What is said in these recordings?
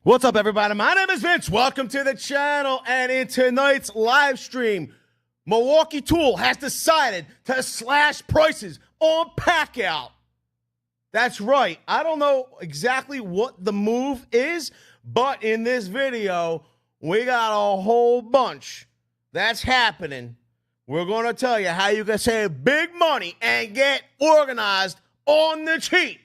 What's up, everybody? My name is Vince. Welcome to the channel. And in tonight's live stream, Milwaukee Tool has decided to slash prices on Packout. That's right. I don't know exactly what the move is, but in this video, we got a whole bunch that's happening. We're going to tell you how you can save big money and get organized on the cheap.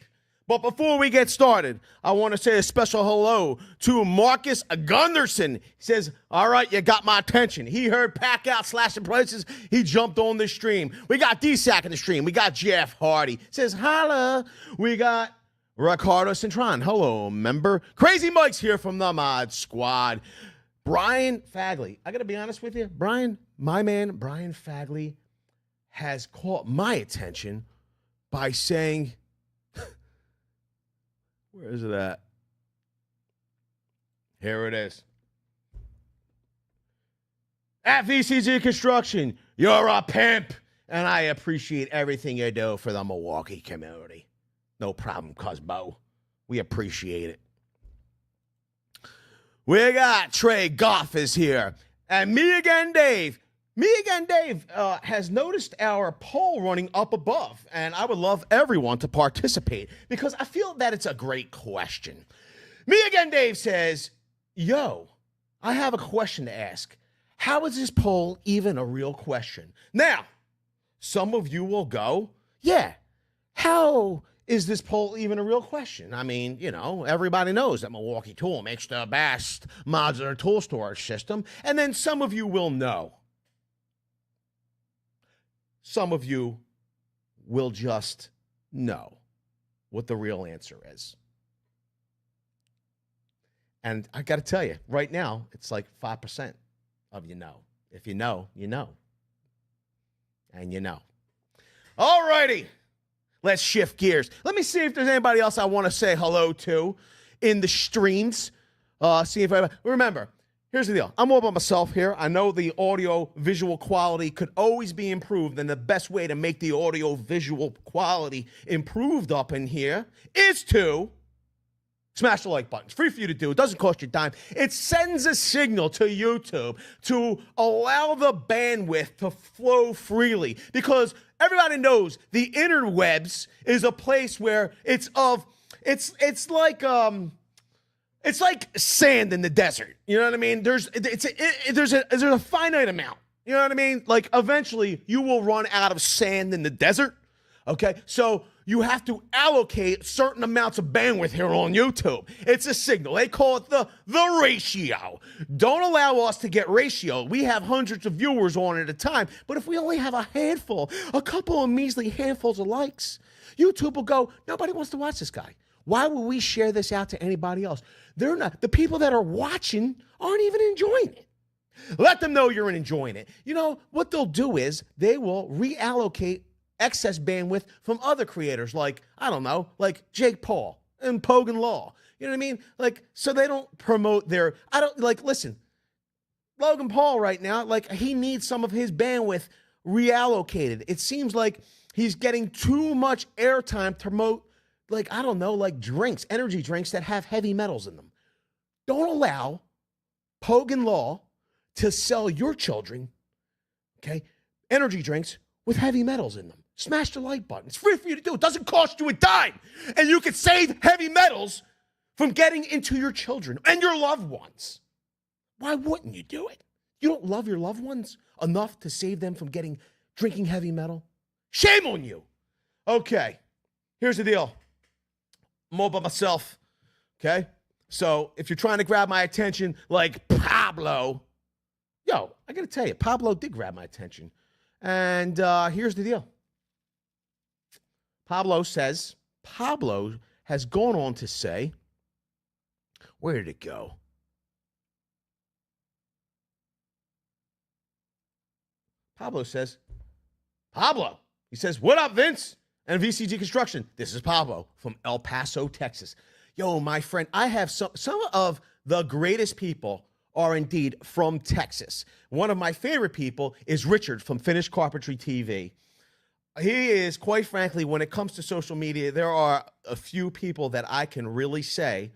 But before we get started, I want to say a special hello to Marcus Gunderson. He says, all right, you got my attention. He heard Packout Slashes Prices. He jumped on the stream. We got D-Sack in the stream. We got Jeff Hardy. He says, holla. We got Ricardo Cintron. Hello, member. Crazy Mike's here from the Mod Squad. Brian Fagley. I got to be honest with you. Brian, my man, Brian Fagley has caught my attention by saying, where is it at? Here it is. At VCG Construction, you're a pimp, and I appreciate everything you do for the Milwaukee community. No problem, Cuzbo. We appreciate it. We got Trey Goff is here, and Me Again Dave. Me Again Dave has noticed our poll running up above, and I would love everyone to participate because I feel that it's a great question. Me Again Dave says, yo, I have a question to ask. How is this poll even a real question? Now, some of you will go, yeah, how is this poll even a real question? I mean, you know, everybody knows that Milwaukee Tool makes the best modular tool storage system, and then some of you will know. Some of you will just know what the real answer is. And I got to tell you, right now, it's like 5% of you know. If you know, you know. And you know. All righty. Let's shift gears. Let me see if there's anybody else I want to say hello to in the streams. See if I remember. Here's the deal. I'm all by myself here. I know the audio visual quality could always be improved, and the best way to make the audio visual quality improved up in here is to smash the like button. It's free for you to do. It doesn't cost you a dime. It sends a signal to YouTube to allow the bandwidth to flow freely, because everybody knows the interwebs is a place where it's like sand in the desert. You know what I mean? There's a finite amount. You know what I mean? Like eventually you will run out of sand in the desert. Okay? So you have to allocate certain amounts of bandwidth here on YouTube. It's a signal. They call it the ratio. Don't allow us to get ratio. We have hundreds of viewers on at a time, but if we only have a couple of measly handfuls of likes, YouTube will go, nobody wants to watch this guy. Why would we share this out to anybody else? They're not. The people that are watching aren't even enjoying it. Let them know you're enjoying it. You know, what they'll do is they will reallocate excess bandwidth from other creators like, I don't know, like Jake Paul and Pogan Law. You know what I mean? Like, so they don't promote their, listen, Logan Paul right now, like he needs some of his bandwidth reallocated. It seems like he's getting too much airtime to promote, like, I don't know, like drinks, energy drinks that have heavy metals in them. Don't allow Pogan Law to sell your children, okay, energy drinks with heavy metals in them. Smash the like button. It's free for you to do. It doesn't cost you a dime. And you can save heavy metals from getting into your children and your loved ones. Why wouldn't you do it? You don't love your loved ones enough to save them from drinking heavy metal? Shame on you. Okay, here's the deal. I'm all by myself, okay? So if you're trying to grab my attention like Pablo, yo, I got to tell you, Pablo did grab my attention. And here's the deal. Pablo has gone on to say, where did it go? Pablo says, he says, what up, Vince? And VCG Construction. This is Pablo from El Paso, Texas. Yo, my friend, I have some of the greatest people are indeed from Texas. One of my favorite people is Richard from Finished Carpentry TV. He is, quite frankly, when it comes to social media, there are a few people that I can really say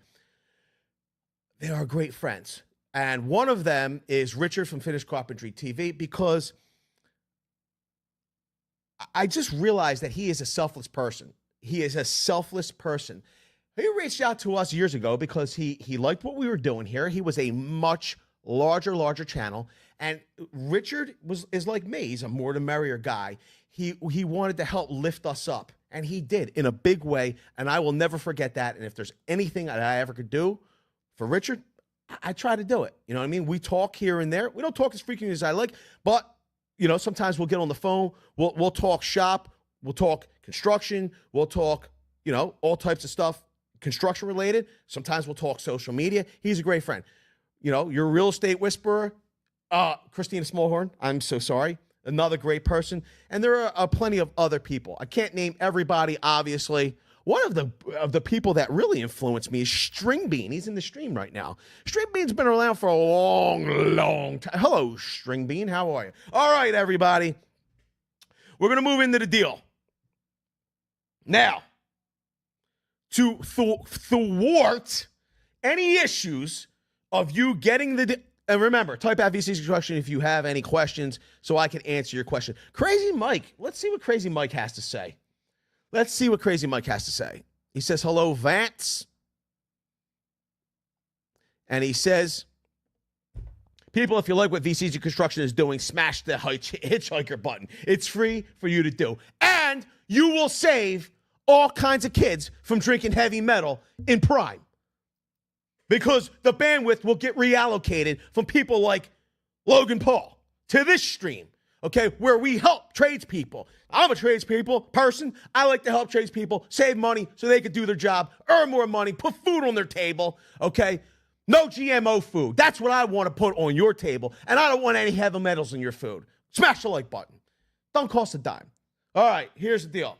They are great friends. And one of them is Richard from Finished Carpentry TV, because I just realized that he is a selfless person. He is a selfless person. He reached out to us years ago because he liked what we were doing here. He was a much larger channel. And Richard is like me. He's a more the merrier guy. He wanted to help lift us up. And he did in a big way. And I will never forget that. And if there's anything that I ever could do for Richard, I try to do it. You know what I mean? We talk here and there. We don't talk as frequently as I like, but sometimes we'll get on the phone. We'll talk shop. We'll talk construction. We'll talk, all types of stuff, construction related. Sometimes we'll talk social media. He's a great friend. Your real estate whisperer, Christina Smallhorn. I'm so sorry. Another great person. And there are plenty of other people. I can't name everybody, obviously. One of the people that really influenced me is String Bean. He's in the stream right now. String Bean's been around for a long time. Hello, String Bean. How are you? All right, everybody. We're going to move into the deal. Now, to thwart any issues of you getting and remember, type out VCG Construction if you have any questions so I can answer your question. Crazy Mike. Let's see what Crazy Mike has to say. Let's see what Crazy Mike has to say. He says, hello, Vance. And he says, people, if you like what VCG Construction is doing, smash the hitchhiker button. It's free for you to do. And you will save all kinds of kids from drinking heavy metal in Prime. Because the bandwidth will get reallocated from people like Logan Paul to this stream. Okay, where we help tradespeople. I'm a tradespeople person. I like to help tradespeople save money so they can do their job, earn more money, put food on their table, okay? No GMO food. That's what I want to put on your table, and I don't want any heavy metals in your food. Smash the like button. Don't cost a dime. All right, here's the deal.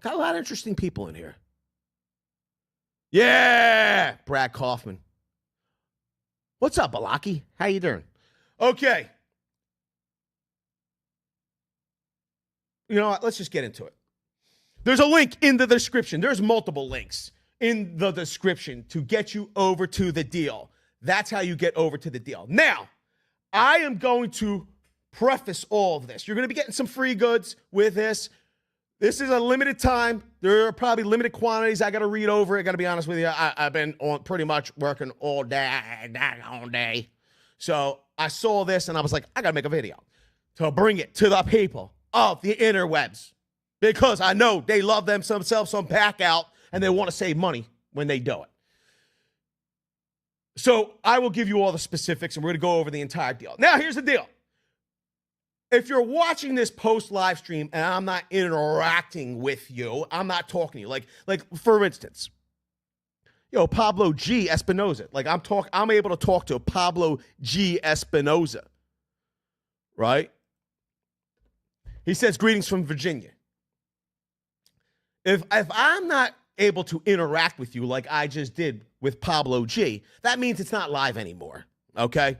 Got a lot of interesting people in here. Yeah, Brad Kaufman. What's up, Balaki? How you doing? Okay. You know what? Let's just get into it. There's a link in the description. There's multiple links in the description to get you over to the deal. That's how you get over to the deal. Now, I am going to preface all of this. You're going to be getting some free goods with this. This is a limited time. There are probably limited quantities. I got to read over it. I got to be honest with you. I've been on pretty much working all day. So I saw this and I was like, I got to make a video to bring it to the people of the interwebs because I know they love themselves some Packout and they want to save money when they do it. So I will give you all the specifics and we're going to go over the entire deal. Now, here's the deal. If you're watching this post live stream and I'm not interacting with you, I'm not talking to you. Like for instance, Pablo G. Espinoza. Like I'm able to talk to Pablo G. Espinoza. Right? He says, greetings from Virginia. If I'm not able to interact with you like I just did with Pablo G., that means it's not live anymore. Okay?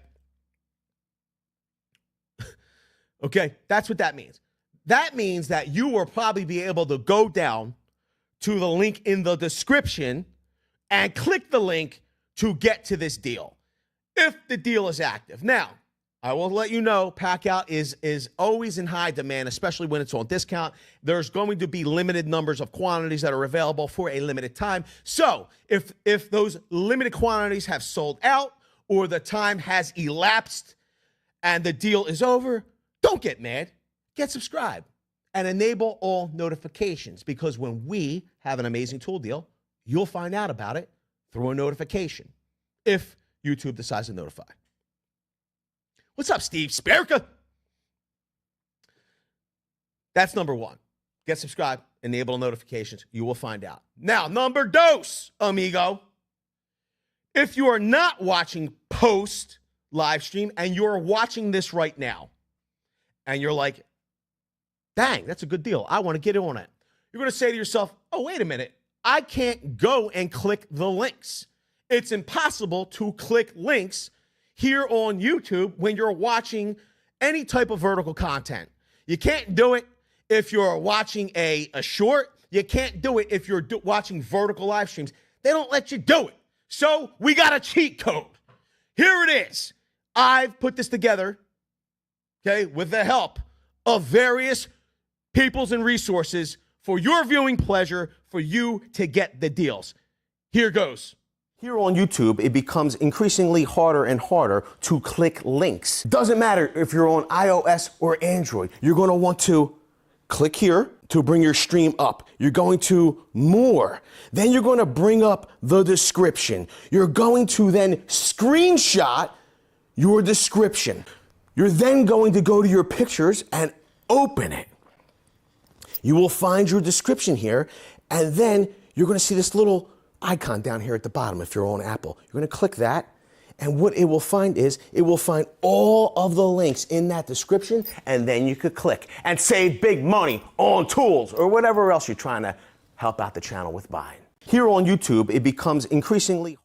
Okay, that's what that means. That means that you will probably be able to go down to the link in the description and click the link to get to this deal, if the deal is active. Now, I will let you know, Packout is always in high demand, especially when it's on discount. There's going to be limited numbers of quantities that are available for a limited time. So if those limited quantities have sold out or the time has elapsed and the deal is over, don't get mad. Get subscribed and enable all notifications because when we have an amazing tool deal, you'll find out about it through a notification if YouTube decides to notify. What's up, Steve Sperka? That's number one. Get subscribed, enable notifications. You will find out. Now, number dos, amigo. If you are not watching post live stream and you're watching this right now, and you're like, dang, that's a good deal. I want to get on it. You're going to say to yourself, oh, wait a minute. I can't go and click the links. It's impossible to click links here on YouTube when you're watching any type of vertical content. You can't do it. if you're watching a short. You can't do it if you're watching vertical live streams. They don't let you do it. So we got a cheat code. Here it is. I've put this together, okay, with the help of various peoples and resources for your viewing pleasure, for you to get the deals. Here goes. Here on YouTube, it becomes increasingly harder and harder to click links. Doesn't matter if you're on iOS or Android. You're going to want to click here to bring your stream up. You're going to more. Then you're going to bring up the description. You're going to then screenshot your description. You're then going to go to your pictures and open it. You will find your description here, and then you're going to see this little icon down here at the bottom if you're on Apple. You're going to click that, and what it will find is it will find all of the links in that description, and then you could click and save big money on tools or whatever else you're trying to help out the channel with buying. Here on YouTube, it becomes increasingly...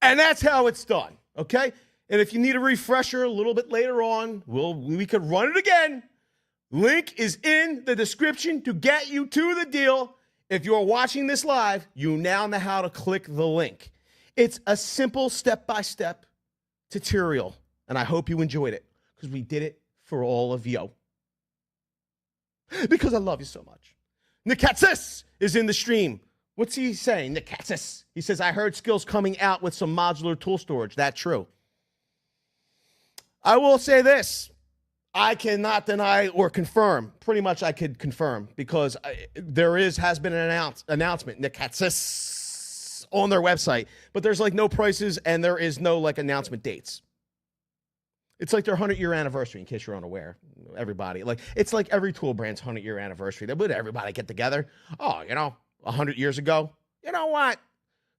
And that's how it's done, okay? And if you need a refresher a little bit later on, we could run it again. Link is in the description to get you to the deal. If you're watching this live, you now know how to click the link. It's a simple step-by-step tutorial, and I hope you enjoyed it because we did it for all of you. Because I love you so much. Nikatsis is in the stream. What's he saying, Nikatsis? He says, I heard Skill's coming out with some modular tool storage. That's true. I will say this. I cannot deny or confirm. Pretty much I could confirm because there has been an announcement, Nikatsis, on their website, but there's like no prices and there is no like announcement dates. It's like their 100-year anniversary, in case you're unaware. Everybody, like, it's like every tool brand's 100-year anniversary. Would everybody get together? Oh, 100 years ago, you know what?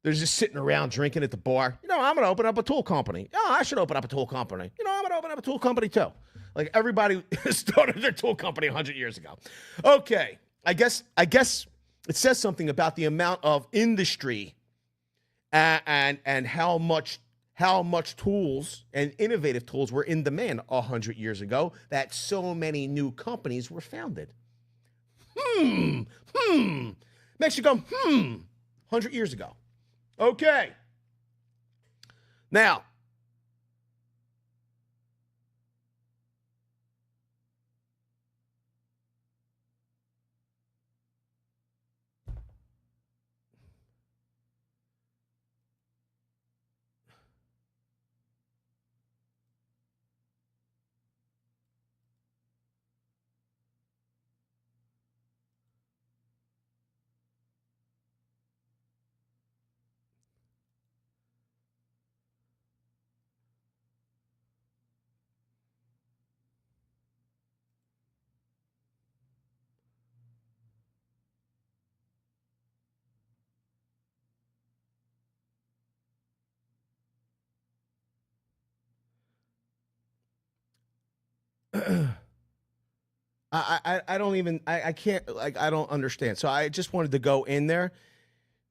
They're just sitting around drinking at the bar. I'm going to open up a tool company. Oh, I should open up a tool company. I'm going to open up a tool company too. Like everybody started their tool company 100 years ago. Okay, I guess it says something about the amount of industry and how much tools and innovative tools were in demand 100 years ago that so many new companies were founded. Makes you go, 100 years ago. Okay. Now, I can't, like, I don't understand. So I just wanted to go in there.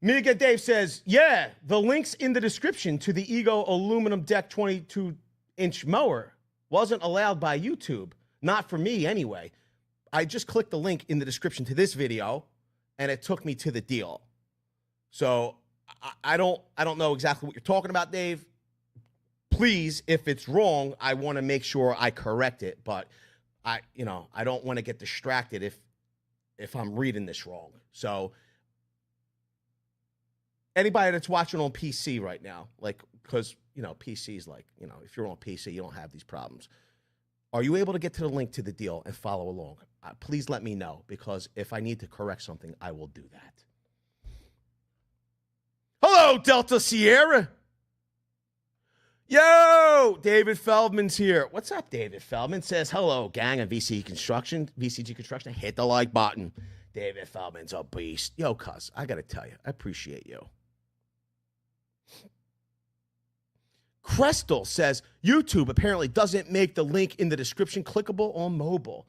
Mega Dave says, yeah, the link's in the description to the Ego aluminum deck 22-inch mower wasn't allowed by YouTube. Not for me anyway. I just clicked the link in the description to this video and it took me to the deal. So I don't know exactly what you're talking about, Dave. Please, if it's wrong, I want to make sure I correct it, but I don't want to get distracted if I'm reading this wrong. So anybody that's watching on PC right now, like, because, PC's like, if you're on PC, you don't have these problems. Are you able to get to the link to the deal and follow along? Please let me know, because if I need to correct something, I will do that. Hello, Delta Sierra. Yo, David Feldman's here. What's up, David Feldman? Says, hello, gang of VCG Construction. Hit the like button. David Feldman's a beast. Yo, cuz, I got to tell you, I appreciate you. Crestel says, YouTube apparently doesn't make the link in the description clickable on mobile.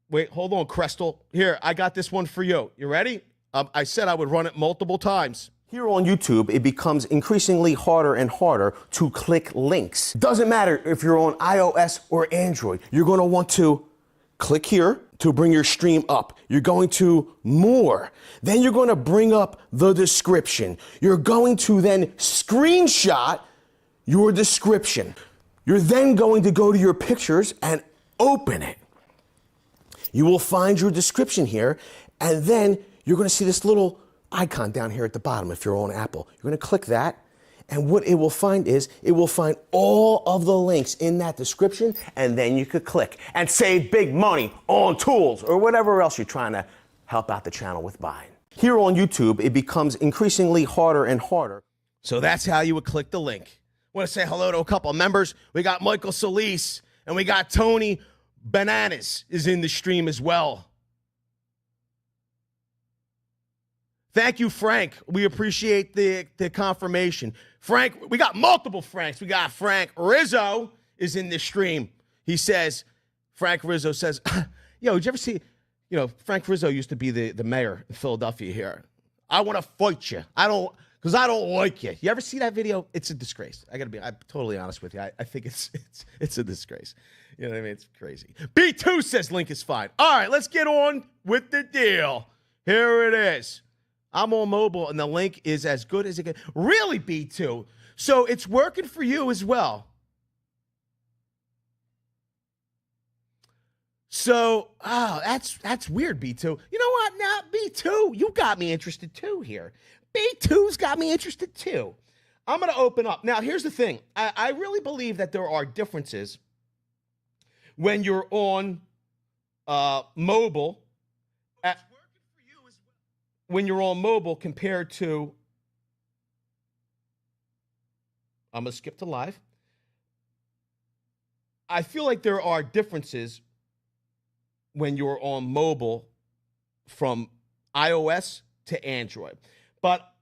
Wait, hold on, Crestel. Here, I got this one for you. You ready? I said I would run it multiple times. Here on YouTube, it becomes increasingly harder and harder to click links. Doesn't matter if you're on iOS or Android. You're going to want to click here to bring your stream up. You're going to more. Then you're going to bring up the description. You're going to then screenshot your description. You're then going to go to your pictures and open it. You will find your description here, and then you're going to see this little icon down here at the bottom if you're on Apple. You're going to click that, and what it will find is it will find all of the links in that description, and then you could click and save big money on tools or whatever else you're trying to help out the channel with buying. Here on YouTube, it becomes increasingly harder and harder. So that's how you would click the link. I want to say hello to a couple of members. We got Michael Solis, and we got Tony Bananas is in the stream as well. Thank you, Frank. We appreciate the confirmation. Frank, we got multiple Franks. We got Frank Rizzo is in the stream. He says, Frank Rizzo says, yo, did you ever see, Frank Rizzo used to be the mayor in Philadelphia here. I want to fight you. Because I don't like you. You ever see that video? It's a disgrace. I'm totally honest with you. I think it's a disgrace. You know what I mean? It's crazy. B2 says link is fine. All right, let's get on with the deal. Here it is. I'm on mobile, and the link is as good as it can. Really, B2? So it's working for you as well. So, that's weird, B2. You know what? Now, B2, you got me interested too here. B2's got me interested too. I'm going to open up. Now, here's the thing. I really believe that there are differences when you're on mobile. When you're on mobile compared to, I'm going to skip to live. I feel like there are differences when you're on mobile from iOS to Android. But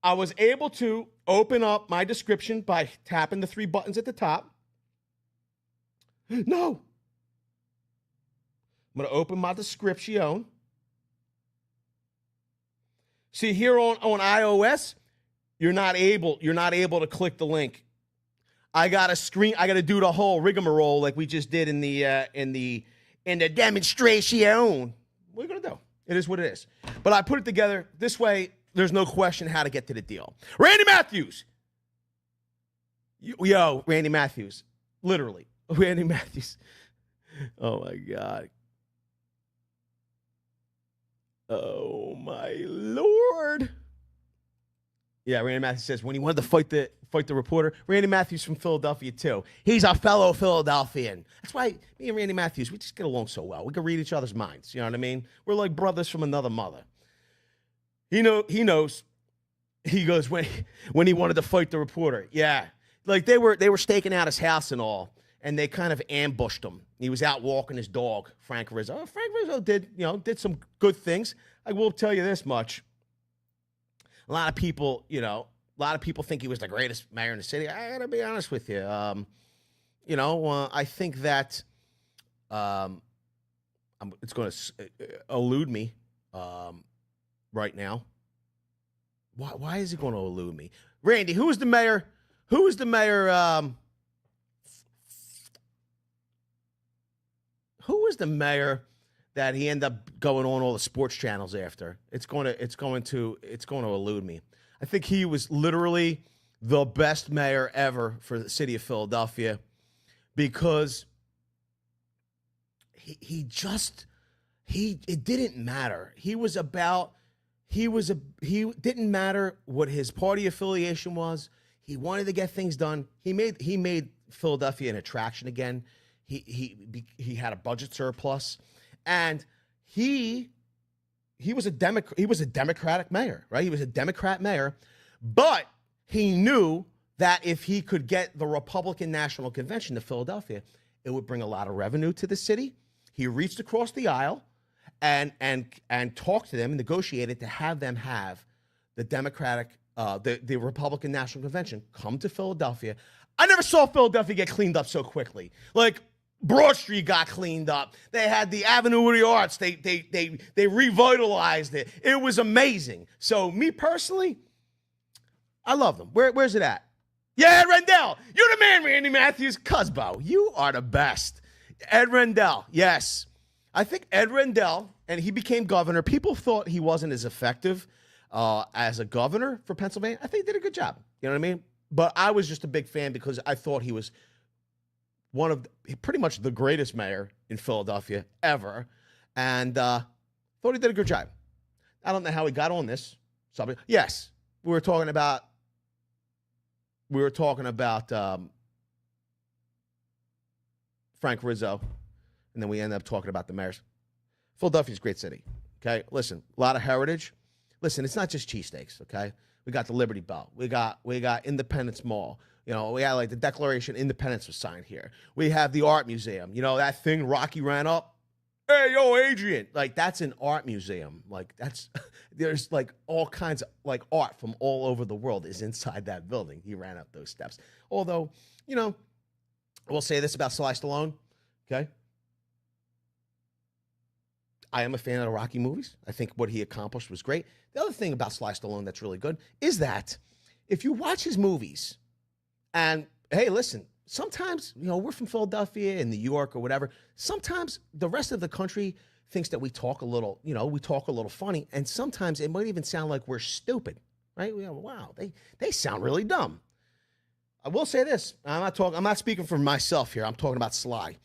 I was able to open up my description by tapping the 3 buttons at the top. No. I'm going to open my description. See, here on iOS, you're not able to click the link. I got to do the whole rigmarole like we just did in the demonstration. What are you going to do? It is what it is. But I put it together this way. There's no question how to get to the deal. Randy Matthews. Yo, Randy Matthews. Literally. Randy Matthews. Oh, my God. Oh, my Lord. Yeah, Randy Matthews says when he wanted to fight the reporter, Randy Matthews from Philadelphia, too. He's a fellow Philadelphian. That's why me and Randy Matthews, we just get along so well. We can read each other's minds. You know what I mean? We're like brothers from another mother. He knows. He goes when he wanted to fight the reporter. Yeah, like they were staking out his house and all, and they kind of ambushed him. He was out walking his dog, Frank Rizzo. Oh, Frank Rizzo did some good things. I will tell you this much. A lot of people think he was the greatest mayor in the city. I gotta be honest with you. I think that it's going to elude me right now. Why is it going to elude me? Randy, who was the mayor? Who was the mayor? Who was the mayor that he ended up going on all the sports channels after? It's going to elude me. I think he was literally the best mayor ever for the city of Philadelphia because it didn't matter. He didn't matter what his party affiliation was. He wanted to get things done. He made Philadelphia an attraction again. He had a budget surplus, and he was a Democratic mayor, right? He was a Democrat mayor, but he knew that if he could get the Republican National Convention to Philadelphia, it would bring a lot of revenue to the city. He reached across the aisle and talked to them and negotiated to have them have the Republican National Convention come to Philadelphia. I never saw Philadelphia get cleaned up so quickly. Like Broad Street got cleaned up. They had the Avenue of the Arts. They revitalized it. It was amazing. So me personally, I love them. Where's it at? Yeah, Ed Rendell. You're the man, Randy Matthews. Cusbo, you are the best. Ed Rendell, yes. I think Ed Rendell, and he became governor. People thought he wasn't as effective as a governor for Pennsylvania. I think he did a good job. You know what I mean? But I was just a big fan because I thought he was pretty much the greatest mayor in Philadelphia ever, and thought he did a good job. I don't know how he got on this subject. Yes, we were talking about Frank Rizzo, and then we ended up talking about the mayors. Philadelphia's a great city. Okay, listen, a lot of heritage. Listen, it's not just cheesesteaks. Okay, we got the Liberty Bell. We got Independence Mall. You know, we had like the Declaration of Independence was signed here. We have the art museum. You know that thing Rocky ran up. Hey, yo, Adrian! Like that's an art museum. Like there's like all kinds of like art from all over the world is inside that building. He ran up those steps. Although, you know, I will say this about Sly Stallone. Okay. I am a fan of the Rocky movies. I think what he accomplished was great. The other thing about Sly Stallone that's really good is that if you watch his movies, and hey, listen, sometimes, you know, we're from Philadelphia and New York or whatever. Sometimes the rest of the country thinks that we talk a little funny, and sometimes it might even sound like we're stupid, right? We go, wow, they sound really dumb. I will say this. I'm not speaking for myself here. I'm talking about Sly.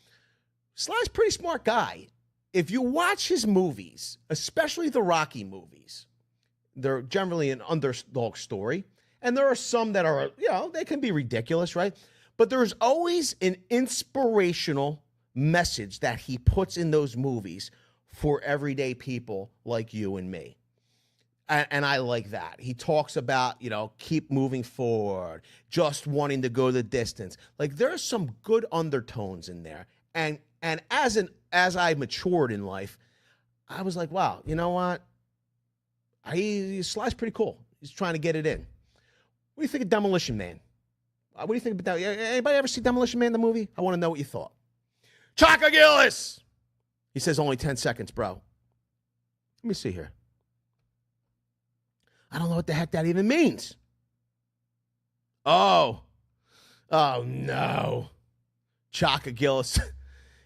Sly's a pretty smart guy. If you watch his movies, especially the Rocky movies, they're generally an underdog story. And there are some that are, you know, they can be ridiculous, right? But there's always an inspirational message that he puts in those movies for everyday people like you and me. And I like that. He talks about, you know, keep moving forward, just wanting to go the distance. Like there's some good undertones in there. And as I matured in life, I was like, wow, you know what? Sly's pretty cool. He's trying to get it in. What do you think of Demolition Man? What do you think about that? Anybody ever see Demolition Man, the movie? I want to know what you thought. Chaka Gillis! He says only 10 seconds, bro. Let me see here. I don't know what the heck that even means. Oh no. Chaka Gillis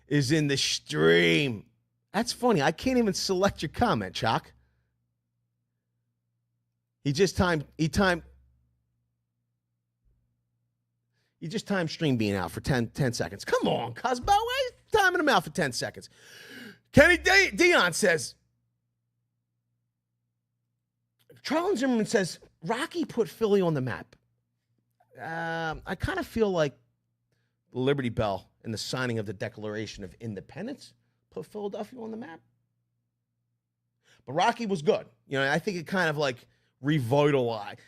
is in the stream. That's funny. I can't even select your comment, Chalk. He just timed stream being out for 10 seconds. Come on, Cosmo. Why are you timing him out for 10 seconds? Kenny Dion says, Charles Zimmerman says, Rocky put Philly on the map. I kind of feel like the Liberty Bell and the signing of the Declaration of Independence put Philadelphia on the map. But Rocky was good. You know, I think it kind of like revitalized.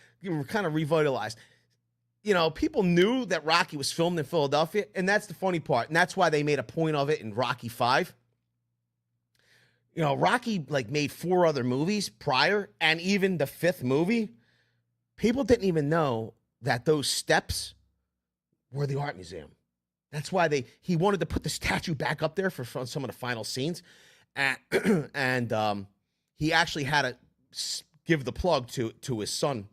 You know, people knew that Rocky was filmed in Philadelphia, and that's the funny part. And that's why they made a point of it in Rocky 5. You know, Rocky like made 4 other movies prior, and even the 5th movie, people didn't even know that those steps were the art museum. That's why he wanted to put the statue back up there for some of the final scenes. And he actually had to give the plug to his son.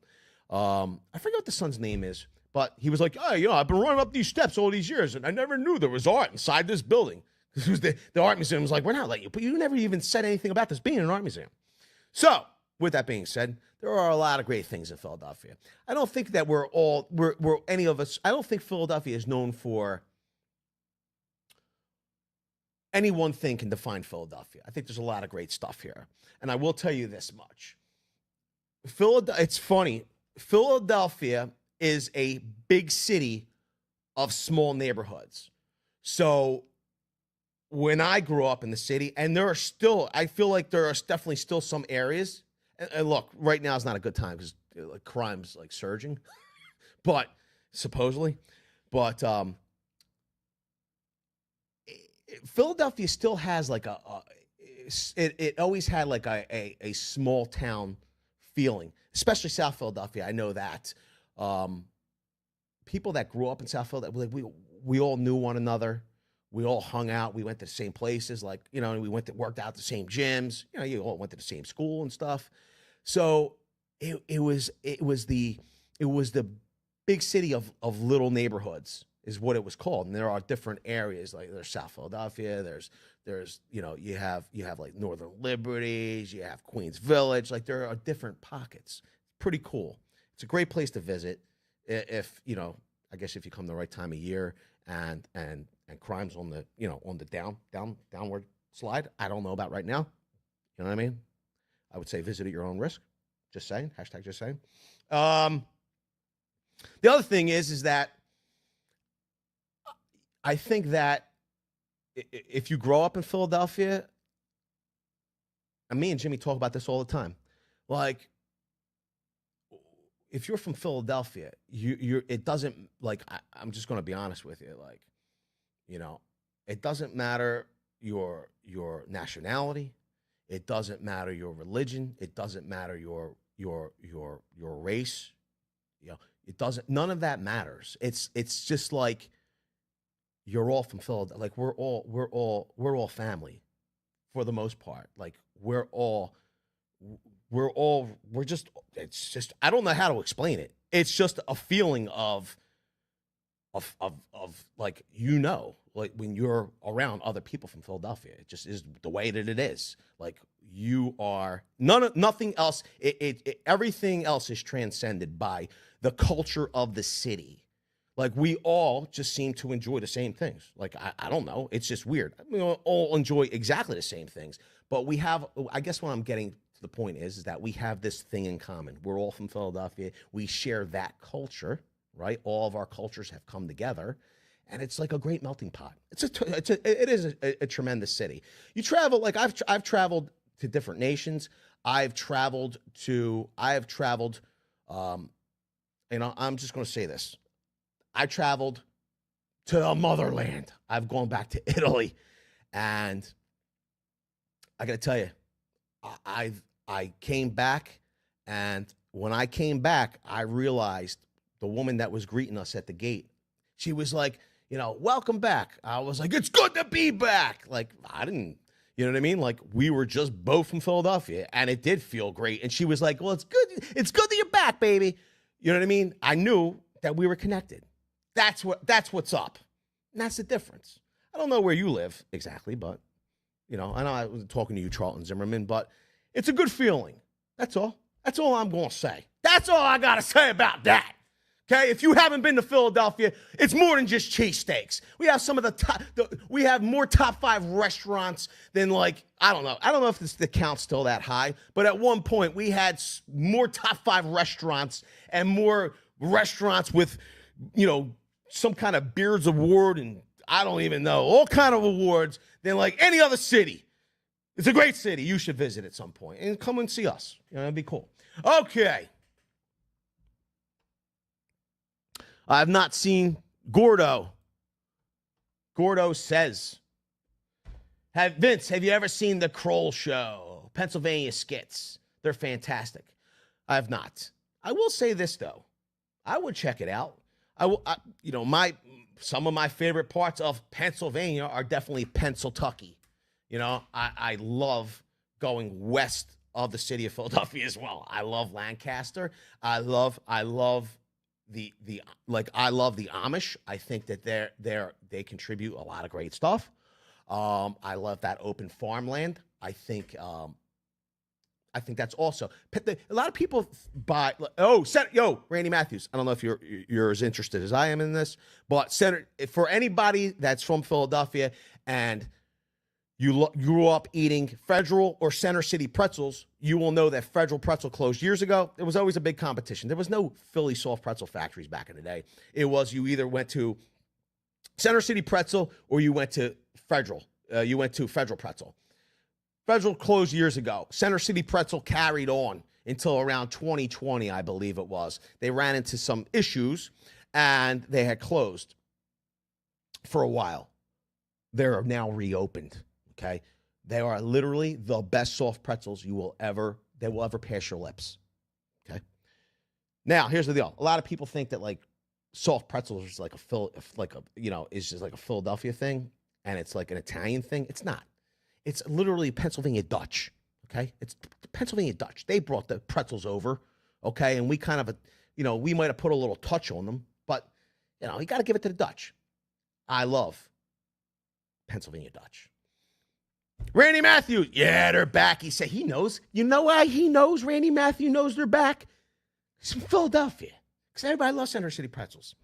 I forget what the son's name is, but he was like, oh, you know, I've been running up these steps all these years, and I never knew there was art inside this building. The art museum was like, we're not letting you, but you never even said anything about this being an art museum. So, with that being said, there are a lot of great things in Philadelphia. I don't think that we're any of us, I don't think Philadelphia is known for any one thing can define Philadelphia. I think there's a lot of great stuff here. And I will tell you this much. It's funny. Philadelphia is a big city of small neighborhoods. So when I grew up in the city, and I feel like there are definitely still some areas, and look, right now is not a good time because like crime's like surging, but supposedly, Philadelphia still has like it always had like a small town feeling, especially South Philadelphia. I know that people that grew up in South Philadelphia, like we all knew one another. We all hung out. We went to the same places, like, you know, and we worked out the same gyms. You know, you all went to the same school and stuff. So it was the big city of little neighborhoods. is what it was called. And there are different areas, like there's South Philadelphia, there's you have like Northern Liberties, you have Queens Village, like there are different pockets. Pretty cool. It's a great place to visit if I guess if you come the right time of year and crime's on the on the downward slide. I don't know about right now. You know what I mean? I would say visit at your own risk. Just saying. Hashtag just saying. The other thing is that I think that if you grow up in Philadelphia, and me and Jimmy talk about this all the time, like if you're from Philadelphia, it doesn't, like, I'm just going to be honest with you, like, it doesn't matter your nationality, it doesn't matter your religion, it doesn't matter your race, it doesn't, none of that matters. It's just like you're all from Philadelphia. Like we're all family for the most part. Like it's just, I don't know how to explain it. It's just a feeling of like, like when you're around other people from Philadelphia, it just is the way that it is. Like you are nothing else. Everything else is transcended by the culture of the city. Like we all just seem to enjoy the same things. Like, I don't know. It's just weird. We all enjoy exactly the same things, but we have, I guess what I'm getting to the point is that we have this thing in common. We're all from Philadelphia. We share that culture, right? All of our cultures have come together, and it's like a great melting pot. It is a tremendous city. You travel, like I've traveled to different nations. I'm just going to say this. I traveled to the motherland. I've gone back to Italy, and I got to tell you, I came back, and when I came back, I realized the woman that was greeting us at the gate, she was like, welcome back. I was like, it's good to be back. Like, I didn't, you know what I mean? Like, we were just both from Philadelphia, and it did feel great. And she was like, well, it's good that you're back, baby. You know what I mean? I knew that we were connected. That's what's up. And that's the difference. I don't know where you live exactly, but, I know I was talking to you, Charlton Zimmerman, but it's a good feeling. That's all. That's all I'm going to say. That's all I got to say about that. Okay? If you haven't been to Philadelphia, it's more than just cheesesteaks. We have some of we have more top 5 restaurants than, like, I don't know. I don't know if the count's still that high, but at one point we had more top 5 restaurants and more restaurants with, some kind of Beards Award and I don't even know, all kind of awards than like any other city. It's a great city. You should visit at some point and come and see us. It'd be cool. Okay. I have not seen Gordo. Gordo says, Vince, have you ever seen the Kroll Show? Pennsylvania skits. They're fantastic. I have not. I will say this, though. I would check it out. Some of my favorite parts of Pennsylvania are definitely Pennsyltucky. I love going west of the city of Philadelphia as well. I love Lancaster. I love the Amish. I think that they contribute a lot of great stuff. I love that open farmland. I think that's also a lot of people buy. Randy Matthews. I don't know if you're as interested as I am in this, but for anybody that's from Philadelphia and you grew up eating Federal or Center City pretzels, you will know that Federal Pretzel closed years ago. It was always a big competition. There was no Philly soft pretzel factories back in the day. It was you either went to Center City Pretzel or you went to Federal. You went to Federal Pretzel. Federal closed years ago. Center City Pretzel carried on until around 2020, I believe it was. They ran into some issues, and they had closed for a while. They're now reopened, okay? They are literally the best soft pretzels they will ever pass your lips, okay? Now, here's the deal. A lot of people think that, like, soft pretzels is like is just like a Philadelphia thing, and it's like an Italian thing. It's not. It's literally Pennsylvania Dutch, okay? It's Pennsylvania Dutch. They brought the pretzels over, okay? And we kind of, we might have put a little touch on them, but you got to give it to the Dutch. I love Pennsylvania Dutch. Randy Matthews, yeah, they're back. He said he knows. You know why he knows? Randy Matthews knows they're back. He's from Philadelphia. Because everybody loves Center City Pretzels.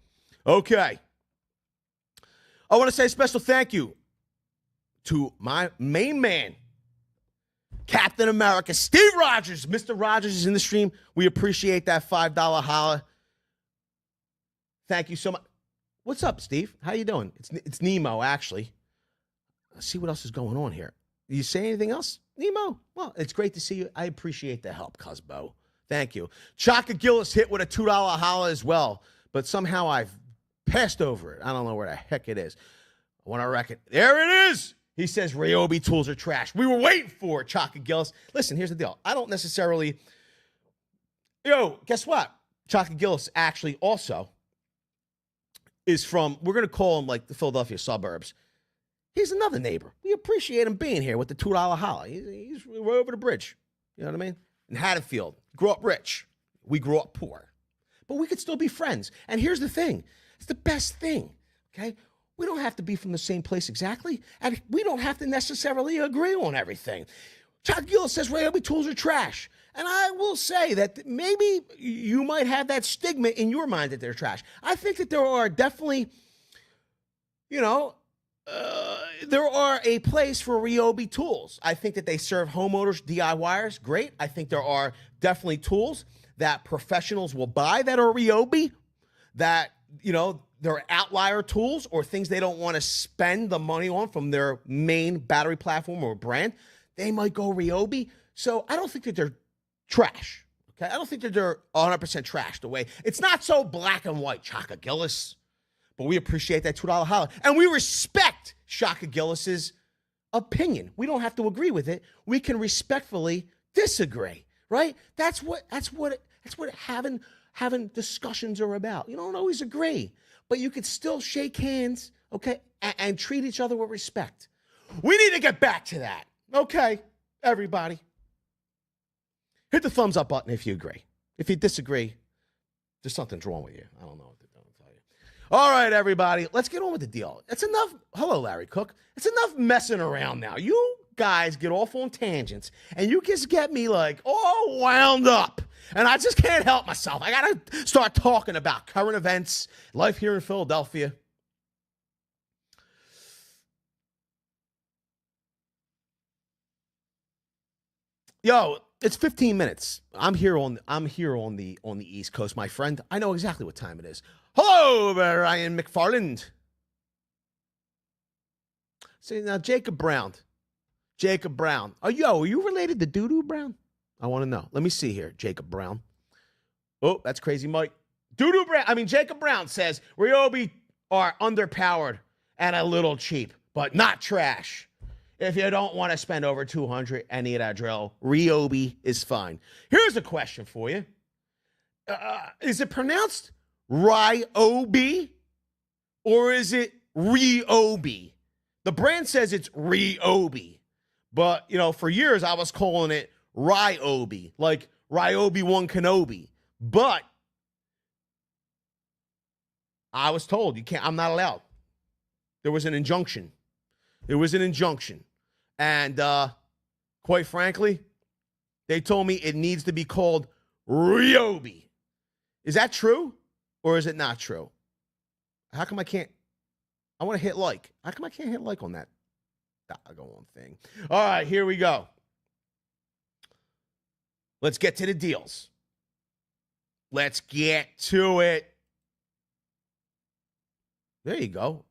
Okay. I want to say a special thank you to my main man, Captain America, Steve Rogers. Mr. Rogers is in the stream. We appreciate that $5 holla. Thank you so much. What's up, Steve? How you doing? It's Nemo, actually. Let's see what else is going on here. You say anything else, Nemo? Well, it's great to see you. I appreciate the help, Cusbo. Thank you. Chaka Gillis hit with a $2 holla as well, but somehow I've passed over it. I don't know where the heck it is. I want to reckon. There it is. He says Ryobi tools are trash. We were waiting for it, Chaka Gillis. Listen, here's the deal. I don't necessarily... guess what? Chaka Gillis actually also is from, we're going to call him like the Philadelphia suburbs. He's another neighbor. We appreciate him being here with the $2 holla. He's right over the bridge. You know what I mean? In Haddonfield. Grew up rich. We grew up poor. But we could still be friends. And here's the thing. It's the best thing, okay? We don't have to be from the same place exactly, and we don't have to necessarily agree on everything. Chuck Gillis says Ryobi tools are trash. And I will say that maybe you might have that stigma in your mind that they're trash. I think that there are definitely, there are a place for Ryobi tools. I think that they serve homeowners, DIYers, great. I think there are definitely tools that professionals will buy that are Ryobi, that, they're outlier tools or things they don't want to spend the money on from their main battery platform or brand. They might go Ryobi. So I don't think that they're trash. Okay, I don't think that they're 100% trash. The way it's not so black and white, Chaka Gillis. But we appreciate that $2 holla, and we respect Chaka Gillis's opinion. We don't have to agree with it. We can respectfully disagree. Right? That's what having discussions are about. You don't always agree, but you could still shake hands, okay, and treat each other with respect. We need to get back to that. Okay, everybody. Hit the thumbs up button if you agree. If you disagree, there's something's wrong with you. I don't know what to tell you. All right, everybody, let's get on with the deal. It's enough. Hello, Larry Cook. It's enough messing around now. You guys get off on tangents, and you just get me like all wound up. And I just can't help myself. I got to start talking about current events, life here in Philadelphia. Yo, it's 15 minutes. I'm here on the East Coast, my friend. I know exactly what time it is. Hello, Ryan McFarland. See, now Jacob Brown. Are you related to Doodoo Brown? I want to know. Let me see here, Jacob Brown. Oh, that's Crazy Mike. Jacob Brown says Ryobi are underpowered and a little cheap, but not trash. If you don't want to spend over $200 and need a drill, Ryobi is fine. Here's a question for you. Is it pronounced Ryobi or is it Ryobi? The brand says it's Ryobi, but, for years I was calling it Ryobi, like Ryobi 1 Kenobi. But I was told I'm not allowed. There was an injunction. And quite frankly, they told me it needs to be called Ryobi. Is that true or is it not true? How come I can't? I want to hit like. How come I can't hit like on that doggone thing? All right, here we go. Let's get to the deals. Let's get to it. There you go.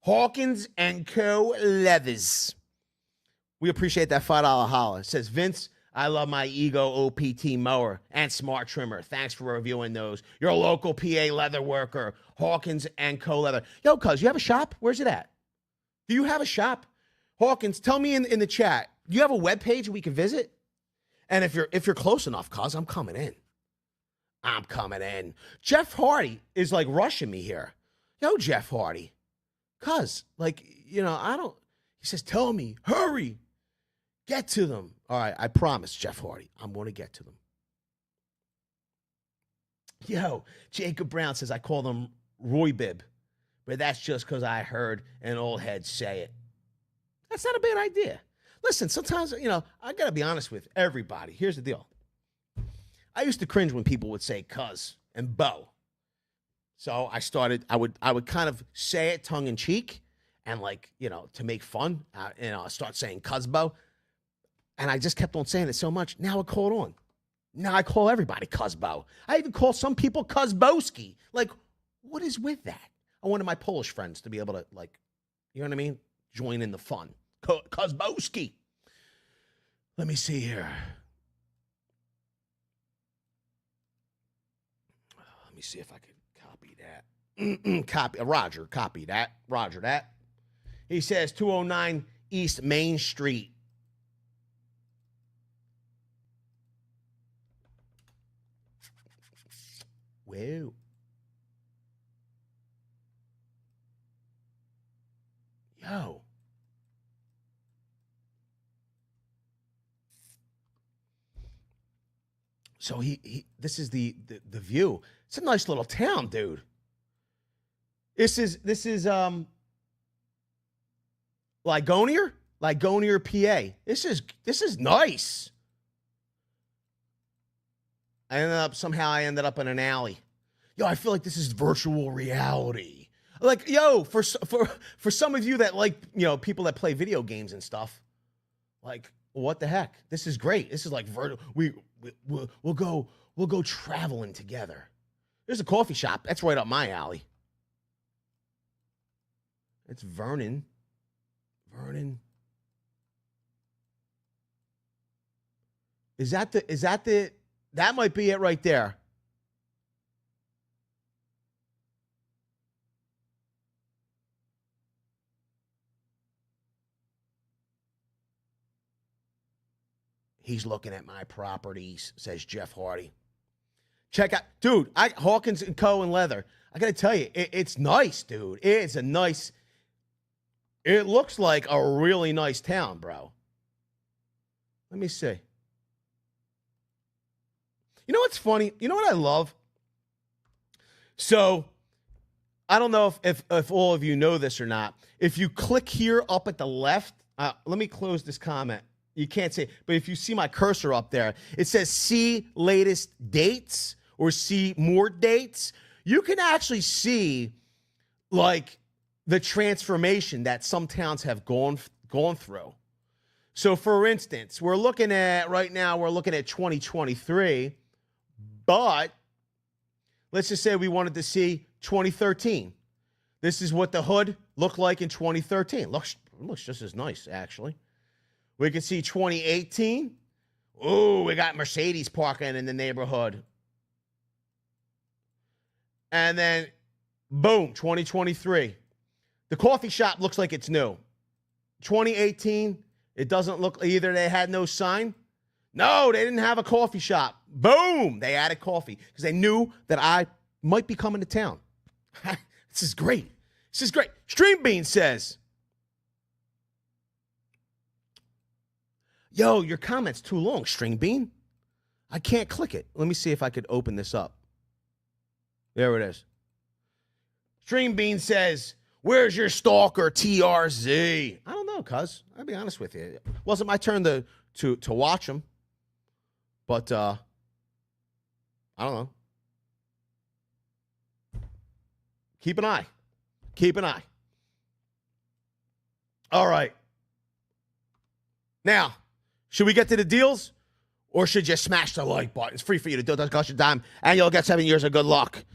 Hawkins & Co. Leathers. We appreciate that $5 holla. It says, Vince, I love my Ego OPT mower and smart trimmer. Thanks for reviewing those. Your local PA leather worker, Hawkins & Co. Leather. Yo, cuz, you have a shop? Where's it at? Do you have a shop? Hawkins, tell me in the chat. Do you have a webpage we can visit? And if you're close enough, cuz, I'm coming in. Jeff Hardy is like rushing me here. Yo, Jeff Hardy. Cuz, I don't, he says, tell me, hurry, get to them. All right, I promise, Jeff Hardy, I'm going to get to them. Yo, Jacob Brown says, I call them Roy Bib, but that's just because I heard an old head say it. That's not a bad idea. Listen, sometimes, I got to be honest with everybody. Here's the deal. I used to cringe when people would say cuz and bo. So I would kind of say it tongue in cheek and to make fun, start saying cuz bo. And I just kept on saying it so much. Now it caught on. Now I call everybody cuzbo. I even call some people cuzboski. What is with that? I wanted my Polish friends to be able to, you know what I mean? Join in the fun. Cuzboski. Let me see here. Let me see if I can copy that. Copy that. Roger that. He says 209 East Main Street. Whoa. Yo. So this is the view. It's a nice little town, dude. This is Ligonier, PA. This is nice. I ended up in an alley. Yo, I feel like this is virtual reality. For some of you that people that play video games and stuff, what the heck? This is great. This is we'll go traveling together. There's a coffee shop. That's right up my alley. It's Vernon. That might be it right there. He's looking at my properties, says Jeff Hardy. Check out, dude, Hawkins & Co. and Leather. I got to tell you, it's nice, dude. It looks like a really nice town, bro. Let me see. You know what's funny? You know what I love? So, I don't know if all of you know this or not. If you click here up at the left, let me close this comment. You can't see it, but if you see my cursor up there, it says see latest dates or see more dates. You can actually see the transformation that some towns have gone through. So for instance, we're looking at 2023, but let's just say we wanted to see 2013. This is what the hood looked like in 2013. Looks just as nice, actually. We can see 2018. Ooh, we got Mercedes parking in the neighborhood. And then, boom, 2023. The coffee shop looks like it's new. 2018, it doesn't look, either they had no sign. No, they didn't have a coffee shop. Boom, they added coffee because they knew that I might be coming to town. This is great. Stream Bean says, yo, your comment's too long, String Bean. I can't click it. Let me see if I could open this up. There it is. String Bean says, where's your stalker, TRZ? I don't know, cuz. I'll be honest with you. It wasn't my turn to watch him. But, I don't know. Keep an eye. All right. Now, should we get to the deals? Or should you smash the like button? It's free for you to do. It doesn't cost you a dime. And you'll get 7 years of good luck.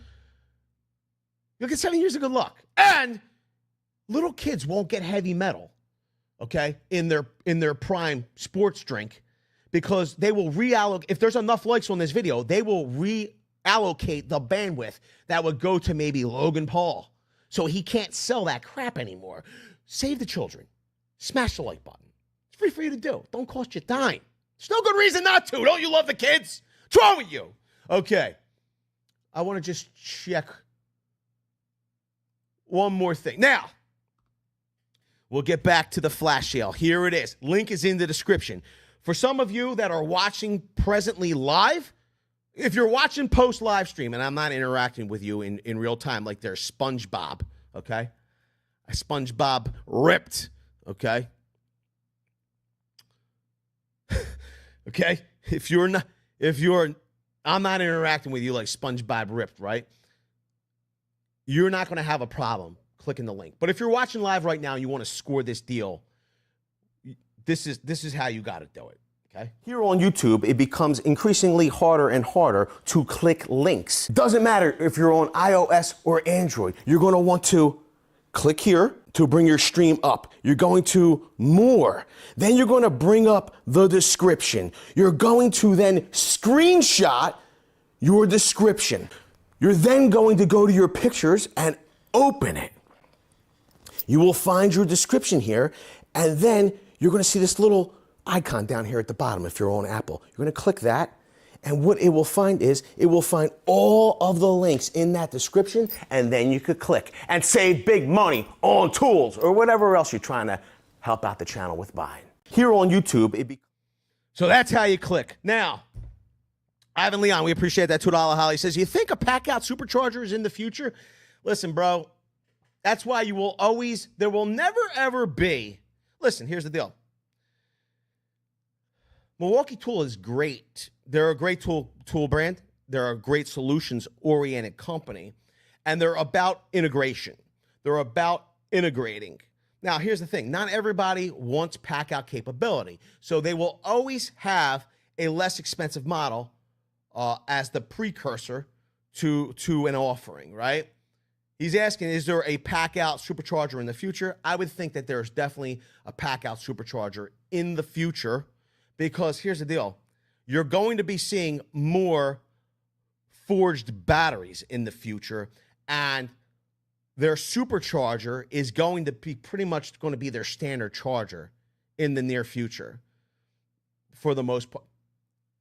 And little kids won't get heavy metal, okay, in their prime sports drink because they will reallocate. If there's enough likes on this video, they will reallocate the bandwidth that would go to maybe Logan Paul. So he can't sell that crap anymore. Save the children. Smash the like button. It's free for you to do. Don't cost you a dime. There's no good reason not to. Don't you love the kids? What's wrong with you? Okay. I want to just check one more thing. Now, we'll get back to the flash sale. Here it is. Link is in the description. For some of you that are watching presently live, If you're watching post live stream and I'm not interacting with you in real time, like there's SpongeBob, okay? SpongeBob ripped, okay? Okay? I'm not interacting with you like SpongeBob ripped, right? You're not going to have a problem clicking the link. But if you're watching live right now and you want to score this deal, this is how you got to do it. Okay. Here on YouTube, it becomes increasingly harder and harder to click links. Doesn't matter if you're on iOS or Android, you're going to want to click here to bring your stream up. You're going to more. Then you're going to bring up the description. You're going to then screenshot your description. You're then going to go to your pictures and open it. You will find your description here, and then you're going to see this little icon down here at the bottom if you're on Apple. You're going to click that, and what it will find is it will find all of the links in that description, and then you could click and save big money on tools or whatever else you're trying to help out the channel with buying. Here on YouTube, So that's how you click. Now, Ivan Leon, we appreciate that $2 Holly says, you think a Packout supercharger is in the future? Listen, bro, that's why there will never ever be. Listen, here's the deal. Milwaukee Tool is great. They're a great tool brand. They're a great solutions-oriented company, and they're about integration. They're about integrating. Now, here's the thing. Not everybody wants Packout capability, so they will always have a less expensive model as the precursor to an offering, right? He's asking, is there a Packout supercharger in the future? I would think that there's definitely a Packout supercharger in the future. Because here's the deal. You're going to be seeing more forged batteries in the future, and their supercharger is going to be pretty much going to be their standard charger in the near future for the most part.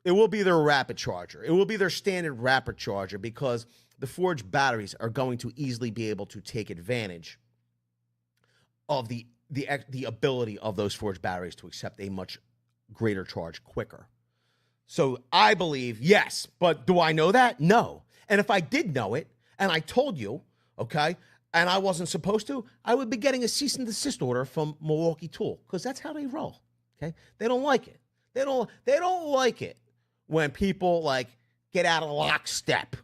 It will be their rapid charger. It will be their standard rapid charger because the forged batteries are going to easily be able to take advantage of the ability of those forged batteries to accept a much greater charge quicker. So I believe, yes, but do I know that? No. And if I did know it, and I told you, okay, and I wasn't supposed to, I would be getting a cease and desist order from Milwaukee Tool, because that's how they roll, okay? They don't like it. They don't like it when people, like, get out of lockstep.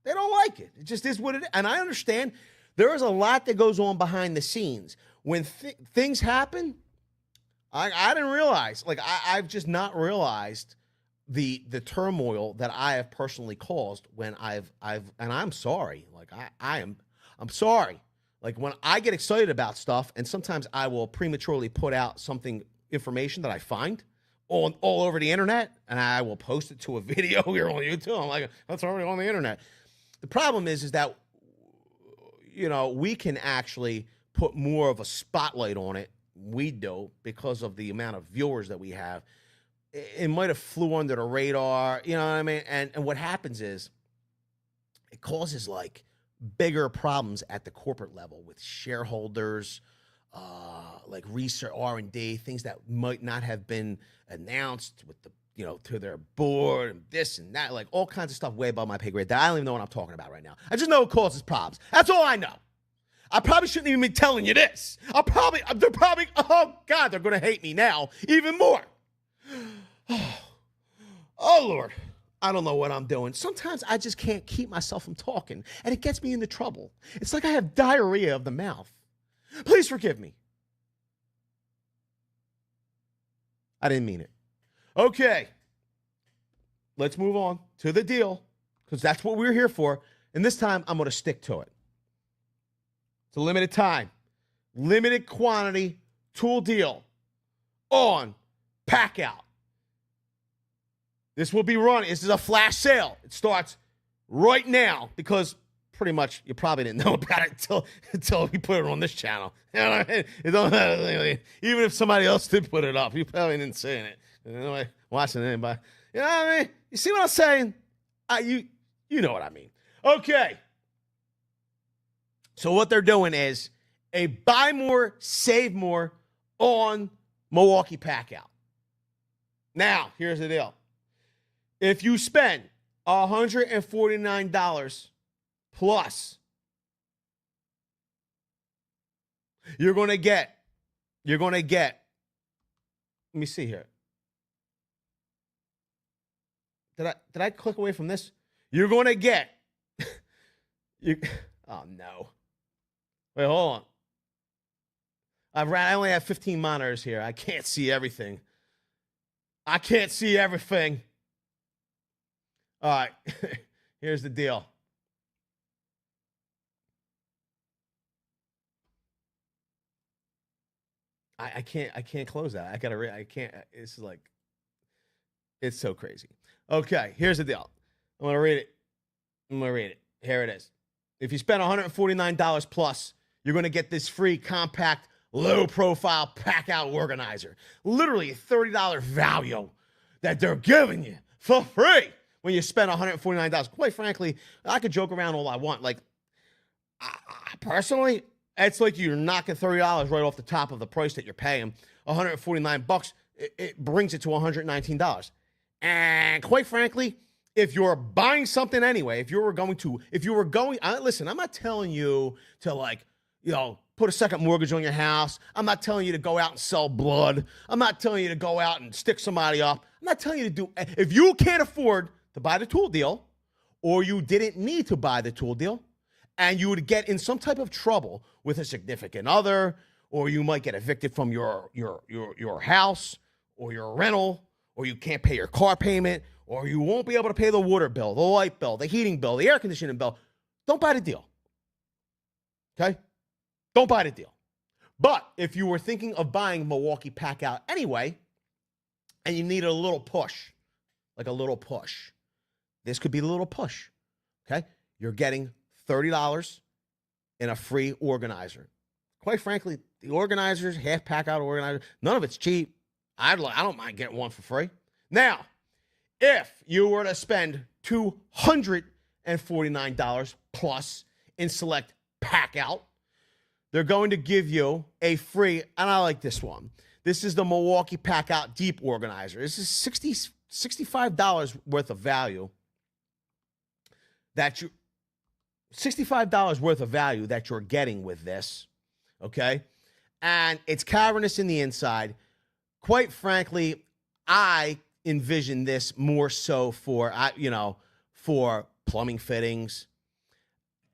They don't like it. It just is what it is. And I understand there is a lot that goes on behind the scenes. When things happen, I didn't realize, like, I've just not realized the turmoil that I have personally caused when and I'm sorry. Like, I'm sorry. Like, when I get excited about stuff, and sometimes I will prematurely put out information that I find all over the internet, and I will post it to a video here on YouTube. I'm like, that's already on the internet. The problem is that, you know, we can actually put more of a spotlight on it. We do, because of the amount of viewers that we have. It might have flew under the radar, you know what I mean? And what happens is it causes, like, bigger problems at the corporate level with shareholders, like research, R&D, things that might not have been announced with the, you know, to their board and this and that, like all kinds of stuff way above my pay grade that I don't even know what I'm talking about right now. I just know it causes problems. That's all I know. I probably shouldn't even be telling you this. They're probably, oh God, they're going to hate me now even more. Oh Lord, I don't know what I'm doing. Sometimes I just can't keep myself from talking, and it gets me into trouble. It's like I have diarrhea of the mouth. Please forgive me. I didn't mean it. Okay, let's move on to the deal, because that's what we're here for, and this time I'm going to stick to it. It's a limited time, limited quantity tool deal on Packout. This will be running. This is a flash sale. It starts right now because pretty much you probably didn't know about it until we put it on this channel. You know what I mean? Even if somebody else did put it up, you probably didn't see it. Anyway, watching anybody. You know what I mean? You see what I'm saying? You know what I mean. Okay. So what they're doing is a buy more, save more on Milwaukee Packout. Now, here's the deal. If you spend $149 plus. You're going to get, let me see here. Did I click away from this? You're going to get, oh no. Wait, hold on. I only have 15 monitors here. I can't see everything. All right, here's the deal. I can't close that. I can't. It's like, it's so crazy. Okay, here's the deal. I'm gonna read it. Here it is. If you spend $149 plus, you're gonna get this free compact, low-profile pack-out organizer. Literally a $30 value that they're giving you for free when you spend $149. Quite frankly, I could joke around all I want. Like, personally, it's like you're knocking $30 right off the top of the price that you're paying. $149, it brings it to $119. And quite frankly, if you're buying something anyway, listen, I'm not telling you to put a second mortgage on your house. I'm not telling you to go out and sell blood. I'm not telling you to go out and stick somebody up. I'm not telling you to if you can't afford to buy the tool deal, or you didn't need to buy the tool deal, and you would get in some type of trouble with a significant other, or you might get evicted from your house or your rental, or you can't pay your car payment, or you won't be able to pay the water bill, the light bill, the heating bill, the air conditioning bill, don't buy the deal. Okay? Don't buy the deal. But if you were thinking of buying Milwaukee Packout anyway, and you needed a little push, this could be the little push. Okay? You're getting $30 in a free organizer. Quite frankly, the organizers, half Packout organizer, none of it's cheap. I don't mind getting one for free. Now, if you were to spend $249 plus in select Packout, they're going to give you a free, and I like this one. This is the Milwaukee Packout Deep Organizer. This is $65 worth of value that $65 worth of value that you're getting with this, okay? And it's cavernous in the inside. Quite frankly, I envision this more so for plumbing fittings.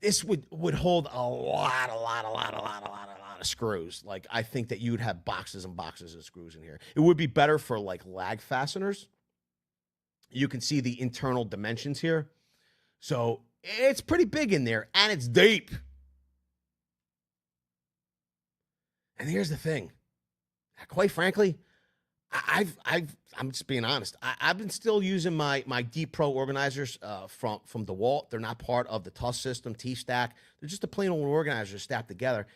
This would hold a lot of screws. Like, I think that you'd have boxes and boxes of screws in here. It would be better for like lag fasteners. You can see the internal dimensions here. So it's pretty big in there, and it's deep. And here's the thing. Quite frankly, I'm just being honest. I've been still using my Deep Pro organizers from DeWalt. They're not part of the TUS system, T-Stack. They're just a plain old organizer stacked together.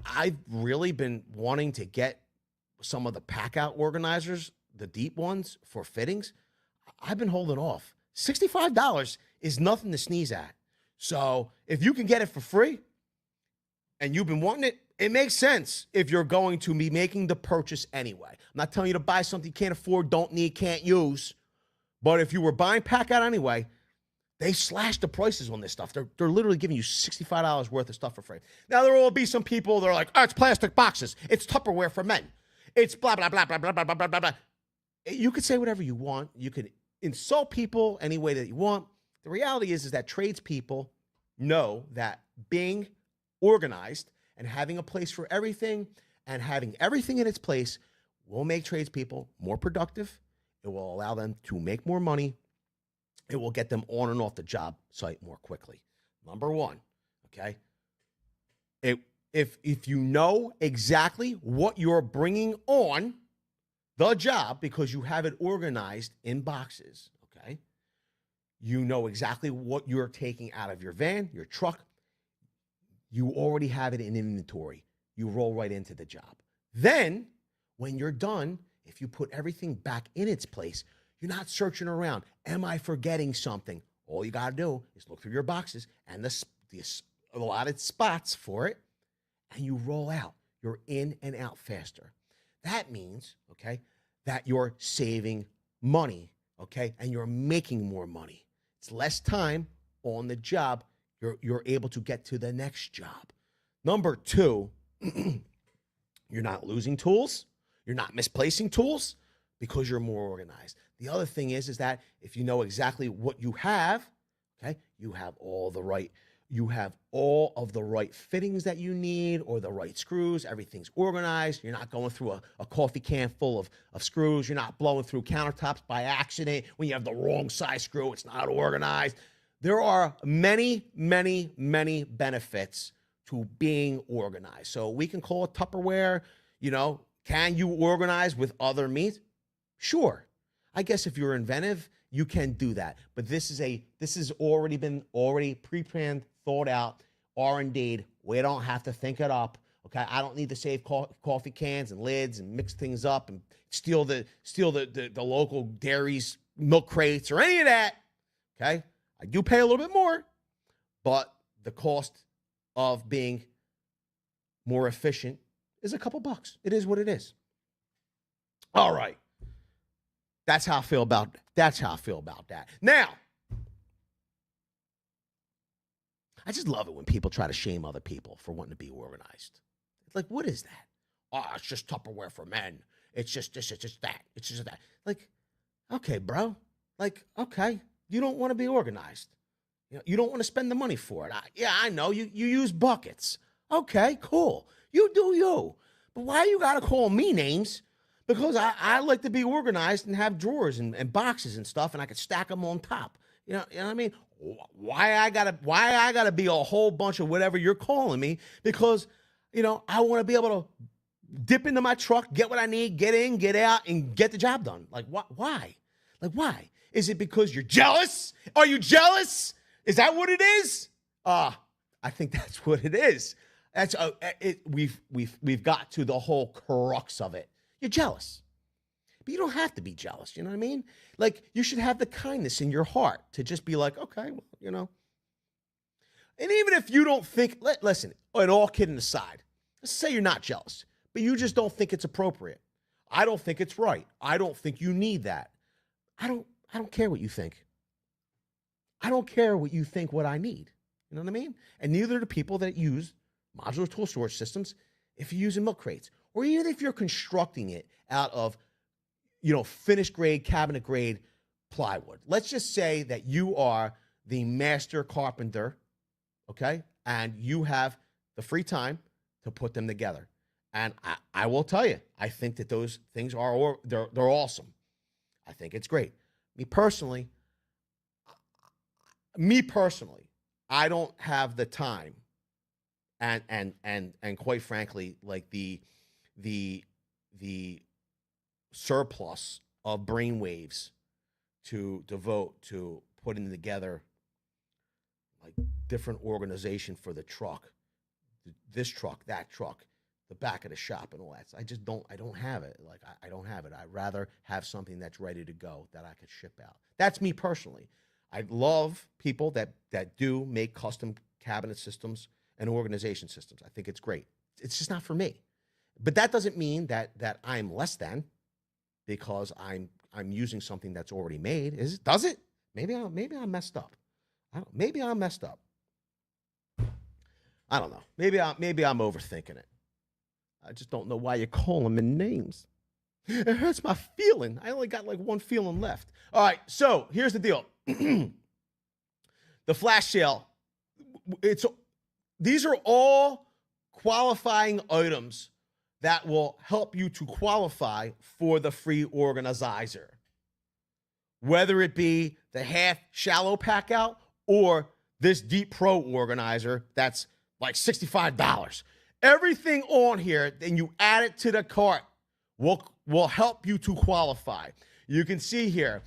I've really been wanting to get some of the Packout organizers, the deep ones for fittings. I've been holding off. $65 is nothing to sneeze at. So if you can get it for free and you've been wanting it, it makes sense if you're going to be making the purchase anyway. I'm not telling you to buy something you can't afford, don't need, can't use. But if you were buying Packout anyway, they slashed the prices on this stuff. They're literally giving you $65 worth of stuff for free. Now, there will be some people that are like, oh, it's plastic boxes. It's Tupperware for men. It's blah, blah, blah, blah, blah, blah, blah, blah, blah. You could say whatever you want. You could insult people any way that you want. The reality is that tradespeople know that being organized and having a place for everything and having everything in its place will make tradespeople more productive. It will allow them to make more money. It will get them on and off the job site more quickly. Number one, okay? If you know exactly what you're bringing on the job because you have it organized in boxes, okay? You know exactly what you're taking out of your van, your truck. You already have it in inventory. You roll right into the job. Then, when you're done, if you put everything back in its place, you're not searching around. Am I forgetting something? All you got to do is look through your boxes and the allotted spots for it, and you roll out. You're in and out faster. That means, okay, that you're saving money, okay, and you're making more money. It's less time on the job. You're able to get to the next job. Number two, you're not losing tools. You're not misplacing tools because you're more organized. The other thing is that if you know exactly what you have, okay, you have all of the right fittings that you need or the right screws. Everything's organized. You're not going through a coffee can full of screws. You're not blowing through countertops by accident when you have the wrong size screw. It's not organized. There are many, many, many benefits to being organized. So we can call it Tupperware. Can you organize with other meat? Sure. I guess if you're inventive, you can do that. But this is already been pre-planned, thought out, R&D'd. We don't have to think it up. Okay, I don't need to save coffee cans and lids and mix things up and steal the local dairy's milk crates or any of that. Okay, I do pay a little bit more, but the cost of being more efficient is a couple bucks. It is what it is. All right. That's how I feel about that. Now, I just love it when people try to shame other people for wanting to be organized. It's like, what is that? Oh, it's just Tupperware for men. It's just this, it's just that. It's just that. Like, okay, bro. Like, okay, you don't want to be organized. You don't want to spend the money for it. I know. You use buckets. Okay, cool. You do you. But why you got to call me names? Because I like to be organized and have drawers and boxes and stuff, and I could stack them on top. You know what I mean? Why I gotta be a whole bunch of whatever you're calling me? Because I want to be able to dip into my truck, get what I need, get in, get out, and get the job done. Like why? Like why? Is it because you're jealous? Are you jealous? Is that what it is? I think that's what it is. That's we've got to the whole crux of it. You're jealous. But you don't have to be jealous, you know what I mean? Like, you should have the kindness in your heart to just be like, okay, well, And even if you don't think, listen, and all kidding aside, let's say you're not jealous, but you just don't think it's appropriate. I don't think it's right. I don't think you need that. I don't care what you think. I don't care what you think what I need. You know what I mean? And neither do people that use modular tool storage systems if you're using milk crates. Or even if you're constructing it out of, finished grade, cabinet grade plywood. Let's just say that you are the master carpenter, okay? And you have the free time to put them together. And I will tell you, I think that those things they're awesome. I think it's great. Me personally, I don't have the time and quite frankly, like the surplus of brainwaves to devote to putting together like different organization for the truck, this truck, that truck, the back of the shop and all that. I don't have it. Like I don't have it. I'd rather have something that's ready to go that I could ship out. That's me personally. I love people that do make custom cabinet systems and organization systems. I think it's great. It's just not for me. But that doesn't mean that I'm less than because I'm using something that's already made. Does it? Maybe I'm messed up. Maybe I'm messed up. I don't know. Maybe I'm overthinking it. I just don't know why you call them in names. It hurts my feeling. I only got like one feeling left. All right, so here's the deal. The flash sale. These are all qualifying items that will help you to qualify for the free organizer. Whether it be the half shallow pack out or this deep pro organizer that's like $65. Everything on here, then you add it to the cart, will help you to qualify. You can see here,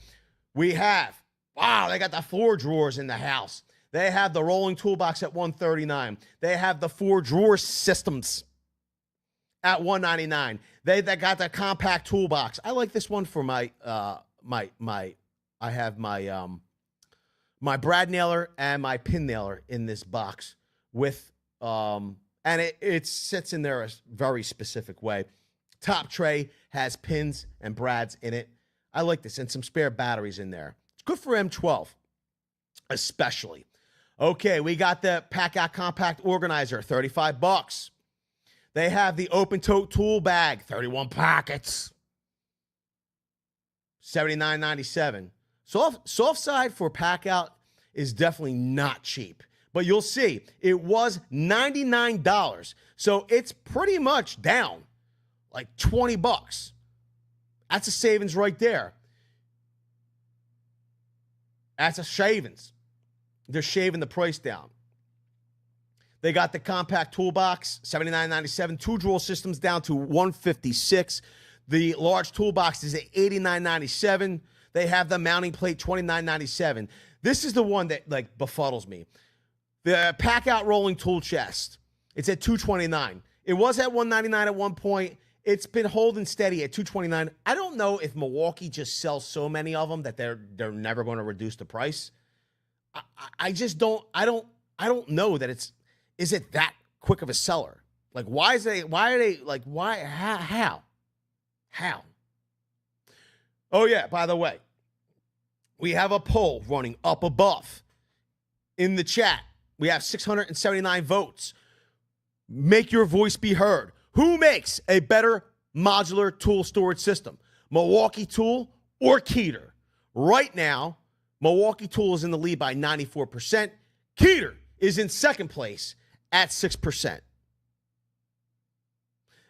we have, they got the 4 drawers in the house. They have the rolling toolbox at $139. They have the 4 drawer systems at $199. They got the compact toolbox. I like this one for my I have my brad nailer and my pin nailer in this box with and it sits in there a very specific way. Top tray has pins and brads in it. I like this, and some spare batteries in there. It's good for M12. especially. Okay, we got the Packout Compact Organizer, $35. They have the Open Tote Tool Bag, 31 pockets, $79.97. Soft side for Packout is definitely not cheap. But you'll see, it was $99. So it's pretty much down like $20. That's a savings right there. That's a shavings. They're shaving the price down. They got the compact toolbox, $79.97. Two drawer systems down to $156. The large toolbox is at $89.97. They have the mounting plate, $29.97. This is the one that like befuddles me. The Packout rolling tool chest. It's at $229. It was at $199 at one point. It's been holding steady at $229. I don't know if Milwaukee just sells so many of them that they're never going to reduce the price. I just don't. I don't know that it's. Is it that quick of a seller? Like, why are they like, why, how? Oh, yeah, by the way, we have a poll running up above in the chat. We have 679 votes. Make your voice be heard. Who makes a better modular tool storage system? Milwaukee Tool or Keeter? Right now, Milwaukee Tool is in the lead by 94%. Keeter is in second place at 6%.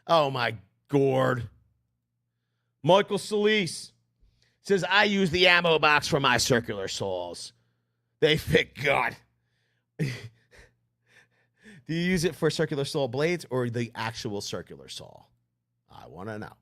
Oh, my gourd. Michael Solis says, I use the ammo box for my circular saws. They fit good. Do you use it for circular saw blades or the actual circular saw? I want to know.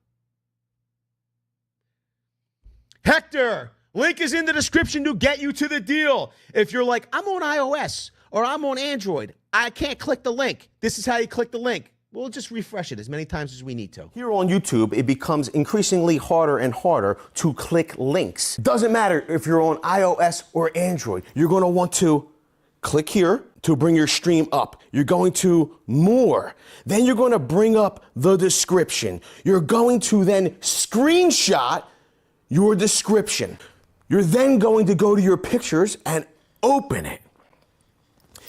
Hector, link is in the description to get you to the deal. If you're like, I'm on iOS or I'm on Android, I can't click the link. This is how you click the link. We'll just refresh it as many times as we need to. Here on YouTube, it becomes increasingly harder and harder to click links. Doesn't matter if you're on iOS or Android. You're going to want to click here to bring your stream up. You're going to more. Then you're going to bring up the description. You're going to then screenshot your description. You're then going to go to your pictures and open it.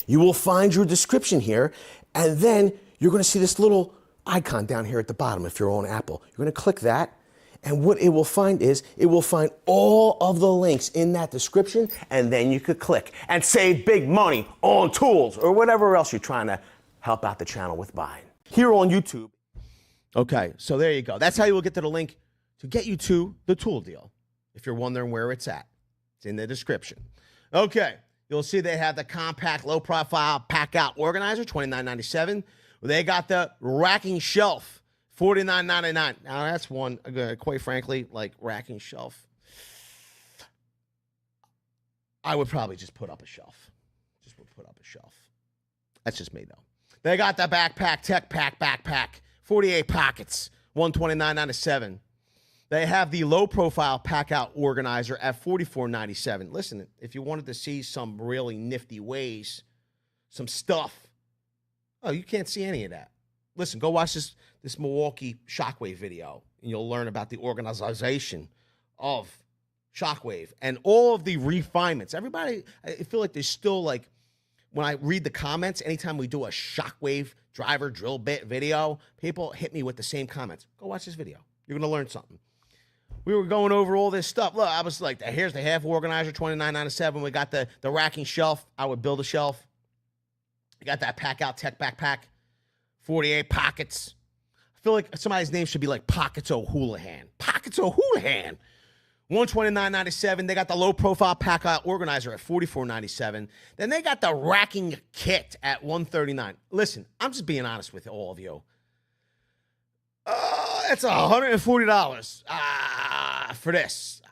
You will find your description here, and then you're going to see this little icon down here at the bottom if you're on Apple. You're going to click that, and what it will find is it will find all of the links in that description, and then you could click and save big money on tools or whatever else you're trying to help out the channel with buying. Here on YouTube. Okay, so there you go. That's how you will get to the link to get you to the tool deal. If you're wondering where it's at, it's in the description. Okay, you'll see they have the compact low-profile Packout Organizer, $29.97. They got the racking shelf, $49.99. Now, that's one, quite frankly, like racking shelf. I would probably just put up a shelf. Just would put up a shelf. That's just me, though. They got the Backpack Tech Pack Backpack, 48 pockets, $129.97. They have the low-profile Packout Organizer at $44.97. Listen, if you wanted to see some really nifty ways, some stuff, oh, you can't see any of that. Listen, go watch this Milwaukee Shockwave video, and you'll learn about the organization of Shockwave and all of the refinements. Everybody, I feel like there's still, like, when I read the comments, anytime we do a Shockwave driver drill bit video, people hit me with the same comments. Go watch this video. You're going to learn something. We were going over all this stuff. Look, I was like, here's the half organizer, $29.97. We got the racking shelf. I would build a shelf. You got that Packout Tech Backpack, 48 pockets. I feel like somebody's name should be like Pockets O'Houlihan. Pockets O'Houlihan. $129.97. They got the low-profile Packout Organizer at $44.97. Then they got the racking kit at $139. Listen, I'm just being honest with all of you. That's $140 for this.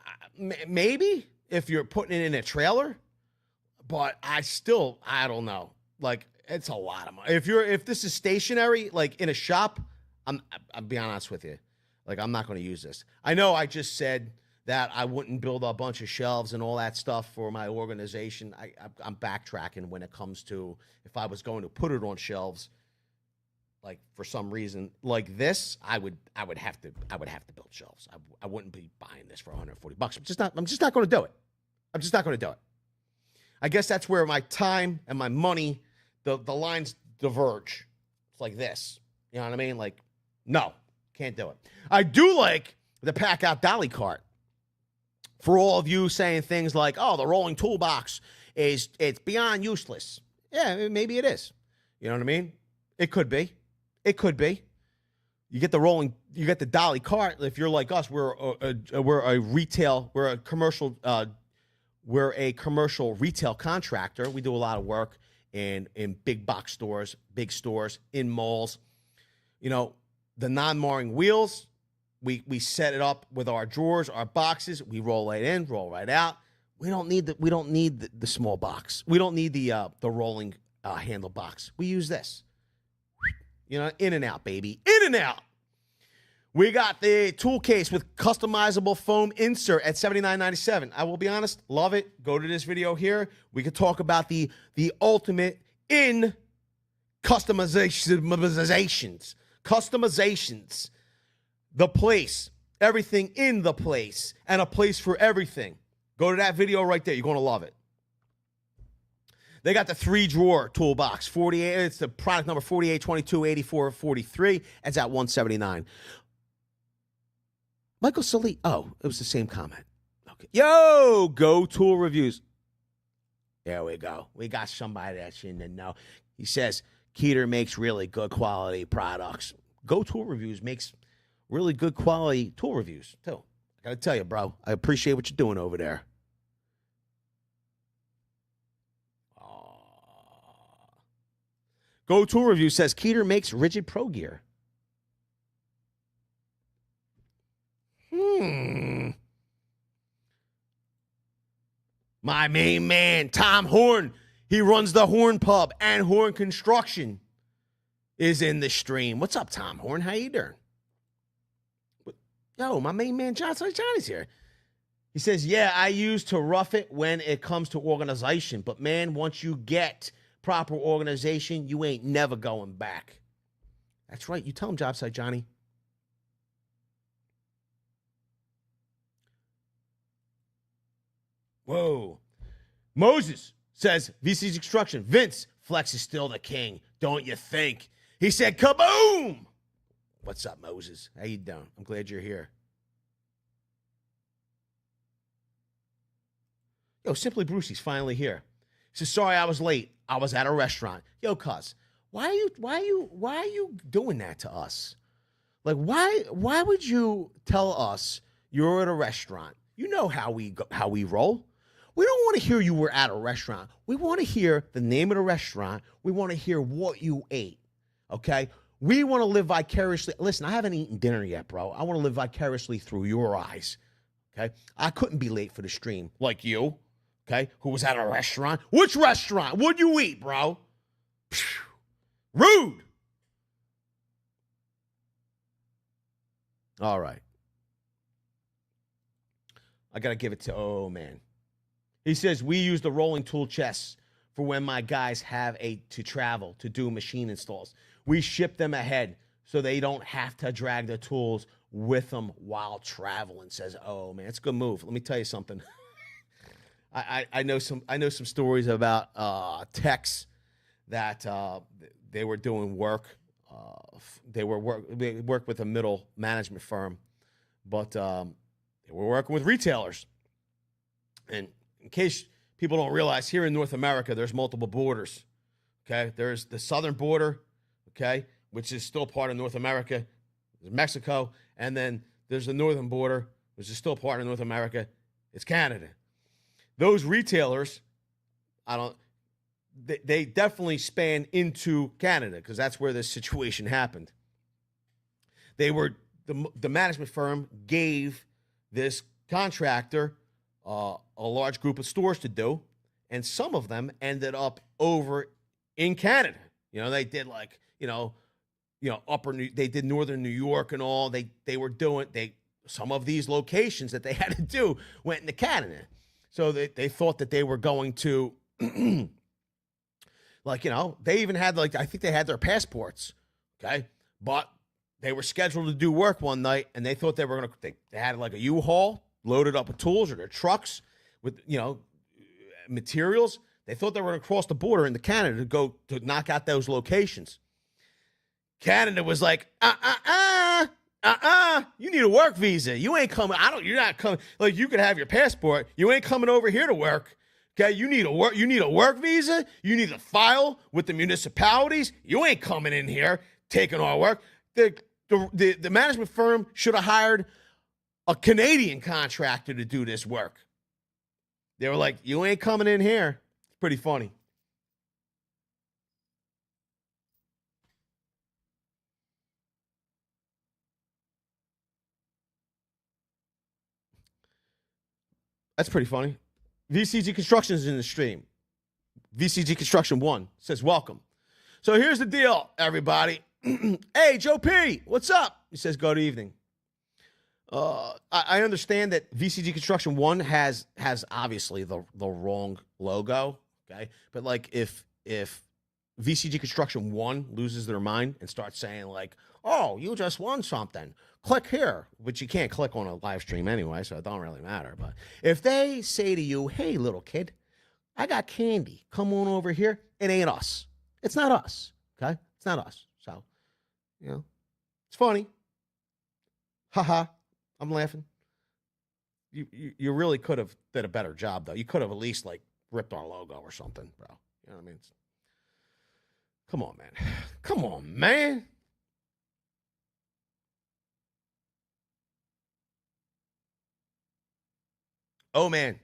Maybe if you're putting it in a trailer, but I don't know. Like, it's a lot of money. If this is stationary, like in a shop, I'll be honest with you. Like, I'm not going to use this. I know I just said that I wouldn't build a bunch of shelves and all that stuff for my organization. I'm backtracking when it comes to if I was going to put it on shelves. Like, for some reason like this, I would have to build shelves. I wouldn't be buying this for $140. I'm just not going to do it. I'm just not going to do it. I guess that's where my time and my money, the lines diverge. It's like this. You know what I mean? Like, no, can't do it. I do like the Packout Dolly Cart. For all of you saying things like, oh, the rolling toolbox it's beyond useless. Yeah, maybe it is. You know what I mean? It could be. It could be. You get the Dolly Cart. If you're like us, we're a commercial retail contractor. We do a lot of work in big box stores, big stores, in malls. You know, the non-marring wheels, we set it up with our drawers, our boxes. We roll right in, roll right out. We don't need the small box. We don't need the rolling handle box. We use this. You know, in and out, baby. In and out. We got the tool case with customizable foam insert at $79.97. I will be honest, love it. Go to this video here. We could talk about the ultimate in customizations. Customizations. The place. Everything in the place. And a place for everything. Go to that video right there. You're going to love it. They got the 3-drawer toolbox. 48. It's the product number 48228443. It's at $179. Michael Salee. Oh, it was the same comment. Okay. Yo, Go Tool Reviews. There we go. We got somebody that's in the know. He says, Keeter makes really good quality products. Go Tool Reviews makes really good quality tool reviews, too. I got to tell you, bro, I appreciate what you're doing over there. Go Tool Review says, Keeter makes rigid pro gear. My main man, Tom Horn, he runs the Horn Pub and Horn Construction, is in the stream. What's up, Tom Horn? How you doing? Yo, my main man, Johnny's here. He says, yeah, I used to rough it when it comes to organization, but man, once you get proper organization, you ain't never going back. That's right. You tell him, job site Johnny. Whoa. Moses says, VCG Construction, Vince, Flex is still the king, don't you think? He said, kaboom! What's up, Moses? How you doing? I'm glad you're here. Yo, Simply Brucey's finally here. He says, sorry I was late. I was at a restaurant. Yo, cuz, why are you doing that to us? Like, why would you tell us you're at a restaurant? You know how we roll. We don't want to hear you were at a restaurant. We want to hear the name of the restaurant. We want to hear what you ate. Okay? We want to live vicariously. Listen, I haven't eaten dinner yet, bro. I want to live vicariously through your eyes. Okay? I couldn't be late for the stream like you. Okay? Who was at a restaurant? Which restaurant? What'd you eat, bro? Phew. Rude. All right. I got to give it to, oh, man. He says, we use the rolling tool chests for when my guys have to travel to do machine installs. We ship them ahead so they don't have to drag their tools with them while traveling. Says, oh, man, it's a good move. Let me tell you something. I know some stories about techs that they were doing work. They worked with a middle management firm, but they were working with retailers. And in case people don't realize, here in North America, there's multiple borders. Okay, there's the southern border, okay, which is still part of North America. There's Mexico, and then there's the northern border, which is still part of North America. It's Canada. Those retailers, they definitely span into Canada because that's where this situation happened. They were the management firm gave this contractor a large group of stores to do, and some of them ended up over in Canada. You know, they did like they did northern New York and all. They were doing some of these locations that they had to do went into Canada. So they thought that they were going to, they even had I think they had their passports, okay? But they were scheduled to do work one night, and they thought they had like a U-Haul loaded up with tools or their trucks with, materials. They thought they were going to cross the border into Canada to go to knock out those locations. Canada was like, you need a work visa. You ain't coming. You're not coming. Like, you could have your passport. You ain't coming over here to work. Okay, you need a work visa. You need to file with the municipalities. You ain't coming in here taking our work. The management firm should have hired a Canadian contractor to do this work. They were like, you ain't coming in here. It's pretty funny. That's pretty funny. VCG Construction is in the stream. VCG Construction 1 says, welcome. So here's the deal, everybody. Hey, Joe P., what's up? He says, good evening. I understand that VCG Construction 1 has obviously the wrong logo, okay? But, like, if VCG Construction 1 loses their mind and starts saying, like, oh, you just won something, click here, which you can't click on a live stream anyway, so it don't really matter. But if they say to you, hey, little kid, I got candy, come on over here, it ain't us. It's not us, okay? It's not us. So, you know, it's funny. Haha, I'm laughing. You really could have did a better job, though. You could have at least, like, ripped our logo or something, bro. You know what I mean? Come on, man. Come on, man. Oh, man.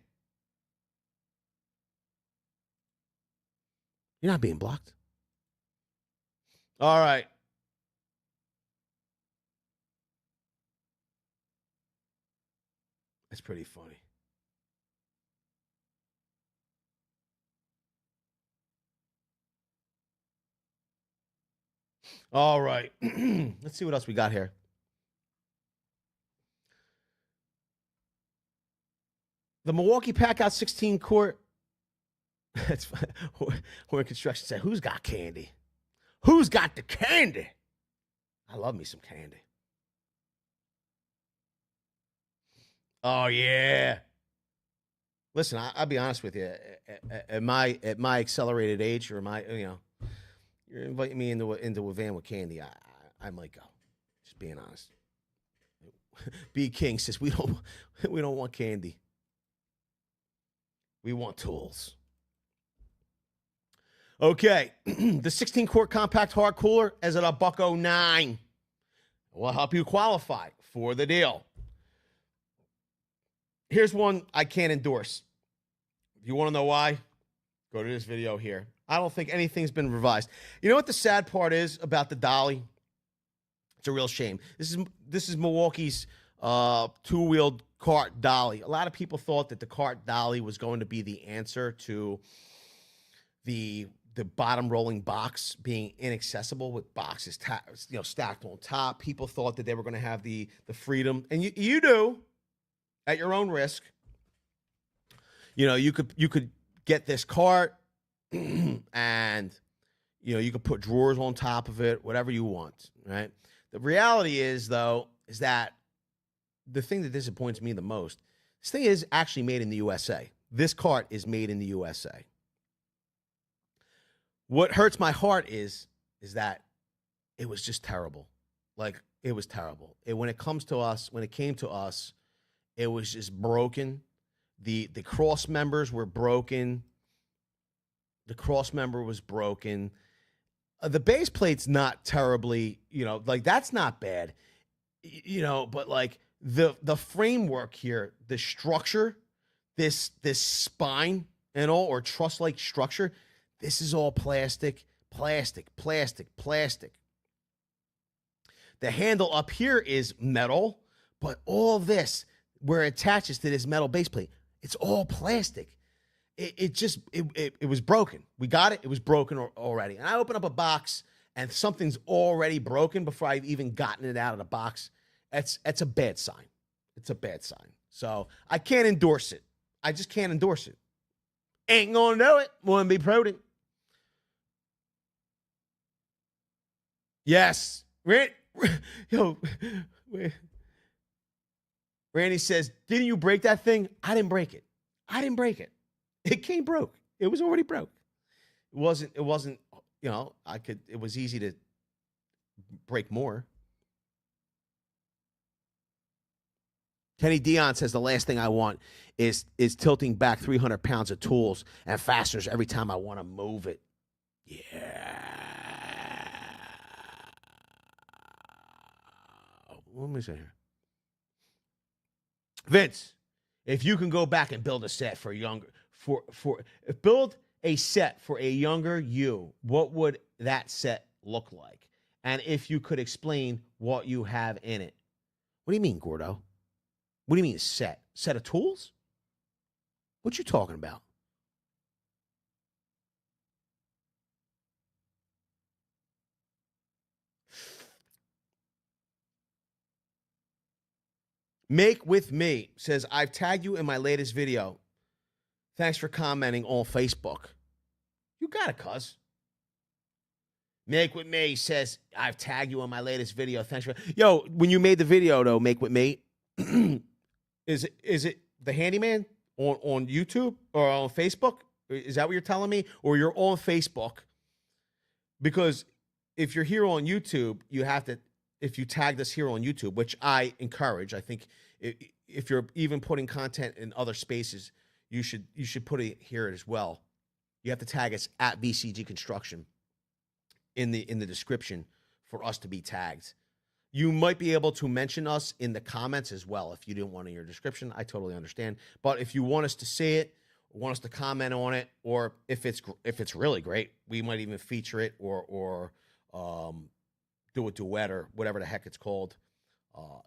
You're not being blocked. All right. That's pretty funny. All right. Let's see what else we got here. The Milwaukee Packout 16 quart. That's where construction said, who's got candy? Who's got the candy? I love me some candy. Oh, yeah. Listen, I'll be honest with you. At my accelerated age, or you're inviting me into a van with candy, I might go. Just being honest. B King says we don't want candy. We want tools. Okay, the 16 quart compact hard cooler is at $109. We'll help you qualify for the deal. Here's one I can't endorse. If you want to know why, go to this video here. I don't think anything's been revised. You know what the sad part is about the dolly? It's a real shame. This is Milwaukee's two-wheeled cart dolly. A lot of people thought that the cart dolly was going to be the answer to the bottom rolling box being inaccessible with boxes stacked on top. People thought that they were going to have the freedom, and you do at your own risk. You know, you could get this cart and you could put drawers on top of it, whatever you want, right? The reality is, though, is that the thing that disappoints me the most, this thing is actually made in the USA. This cart is made in the USA. What hurts my heart is that it was just terrible. Like, it was terrible. When it came to us, it was just broken. The cross members were broken. The cross member was broken. The base plate's not terribly, that's not bad, but like the framework here, the structure, this spine and all, or truss-like structure, this is all plastic. The handle up here is metal, but all this, where it attaches to this metal base plate, it's all plastic. It was broken. We got it. It was broken already. And I open up a box and something's already broken before I've even gotten it out of the box. That's a bad sign. It's a bad sign. So I can't endorse it. I just can't endorse it. Ain't gonna do it. Wouldn't be prudent. Yes. Randy says, didn't you break that thing? I didn't break it. It came broke. It was already broke. It wasn't, it was easy to break more. Kenny Dion says the last thing I want is tilting back 300 pounds of tools and fasteners every time I want to move it. Yeah. What am I saying here? Vince, if you can go back and build a set for build a set for a younger you, what would that set look like? And if you could explain what you have in it. What do you mean, Gordo? What do you mean set? Set of tools? What you talking about? Make with me says, I've tagged you in my latest video. Thanks for commenting on Facebook. You got it, cuz. Make with me says, I've tagged you in my latest video. Thanks for. Yo, when you made the video, though, Make with me, is it the handyman on YouTube or on Facebook? Is that what you're telling me? Or you're on Facebook? Because if you're here on YouTube, you have to, if you tagged us here on YouTube, which I encourage, I think if you're even putting content in other spaces, you should put it here as well. You have to tag us at VCG Construction in the description for us to be tagged. You might be able to mention us in the comments as well if you didn't want it in your description. I totally understand. But if you want us to say it, want us to comment on it, or if it's really great, we might even feature it or do a duet or whatever the heck it's called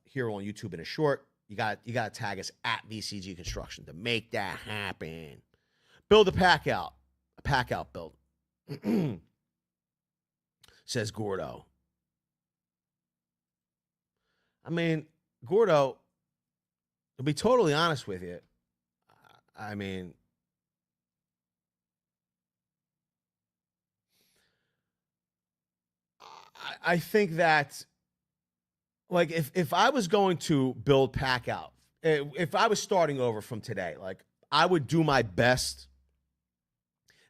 here on YouTube in a short. You got to tag us at VCG Construction to make that happen. Build a Packout build. Says Gordo. I mean, Gordo, to be totally honest with you, I mean, I think that, like, if I was going to build Packout, if I was starting over from today, like, I would do my best.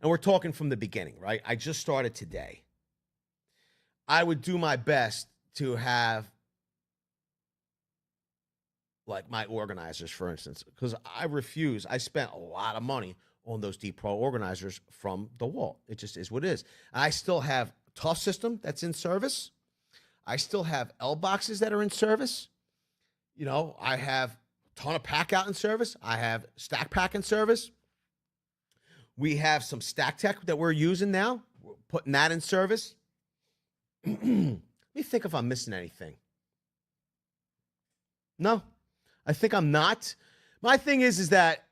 And we're talking from the beginning, right? I just started today. I would do my best to have, like, my organizers, for instance, because I spent a lot of money on those Deep Pro organizers from DeWalt. It just is what it is. I still have Tough System that's in service. I still have L boxes that are in service. You know, I have a ton of Packout in service. I have Stack Pack in service. We have some Stack Tech that we're using now. We're putting that in service. Let me think if I'm missing anything. No, I think I'm not. My thing is that,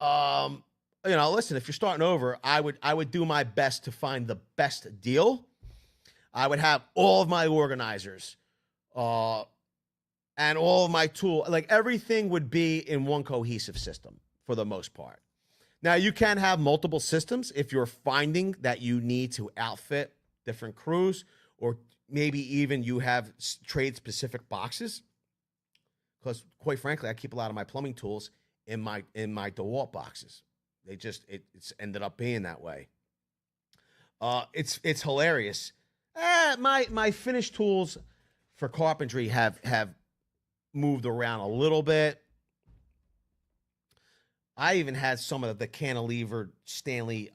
listen, if you're starting over, I would do my best to find the best deal. I would have all of my organizers, and all of my tool, like everything would be in one cohesive system for the most part. Now, you can have multiple systems if you're finding that you need to outfit different crews, or maybe even you have trade-specific boxes. Because, quite frankly, I keep a lot of my plumbing tools in my DeWalt boxes. It's ended up being that way. It's hilarious. My finished tools for carpentry have moved around a little bit. I even had some of the cantilevered Stanley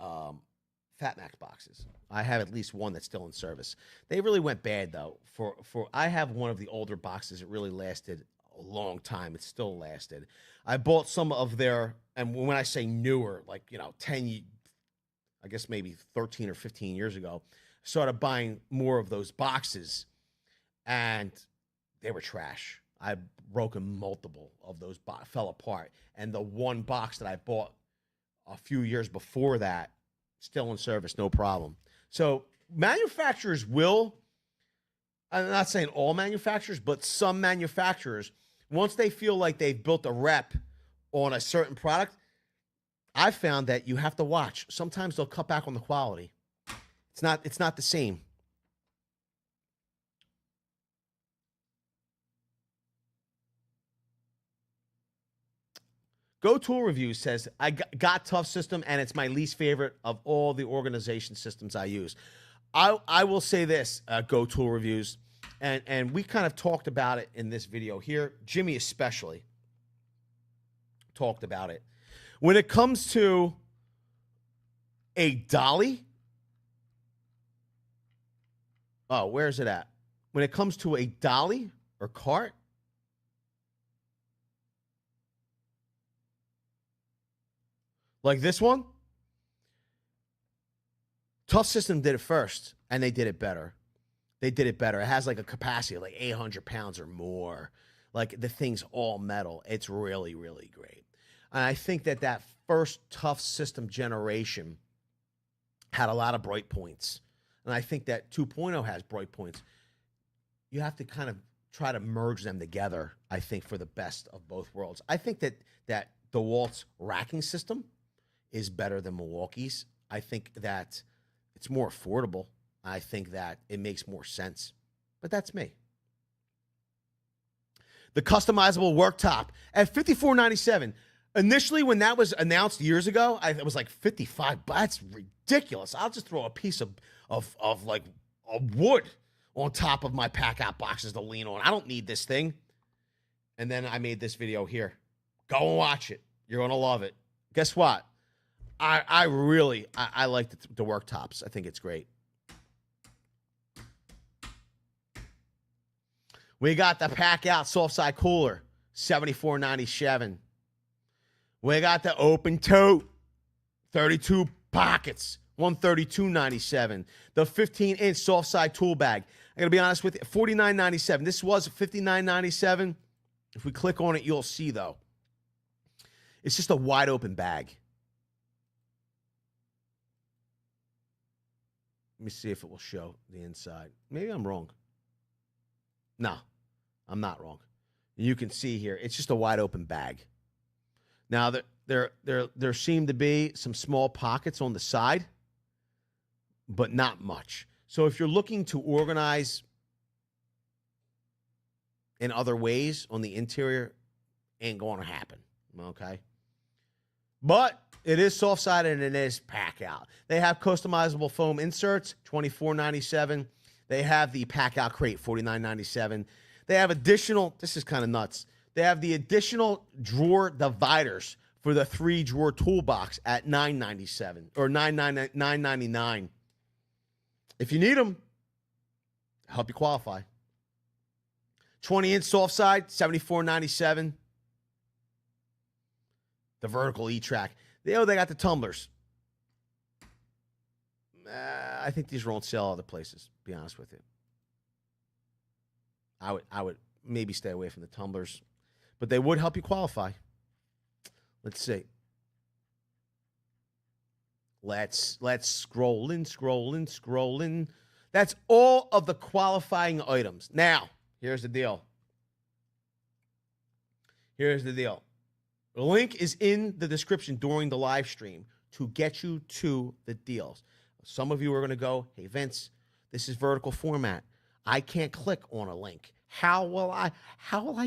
Fat Max boxes. I have at least one that's still in service. They really went bad though. I have one of the older boxes. It really lasted a long time. It still lasted. I bought some of their, and when I say newer, like 10, I guess maybe 13 or 15 years ago, I started buying more of those boxes, and they were trash. I broken multiple of those, fell apart. And the one box that I bought a few years before that, still in service, no problem. So manufacturers will, I'm not saying all manufacturers, but some manufacturers, once they feel like they've built a rep on a certain product, I found that you have to watch. Sometimes they'll cut back on the quality. It's not the same. Go Tool Reviews says, I got Tough System, and it's my least favorite of all the organization systems I use. I will say this, Go Tool Reviews, and we kind of talked about it in this video here. Jimmy especially talked about it. When it comes to a dolly, oh, where's it at? When it comes to a dolly or cart, like this one, Tough System did it first, and they did it better. They did it better. It has like a capacity of like 800 pounds or more. Like the thing's all metal. It's really, really great. And I think that first Tough System generation had a lot of bright points. And I think that 2.0 has bright points. You have to kind of try to merge them together, I think, for the best of both worlds. I think that DeWalt's racking system is better than Milwaukee's. I think that it's more affordable. I think that it makes more sense. But that's me. The customizable worktop at $54.97. Initially, when that was announced years ago, it was like $55. That's ridiculous. I'll just throw a piece of like a wood on top of my pack-out boxes to lean on. I don't need this thing. And then I made this video here. Go and watch it. You're going to love it. Guess what? I really like the worktops. I think it's great. We got the Packout soft side cooler, $74.97. We got the open tote, 32 pockets, $132.97. The 15-inch soft side tool bag. I gotta be honest with you, $49.97. This was $59.97. If we click on it, you'll see though. It's just a wide open bag. Let me see if it will show the inside. Maybe I'm wrong. No, I'm not wrong. You can see here, it's just a wide open bag. Now, there seem to be some small pockets on the side, but not much. So if you're looking to organize in other ways on the interior, ain't going to happen, okay? But it is soft-sided and it is pack-out. They have customizable foam inserts, $24.97. They have the pack-out crate, $49.97. They have additional, this is kind of nuts. They have the additional drawer dividers for the 3-drawer toolbox at $9.97 or $9.99. If you need them, help you qualify. 20-inch soft side, $74.97. The vertical E-track. They got the tumblers. I think these are on sale other places, to be honest with you. I would maybe stay away from the tumblers, but they would help you qualify. Let's see. Let's scroll in. That's all of the qualifying items. Now, here's the deal. The link is in the description during the live stream to get you to the deals. Some of you are going to go, hey, Vince, this is vertical format. I can't click on a link. How will I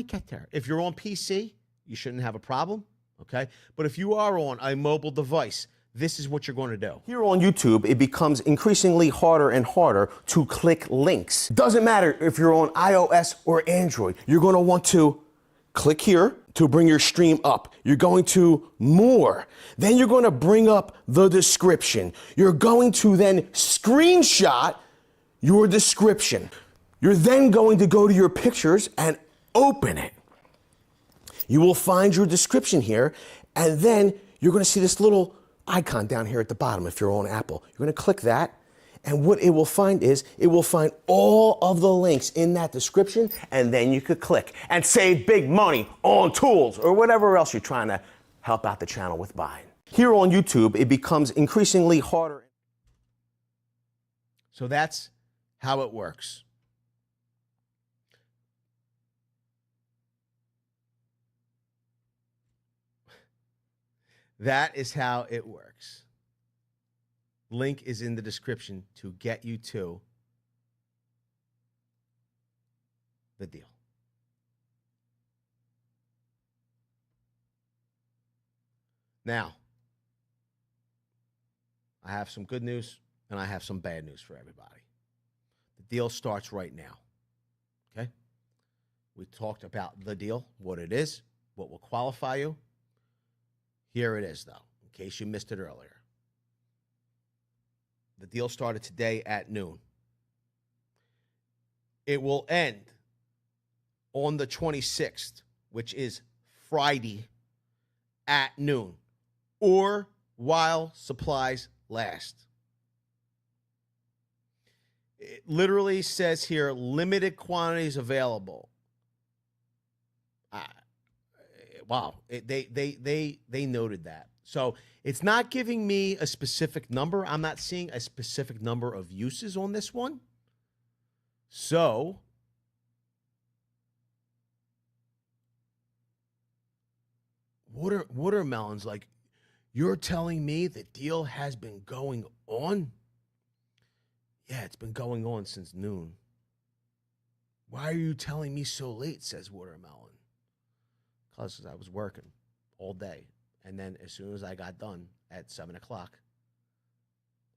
get there? If you're on PC, you shouldn't have a problem, okay? But if you are on a mobile device, this is what you're going to do. Here on YouTube, it becomes increasingly harder and harder to click links. Doesn't matter if you're on iOS or Android, you're going to want to click here to bring your stream up. You're going to more. Then you're going to bring up the description. You're going to then screenshot your description. You're then going to go to your pictures and open it. You will find your description here, and then you're going to see this little icon down here at the bottom if you're on Apple. You're going to click that, and what it will find is it will find all of the links in that description, and then you could click and save big money on tools or whatever else you're trying to help out the channel with buying. Here on YouTube, it becomes increasingly harder. So that's how it works. That is how it works. Link is in the description to get you to the deal. Now, I have some good news and I have some bad news for everybody. The deal starts right now. Okay? We talked about the deal, what it is, what will qualify you. Here it is, though, in case you missed it earlier. The deal started today at noon. It will end on the 26th, which is Friday at noon, or while supplies last. It literally says here, limited quantities available. Wow, they noted that. So it's not giving me a specific number. I'm not seeing a specific number of uses on this one. So watermelons, like, you're telling me the deal has been going on? Yeah, it's been going on since noon. Why are you telling me so late, says Watermelon. Because I was working all day. And then as soon as I got done at 7 o'clock,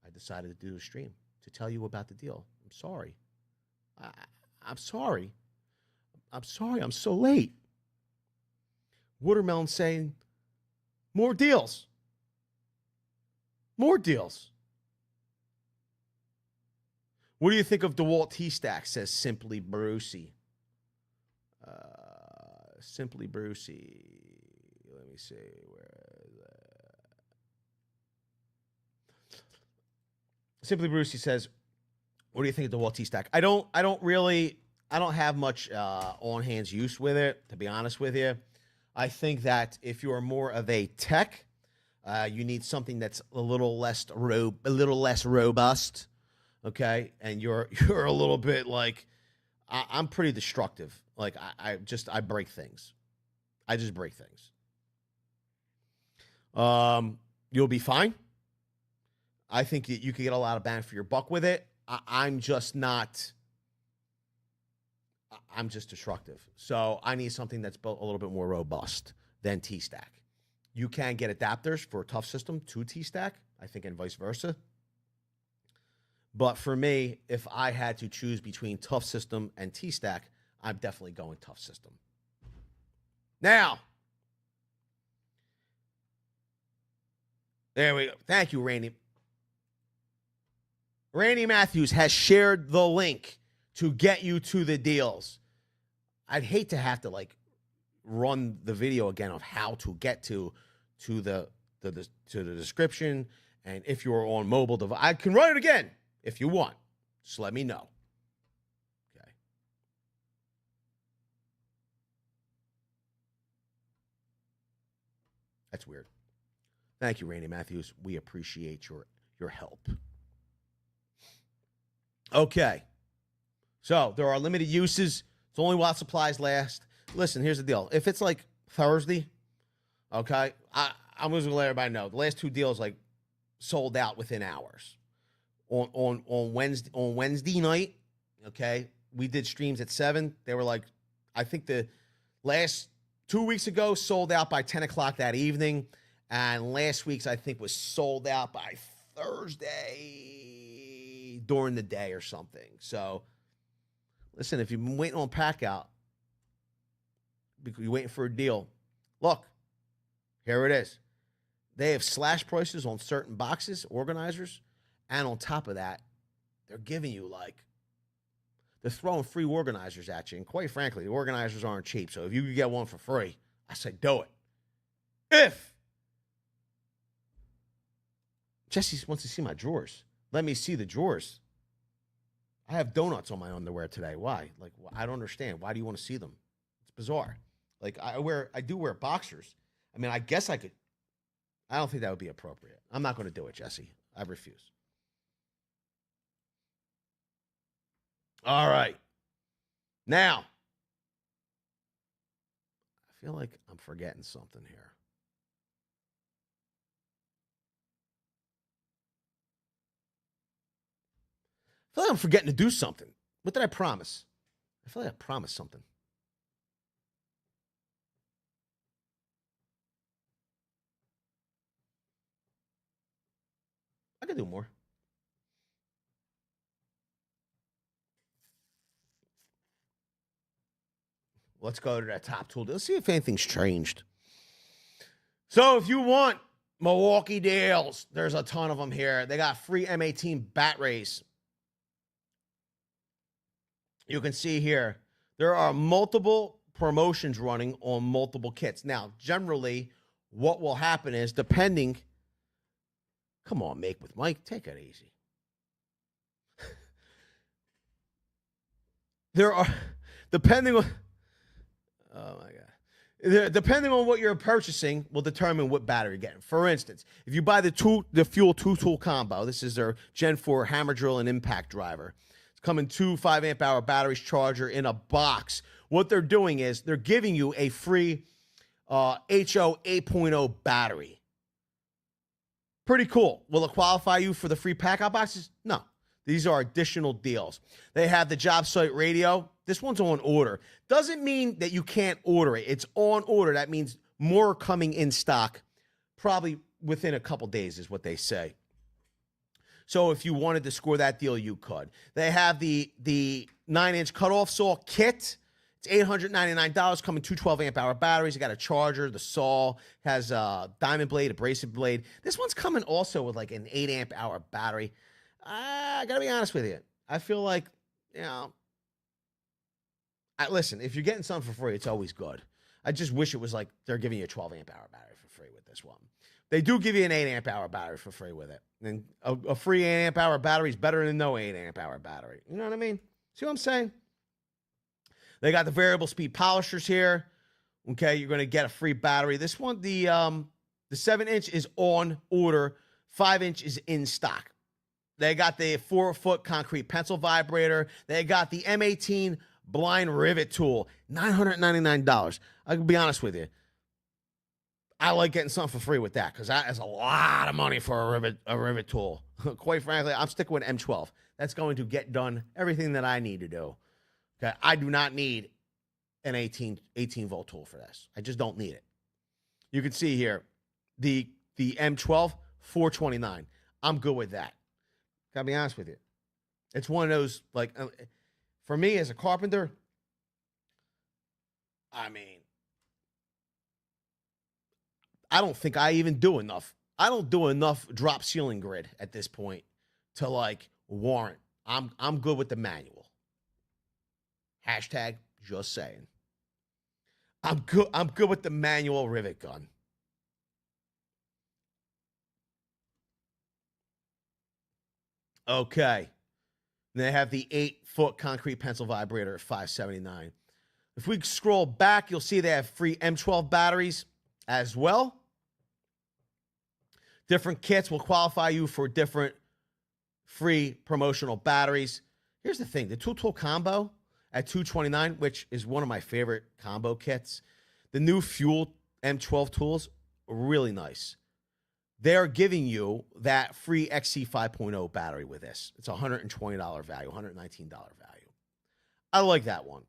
I decided to do a stream to tell you about the deal. I'm sorry. I'm sorry. I'm sorry I'm so late. Watermelon saying, more deals. More deals. What do you think of DeWalt T-Stack, says Simply Brucey. Simply Brucey. Let me see. Where is that? Simply Brucey says, what do you think of DeWalt T-Stack? I don't have much on-hands use with it, to be honest with you. I think that if you're more of a tech, you need something that's a little less robust, okay? And you're a little bit like, I'm pretty destructive. Like I break things. I just break things. You'll be fine. I think you could get a lot of bang for your buck with it. I'm just destructive. So I need something that's a little bit more robust than T-Stack. You can get adapters for a tough system to T-Stack, I think, and vice versa. But for me, if I had to choose between tough system and T-Stack, I'm definitely going tough system. Now, there we go. Thank you, Randy. Randy Matthews has shared the link to get you to the deals. I'd hate to have to run the video again of how to get to the description, and if you're on mobile device, I can run it again if you want. Just let me know. Okay. That's weird. Thank you, Randy Matthews. We appreciate your help. Okay. So there are limited uses. It's only while supplies last. Listen, here's the deal. If it's like Thursday, okay, I'm just gonna let everybody know the last two deals sold out within hours. On Wednesday night, okay, we did streams at 7. They were I think the last 2 weeks ago sold out by 10 o'clock that evening, and last week's I think was sold out by Thursday during the day or something. So listen, if you've been waiting on Packout because you're waiting for a deal, look, here it is. They have slash prices on certain boxes, organizers, and on top of that, they're giving you they're throwing free organizers at you. And quite frankly, the organizers aren't cheap. So if you could get one for free, I say do it. If Jesse wants to see my drawers, let me see the drawers. I have donuts on my underwear today. Why? I don't understand. Why do you want to see them? It's bizarre. I do wear boxers. I mean, I guess I could. I don't think that would be appropriate. I'm not going to do it, Jesse. I refuse. All right. Now, I feel like I'm forgetting something here. I feel like I'm forgetting to do something. What did I promise? I feel like I promised something. I could do more. Let's go to that top tool. Let's see if anything's changed. So if you want Milwaukee deals, there's a ton of them here. They got free M18 bat rays. You can see here, there are multiple promotions running on multiple kits. Now, generally, what will happen is, depending, come on, Make with Mike, take it easy. There are, depending on, oh my God. Depending on what you're purchasing will determine what battery you're getting. For instance, if you buy the Fuel 2-tool combo, this is their Gen 4 hammer drill and impact driver. It's coming 2 5 amp hour batteries, charger in a box. What they're doing is they're giving you a free HO 8.0 battery. Pretty cool. Will it qualify you for the free pack-out boxes? No. These are additional deals. They have the job site radio. This one's on order. Doesn't mean that you can't order it. It's on order. That means more coming in stock, probably within a couple days is what they say. So if you wanted to score that deal, you could. They have the 9-inch cutoff saw kit. It's $899, coming 2 12 amp hour batteries. You got a charger. The saw has a diamond blade, abrasive blade. This one's coming also with like an 8 amp hour battery. I got to be honest with you. I feel like, you know, listen, if you're getting something for free, it's always good. I just wish it was like they're giving you a 12 amp hour battery for free with this one. They do give you an 8 amp hour battery for free with it. And a free 8 amp hour battery is better than no 8 amp hour battery. You know what I mean? See what I'm saying? They got the variable speed polishers here. Okay, you're going to get a free battery. This one, the 7-inch is on order. 5-inch is in stock. They got the 4-foot concrete pencil vibrator. They got the M18 blind rivet tool, $999. I can be honest with you. I like getting something for free with that because that is a lot of money for a rivet tool. Quite frankly, I'm sticking with M12. That's going to get done everything that I need to do. Okay, I do not need an 18 volt tool for this. I just don't need it. You can see here the M12 $429. I'm good with that. Gotta be honest with you. It's one of those, like, for me as a carpenter, I mean, I don't think I even do enough. I don't do enough drop ceiling grid at this point to like warrant. I'm good with the manual. Hashtag just saying. I'm good with the manual rivet gun. Okay. They have the 8-foot concrete pencil vibrator at $579. If we scroll back, you'll see they have free M12 batteries as well. Different kits will qualify you for different free promotional batteries. Here's the thing. The tool combo at $229, which is one of my favorite combo kits. The new Fuel M12 tools are really nice. They're giving you that free XC 5.0 battery with this. It's a $120 value, $119 value. I like that one.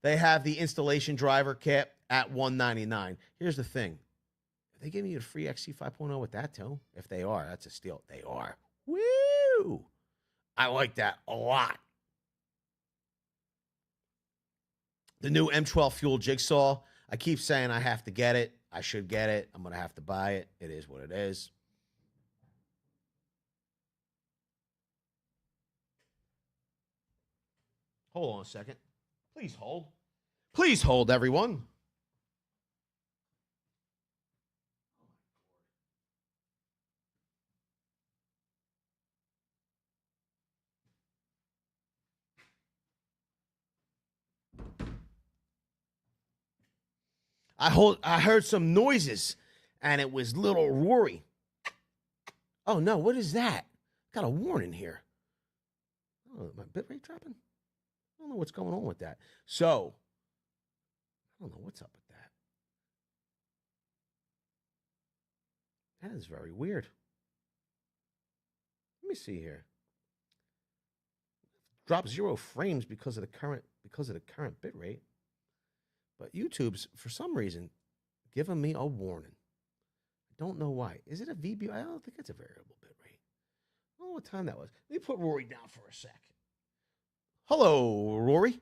They have the installation driver kit at $199. Here's the thing. Are they giving you a free XC 5.0 with that too? If they are, that's a steal. They are. Woo! I like that a lot. The new M12 Fuel jigsaw. I keep saying I have to get it. I should get it. I'm going to have to buy it. It is what it is. Hold on a second. Please hold. Please hold, everyone. I heard some noises, and it was little Rory. Oh, no, what is that? Got a warning here. Oh, my bitrate dropping? I don't know what's going on with that. So, I don't know what's up with that. That is very weird. Let me see here. Drop 0 frames because of the current bitrate. But YouTube's, for some reason, giving me a warning. I don't know why. Is it a VB? I don't think it's a variable bit rate. I don't know what time that was. Let me put Rory down for a sec. Hello, Rory.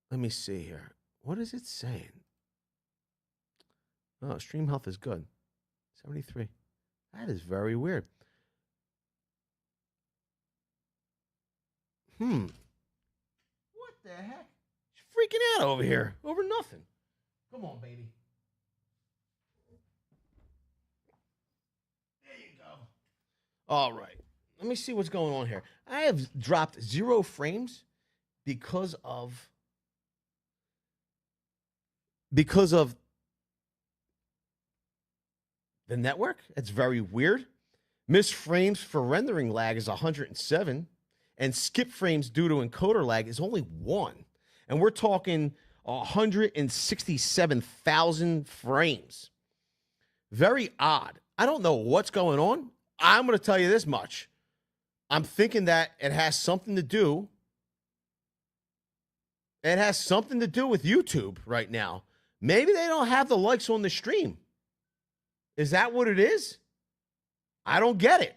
Let me see here. What is it saying? Oh, stream health is good. 73. That is very weird. What the heck? She's freaking out over here. Over nothing. Come on, baby. There you go. All right. Let me see what's going on here. I have dropped 0 frames because of the network. It's very weird. Missed frames for rendering lag is 107, and skip frames due to encoder lag is only 1. And we're talking 167,000 frames. Very odd. I don't know what's going on. I'm going to tell you this much. I'm thinking that it has something to do. It has something to do with YouTube right now. Maybe they don't have the likes on the stream. Is that what it is? I don't get it.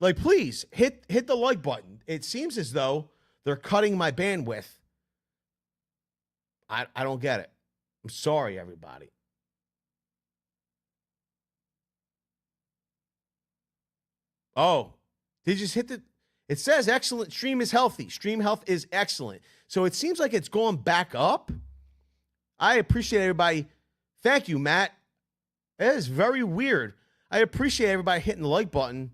Like, please hit the like button. It seems as though they're cutting my bandwidth. I don't get it. I'm sorry, everybody. Oh, they just hit the. It says excellent. Stream is healthy. Stream health is excellent. So it seems like it's going back up. I appreciate everybody. Thank you, Matt. It is very weird. I appreciate everybody hitting the like button.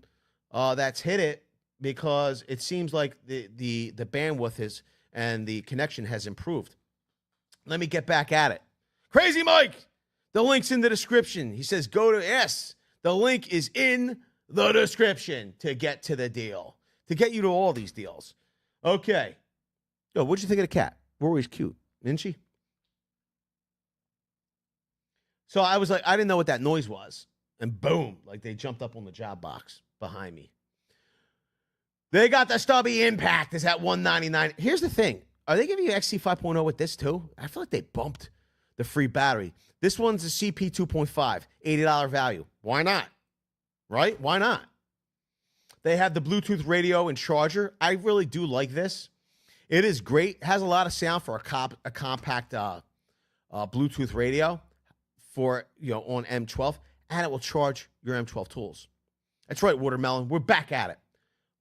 That's hit it, because it seems like the bandwidth is and the connection has improved. Let me get back at it. Crazy Mike. The link's in the description. He says go to S. The link is in the description to get to the deal, to get you to all these deals. Okay. Yo, what'd you think of the cat? Rory's cute, isn't she? So I was like, I didn't know what that noise was. And boom, like they jumped up on the job box behind me. They got the stubby impact is at $199. Here's the thing. Are they giving you XC 5.0 with this too? I feel like they bumped the free battery. This one's a CP 2.5, $80 value. Why not? Right? Why not? They have the Bluetooth radio and charger. I really do like this. It is great. It has a lot of sound for a compact Bluetooth radio for, on M12, and it will charge your M12 tools. That's right, Watermelon. We're back at it.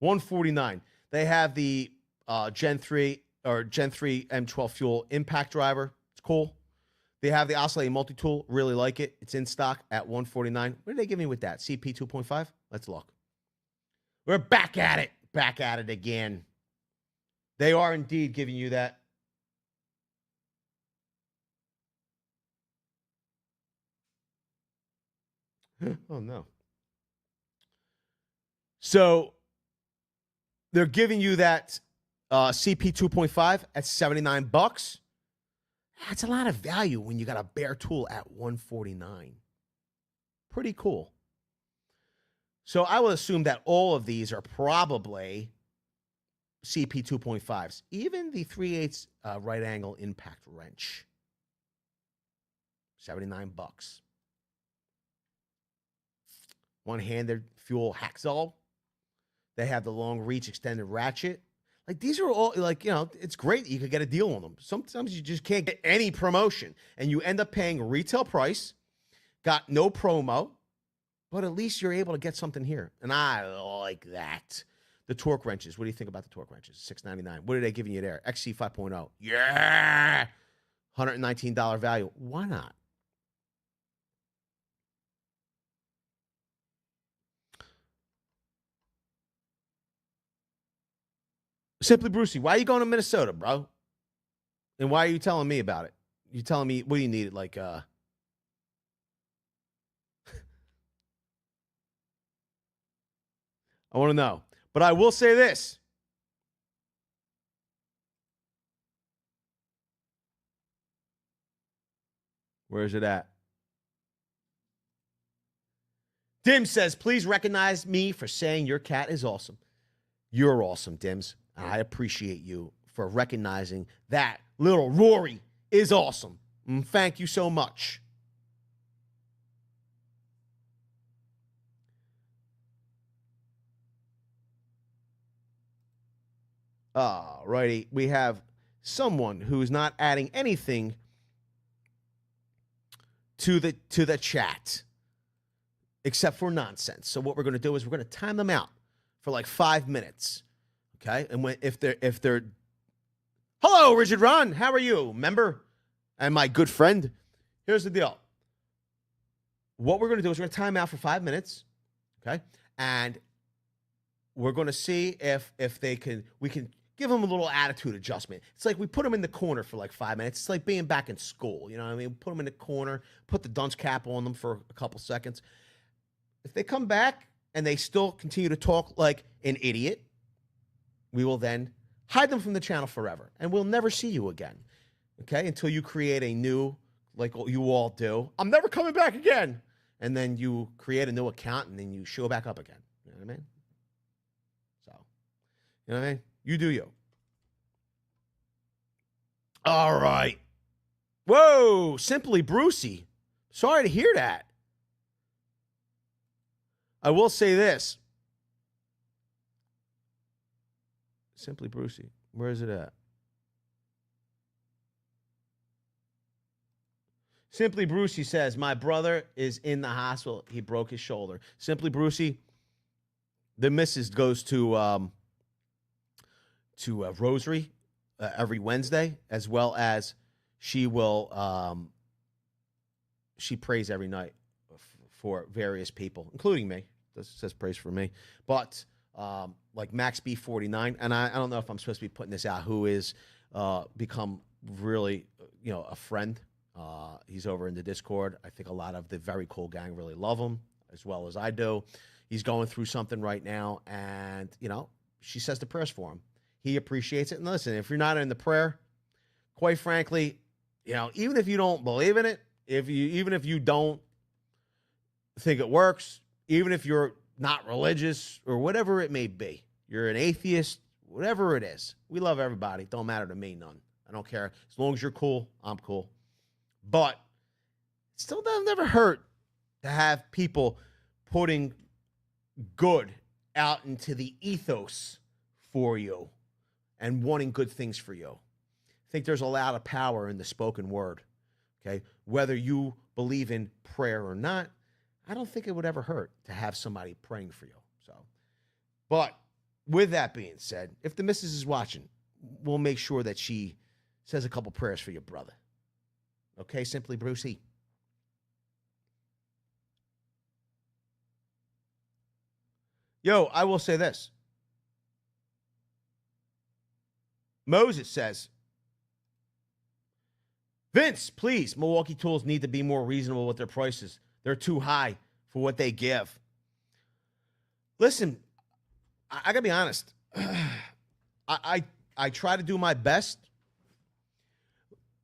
$149. They have the Gen 3 M12 fuel impact driver. It's cool. They have the oscillating multi-tool. Really like it. It's in stock at $149. What are they giving me with that? CP 2.5? Let's look. We're back at it. Back at it again. They are indeed giving you that. Oh, no. So they're giving you that CP 2.5 at $79. That's a lot of value when you got a bare tool at $149. Pretty cool. So I will assume that all of these are probably CP 2.5s. Even the 3/8 right angle impact wrench. $79. One-handed fuel hacksaw. They have the long reach extended ratchet. Like, these are all, like, it's great that you could get a deal on them. Sometimes you just can't get any promotion, and you end up paying retail price, got no promo, but at least you're able to get something here. And I like that. The torque wrenches. What do you think about the torque wrenches? $6.99. What are they giving you there? XC 5.0. Yeah. $119 value. Why not? Simply Brucey, why are you going to Minnesota, bro? And why are you telling me about it? You telling me, what do you need? Like, I want to know. But I will say this. Where is it at? Dim says, please recognize me for saying your cat is awesome. You're awesome, Dims. I appreciate you for recognizing that little Rory is awesome. Thank you so much. Righty. We have someone who's not adding anything to the chat except for nonsense. So what we're going to do is we're going to time them out for like 5 minutes. Okay? And if they're hello, Richard Ron, how are you? Member and my good friend. Here's the deal. What we're going to do is we're going to time out for 5 minutes. Okay? And we're going to see if we can give them a little attitude adjustment. It's like we put them in the corner for like 5 minutes. It's like being back in school. You know what I mean? Put them in the corner, put the dunce cap on them for a couple seconds. If they come back and they still continue to talk like an idiot, we will then hide them from the channel forever. And we'll never see you again. Okay? Until you create a new, like you all do. I'm never coming back again. And then you create a new account and then you show back up again. You know what I mean? So, you know what I mean? You do you. All right. Whoa, Simply Brucey. Sorry to hear that. I will say this. Simply Brucey. Where is it at? Simply Brucey says, my brother is in the hospital. He broke his shoulder. Simply Brucey, the missus goes to Rosary every Wednesday, as well as she prays every night for various people, including me. This says praise for me. But like Max B49, and I don't know if I'm supposed to be putting this out, who is become really, a friend. He's over in the Discord. I think a lot of the Very Cool gang really love him, as well as I do. He's going through something right now, and, she says the prayers for him. He appreciates it. And listen, if you're not in the prayer, quite frankly, even if you don't believe in it, even if you don't think it works, even if you're not religious or whatever it may be, you're an atheist, whatever it is, we love everybody. Don't matter to me, none. I don't care. As long as you're cool, I'm cool. But it still doesn't never hurt to have people putting good out into the ethos for you and wanting good things for you. I think there's a lot of power in the spoken word, okay? Whether you believe in prayer or not, I don't think it would ever hurt to have somebody praying for you. So, but with that being said, if the missus is watching, we'll make sure that she says a couple prayers for your brother. Okay, Simply Brucey? Yo, I will say this. Moses says, Vince, please, Milwaukee Tools need to be more reasonable with their prices. They're too high for what they give. Listen, I got to be honest. I try to do my best.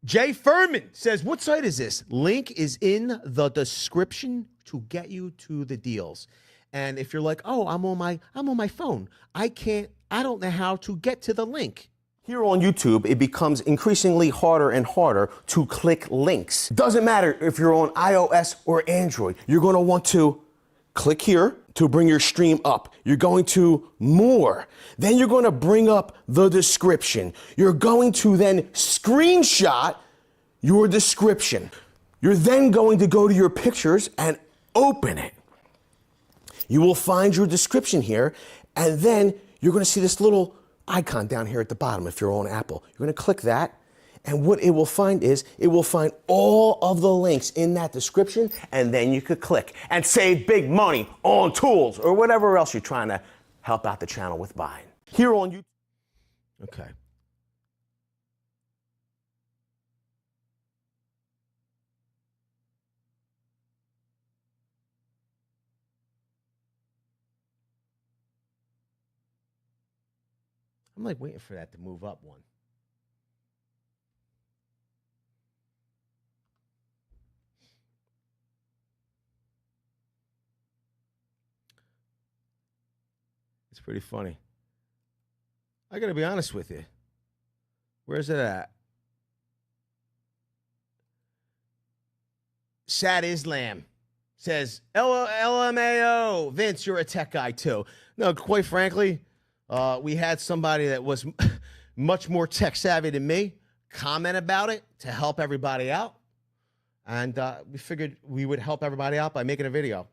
Jay Furman says, what site is this? Link is in the description to get you to the deals. And if you're like, oh, I'm on my phone. I don't know how to get to the link. Here on YouTube, it becomes increasingly harder and harder to click links. Doesn't matter if you're on iOS or Android. You're going to want to click here to bring your stream up. You're going to more. Then you're going to bring up the description. You're going to then screenshot your description. You're then going to go to your pictures and open it. You will find your description here, and then you're going to see this little icon down here at the bottom if you're on Apple. You're going to click that, and what it will find is it will find all of the links in that description, and then you could click and save big money on tools or whatever else you're trying to help out the channel with buying. Here on YouTube. Okay. I'm like waiting for that to move up one. It's pretty funny. I got to be honest with you. Where's it at? Sad Islam says, LMAO, Vince, you're a tech guy too. No, quite frankly, we had somebody that was much more tech savvy than me, comment about it to help everybody out. And we figured we would help everybody out by making a video.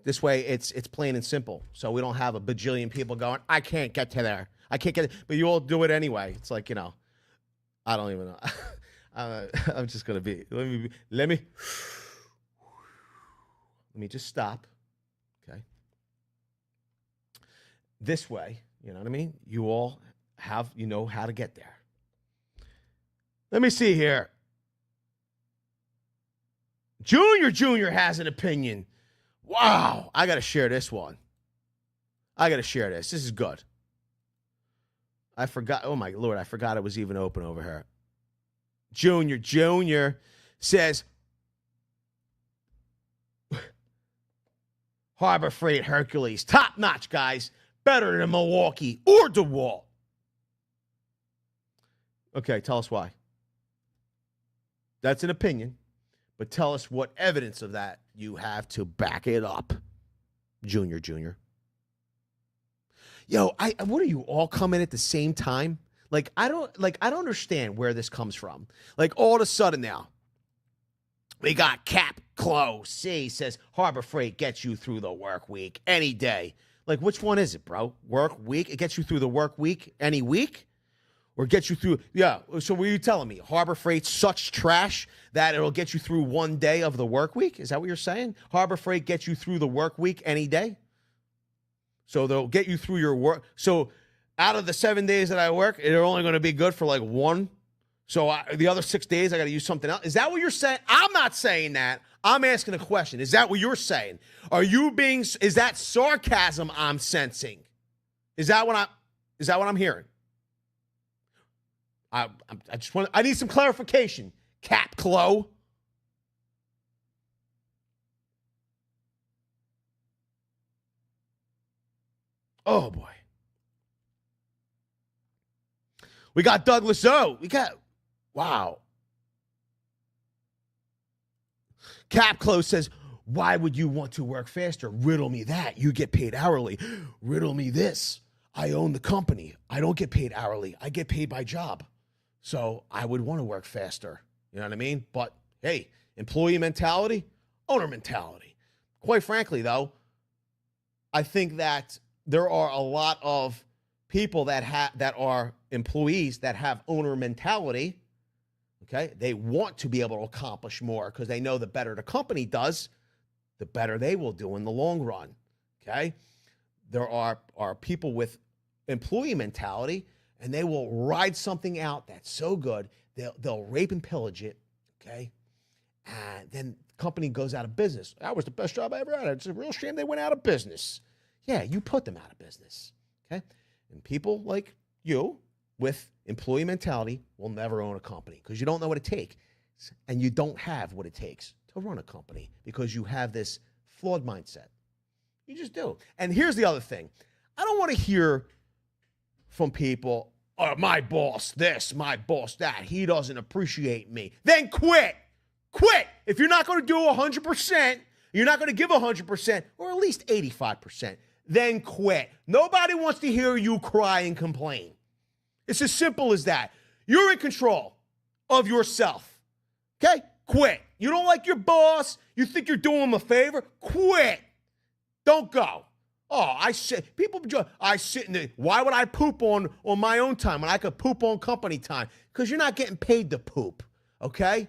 This way, it's plain and simple. So we don't have a bajillion people going, I can't get to there. I can't get it. But you all do it anyway. It's like, I don't even know. I'm just going to be. Let me just stop. Okay. This way, you know what I mean? You all know how to get there. Let me see here. Junior has an opinion. Wow. I got to share this one. This is good. I forgot. Oh, my Lord. I forgot it was even open over here. Junior says, Harbor Freight Hercules, top notch, guys. Better than Milwaukee or DeWalt. Okay, tell us why. That's an opinion, but tell us what evidence of that you have to back it up. Junior. Yo, what are you all coming at the same time? I don't understand where this comes from. Like, all of a sudden now, we got Cap Clo C says Harbor Freight gets you through the work week any day. Like, which one is it, bro? Work week? It gets you through the work week any week? Or gets you through, yeah. So what are you telling me? Harbor Freight's such trash that it'll get you through one day of the work week? Is that what you're saying? Harbor Freight gets you through the work week any day? So they'll get you through your work. So out of the 7 days that I work, they're only going to be good for like one. So the other 6 days, I got to use something else. Is that what you're saying? I'm not saying that. I'm asking a question. Is that what you're saying? Is that sarcasm I'm sensing? Is that what I'm hearing? I need some clarification. Cap Clo. Oh boy. We got Douglas O. Wow. Cap Clo says, why would you want to work faster? Riddle me that. You get paid hourly. Riddle me this. I own the company. I don't get paid hourly. I get paid by job. So I would want to work faster. You know what I mean? But hey, employee mentality, owner mentality. Quite frankly, though, I think that there are a lot of people that are employees that have owner mentality. Okay, they want to be able to accomplish more because they know the better the company does, the better they will do in the long run. Okay, there are people with employee mentality, and they will ride something out that's so good they'll rape and pillage it. Okay, and then the company goes out of business. That was the best job I ever had. It's a real shame they went out of business. Yeah, you put them out of business. Okay, and people like you with employee mentality will never own a company because you don't know what it takes, and you don't have what it takes to run a company because you have this flawed mindset. You just do. And here's the other thing. I don't want to hear from people, oh, my boss this, my boss that. He doesn't appreciate me. Then quit. Quit. If you're not going to do 100%, you're not going to give 100%, or at least 85%, then quit. Nobody wants to hear you cry and complain. It's as simple as that. You're in control of yourself. Okay? Quit. You don't like your boss. You think you're doing him a favor. Quit. Don't go. Oh, I sit in the, why would I poop on my own time when I could poop on company time? Because you're not getting paid to poop. Okay?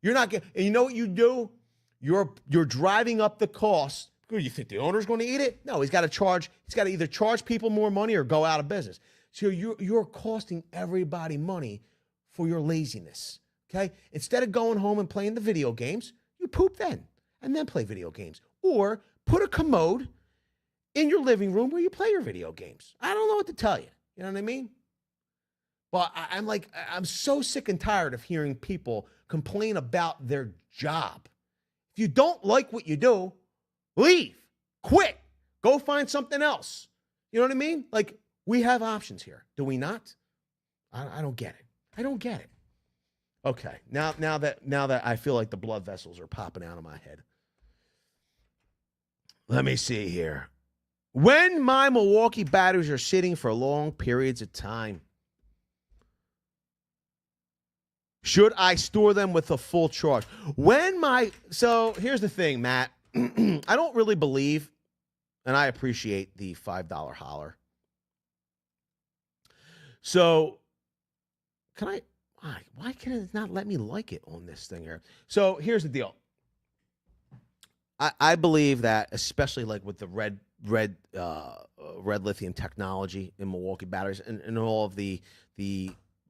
You're not getting, and you know what you do? You're driving up the cost. You think the owner's going to eat it? No, he's got to either charge people more money or go out of business. So you're costing everybody money for your laziness, okay? Instead of going home and playing the video games, you poop then and then play video games. Or put a commode in your living room where you play your video games. I don't know what to tell you. You know what I mean? But I'm so sick and tired of hearing people complain about their job. If you don't like what you do, leave, quit, go find something else. You know what I mean? Like, we have options here. Do we not? I don't get it. I don't get it. Okay, now that I feel like the blood vessels are popping out of my head. Let me see here. When my Milwaukee batteries are sitting for long periods of time. Should I store them with a full charge? So here's the thing, Matt. I don't really believe, and I appreciate the $5 holler. So why can it not let me like it on this thing here? So here's the deal. I believe that, especially like with the red lithium technology in Milwaukee batteries and all of the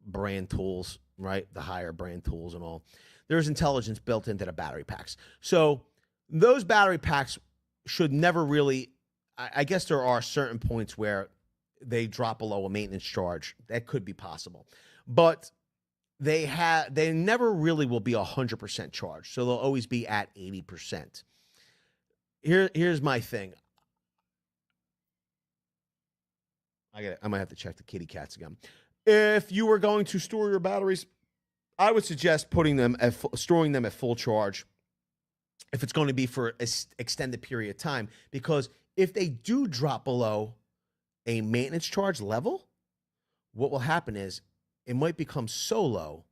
brand tools, right? The higher brand tools and all, there's intelligence built into the battery packs. So those battery packs should never really, I guess there are certain points where they drop below a maintenance charge. That could be possible, but they never really will be 100% charged. So they'll always be at 80%. Here's my thing. I might have to check the kitty cats again. If you were going to store your batteries, I would suggest storing them at full charge if it's going to be for an extended period of time, because if they do drop below a maintenance charge level, what will happen is it might become so low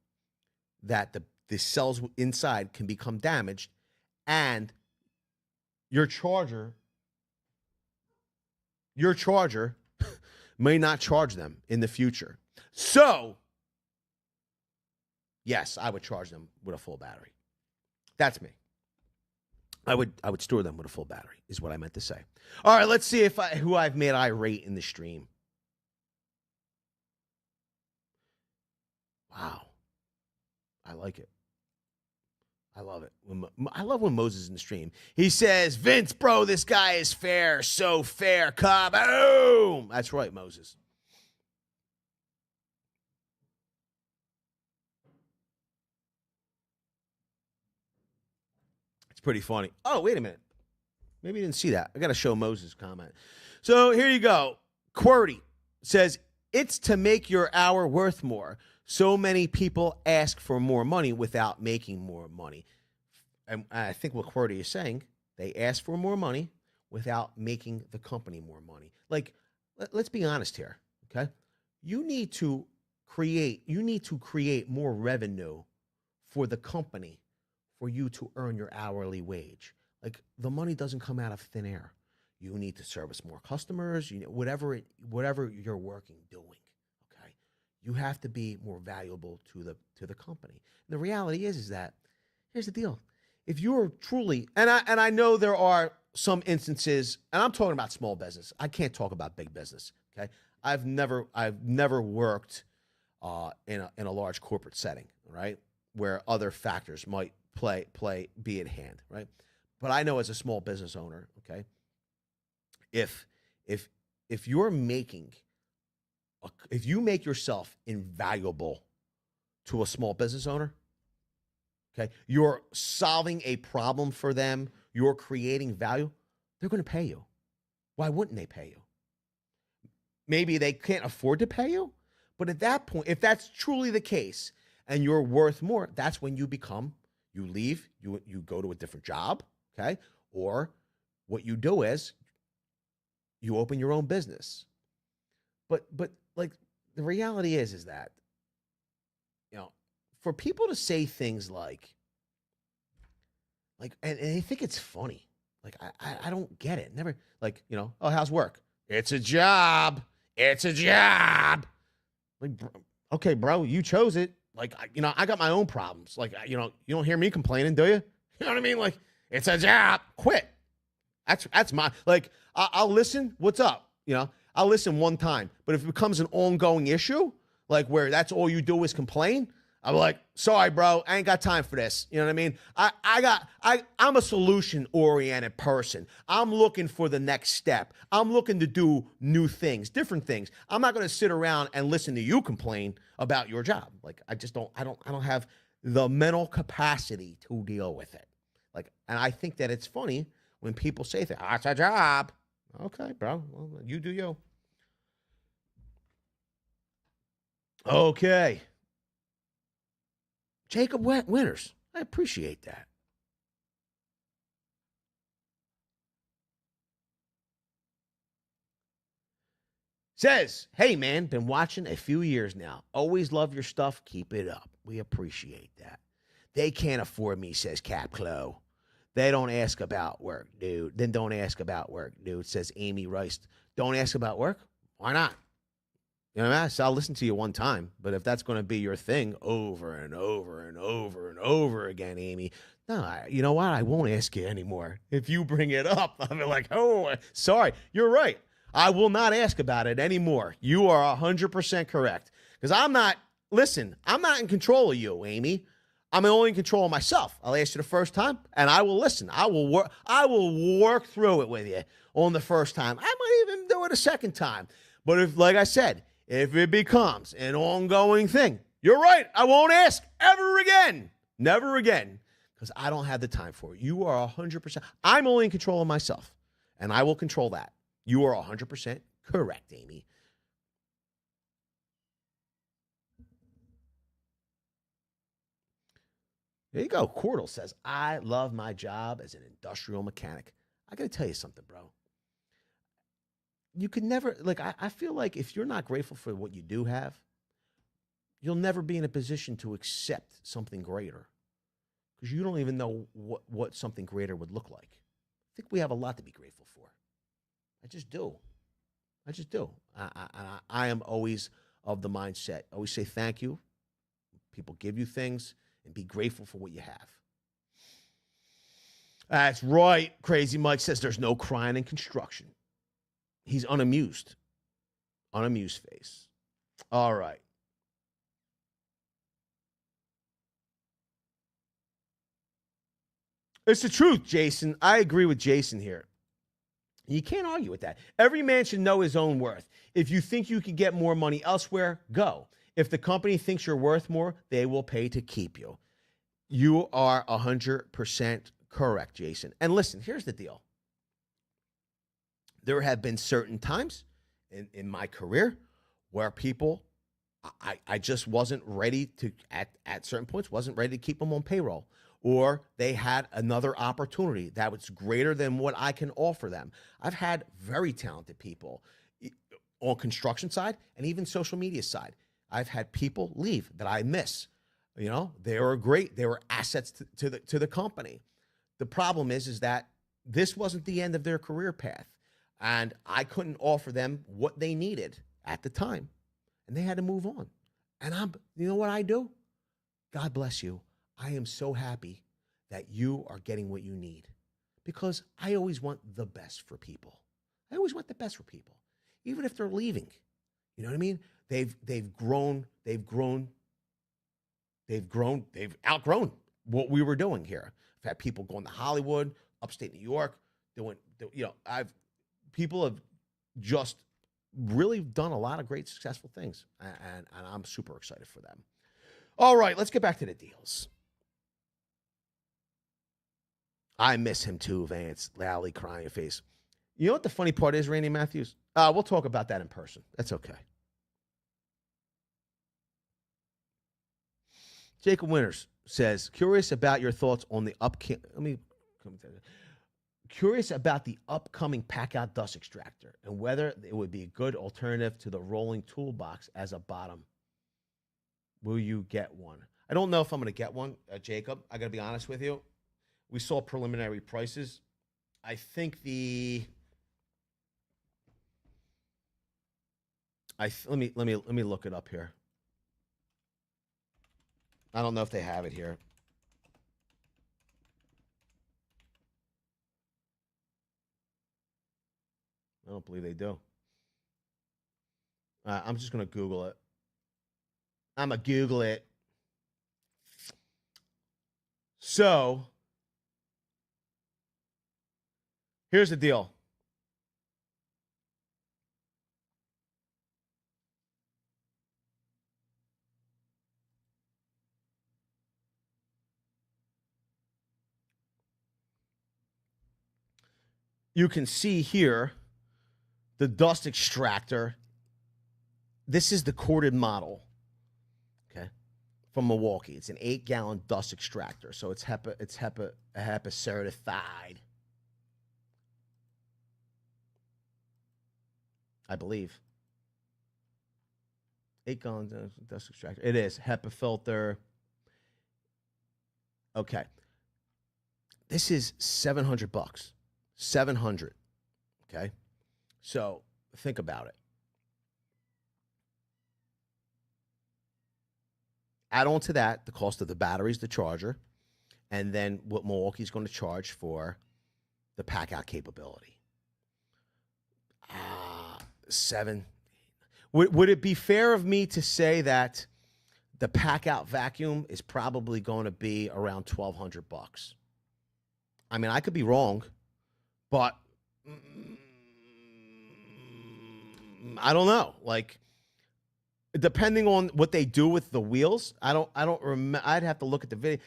that the cells inside can become damaged, and your charger may not charge them in the future. So, yes, I would charge them with a full battery. That's me. I would store them with a full battery, is what I meant to say. All right, let's see who I've made irate in the stream. Wow. I like it. I love it. I love when Moses is in the stream. He says, Vince, bro, this guy is fair. So fair. Kaboom. That's right, Moses. It's pretty funny. Oh, wait a minute. Maybe you didn't see that. I got to show Moses' comment. So here you go. QWERTY says, it's to make your hour worth more. So many people ask for more money without making more money. And I think what QWERTY is saying, they ask for more money without making the company more money. Like, let's be honest here, okay? You need to create more revenue for the company for you to earn your hourly wage. Like, the money doesn't come out of thin air. You need to service more customers, whatever you're working doing. You have to be more valuable to the company. And the reality is that, here's the deal. If you're truly, and I know there are some instances, and I'm talking about small business. I can't talk about big business. Okay. I've never worked in a large corporate setting, right? Where other factors might be at hand, right? But I know as a small business owner, okay, if you're making, if you make yourself invaluable to a small business owner, okay, you're solving a problem for them, you're creating value, they're going to pay you. Why wouldn't they pay you? Maybe they can't afford to pay you, but at that point, if that's truly the case and you're worth more, that's when you leave, you go to a different job, okay? Or what you do is you open your own business. But like, the reality is that, for people to say things like, and they think it's funny. Like, I don't get it. Never, like, oh, how's work? It's a job. It's a job. Like, okay, bro, you chose it. Like, I got my own problems. Like, you don't hear me complaining, do you? You know what I mean? Like, it's a job. Quit. That's my, like, I'll listen. What's up? I'll listen one time. But if it becomes an ongoing issue, like where that's all you do is complain, I'm like, sorry, bro, I ain't got time for this. You know what I mean? I'm a solution-oriented person. I'm looking for the next step. I'm looking to do new things, different things. I'm not going to sit around and listen to you complain about your job. Like, I don't have the mental capacity to deal with it. Like, and I think that it's funny when people say that, it's a job. Okay, bro, well, you do you. Okay. Jacob Winters, I appreciate that. Says, hey, man, been watching a few years now. Always love your stuff. Keep it up. We appreciate that. They can't afford me, says Capclo. They don't ask about work, dude. Then don't ask about work, dude, says Amy Rice. Don't ask about work? Why not? You know what I mean? So I'll listen to you one time, but if that's going to be your thing over and over and over and over again, Amy, no, you know what? I won't ask you anymore. If you bring it up, I'll be like, oh, sorry. You're right. I will not ask about it anymore. You are 100% correct. Because I'm not in control of you, Amy. I'm only in control of myself. I'll ask you the first time, and I will listen. I will work through it with you on the first time. I might even do it a second time. But if, like I said, if it becomes an ongoing thing, you're right. I won't ask ever again. Never again. Because I don't have the time for it. You are 100%. I'm only in control of myself, and I will control that. You are 100% correct, Amy. There you go. Cordell says, I love my job as an industrial mechanic. I got to tell you something, bro. You could never, I feel like if you're not grateful for what you do have, you'll never be in a position to accept something greater because you don't even know what something greater would look like. I think we have a lot to be grateful for. I just do. I am always of the mindset. Always say thank you. People give you things and be grateful for what you have. That's right. Crazy Mike says there's no crying in construction. He's unamused. Unamused face. All right. It's the truth, Jason. I agree with Jason here. You can't argue with that. Every man should know his own worth. If you think you can get more money elsewhere, go. If the company thinks you're worth more, they will pay to keep you. You are 100% correct, Jason. And listen, here's the deal. There have been certain times in my career where people, I just wasn't ready to, at certain points, wasn't ready to keep them on payroll. Or they had another opportunity that was greater than what I can offer them. I've had very talented people on construction side and even social media side. I've had people leave that I miss. You know, they were great. They were assets to the company. The problem is that this wasn't the end of their career path. And I couldn't offer them what they needed at the time. And they had to move on. And you know what I do? God bless you. I am so happy that you are getting what you need because I always want the best for people. I always want the best for people, even if they're leaving. You know what I mean? They've outgrown what we were doing here. I've had people going to Hollywood, upstate New York, people have just really done a lot of great, successful things, and I'm super excited for them. All right, let's get back to the deals. I miss him too, Vance. Lally crying your face. You know what the funny part is, Randy Matthews? We'll talk about that in person. That's okay. Jacob Winters says, curious about your thoughts on the Curious about the upcoming Packout dust extractor and whether it would be a good alternative to the rolling toolbox as a bottom. Will you get one? I don't know if I'm going to get one, Jacob. I got to be honest with you. We saw preliminary prices. I think let me look it up here. I don't know if they have it here. I don't believe they do. I'm just going to Google it. I'm going to Google it. So, here's the deal. You can see here the dust extractor. This is the corded model, okay, from Milwaukee. It's an 8-gallon dust extractor, so it's HEPA certified, I believe. 8-gallon dust extractor. It is HEPA filter. Okay. This is $700. 700. Okay. So think about it. Add on to that the cost of the batteries, the charger, and then what Milwaukee's going to charge for the pack-out capability. $7. Would it be fair of me to say that the pack-out vacuum is probably going to be around $1,200? I mean, I could be wrong, but I don't know. Like, depending on what they do with the wheels, I don't remember. I'd have to look at the video.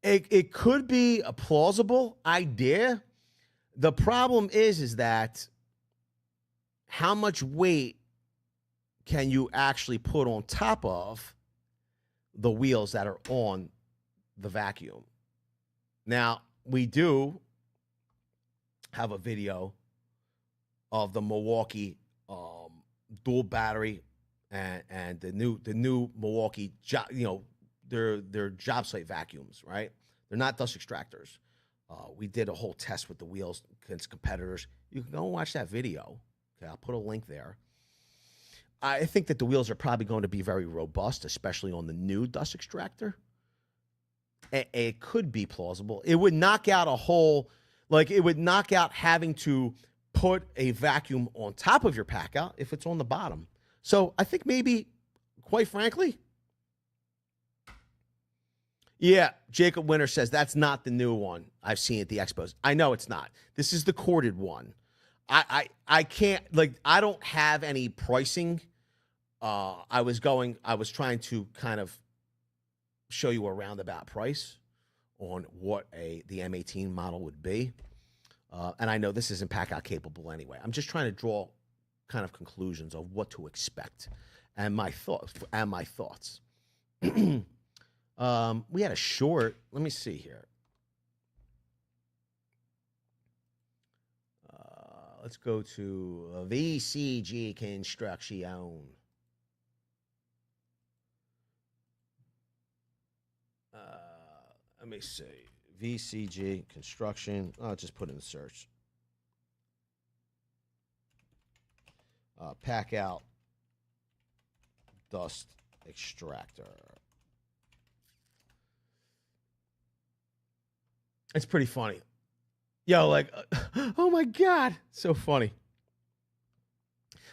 It could be a plausible idea. The problem is that how much weight can you actually put on top of the wheels that are on the vacuum? Now, we do have a video of the Milwaukee dual battery and the new Milwaukee their job site vacuums, right? They're not dust extractors. We did a whole test with the wheels against competitors. You can go and watch that video. Okay, I'll put a link there. I think that the wheels are probably going to be very robust, especially on the new dust extractor. It could be plausible. It would knock out a whole, like it would knock out having to put a vacuum on top of your pack out if it's on the bottom. So I think maybe, quite frankly, yeah, Jacob Winter says that's not the new one I've seen at the expos. I know it's not. This is the corded one. I can't, like, I don't have any pricing. I was trying to kind of show you a roundabout price on what the M18 model would be. And I know this isn't pack out capable anyway. I'm just trying to draw kind of conclusions of what to expect and my thoughts. We had a short. Let me see here. Let's go to VCG Construction. Let me see. VCG Construction. I'll just put in the search. Pack out dust extractor. It's pretty funny. Yo, like, oh my God, so funny.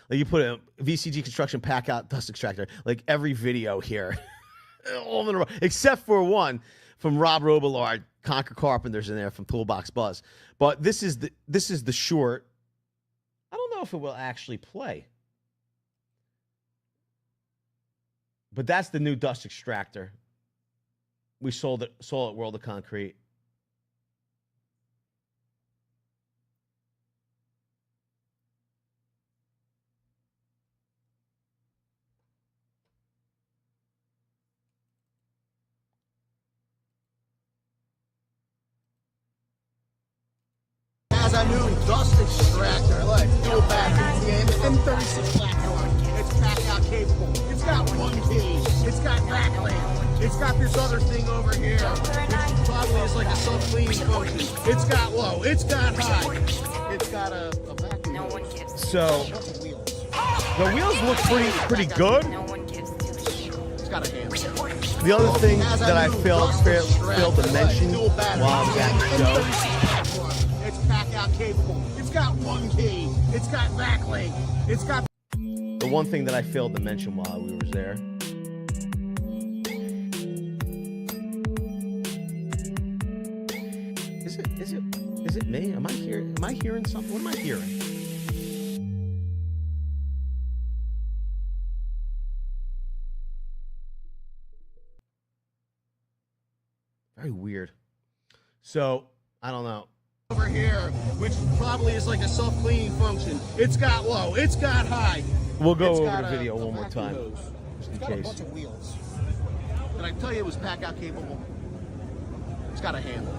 Like you put a VCG Construction pack out dust extractor, like every video here, all in a row, except for one from Rob Robillard, Conquer Carpenters in there from Toolbox Buzz. But this is the short. I don't know if it will actually play, but that's the new dust extractor. We sold it at World of Concrete. A new dust extractor, like dual battery, and M36 black one. It's pack out capable. It's got one key. It's got backlamp. It's got this other thing over here, which probably is like a self-cleaning function. It's got low. It's got high. It's got a vacuum. No one gives. So the wheels look pretty good. No one gives two. It's got a handle. The other thing that I failed to mention while I'm at the show. It's pack out capable. It's got one key. It's got backlamp. It's got. The one thing that I failed to mention while we were there. Is it me? Am I hearing something? What am I hearing? Very weird. So, I don't know. Over here, which probably is like a self-cleaning function. It's got low. It's got high. We'll go It's over got the video one more vacuum time. hose. Just in It's got a case. bunch of wheels. Did I tell you it was pack out capable? It's got a handle.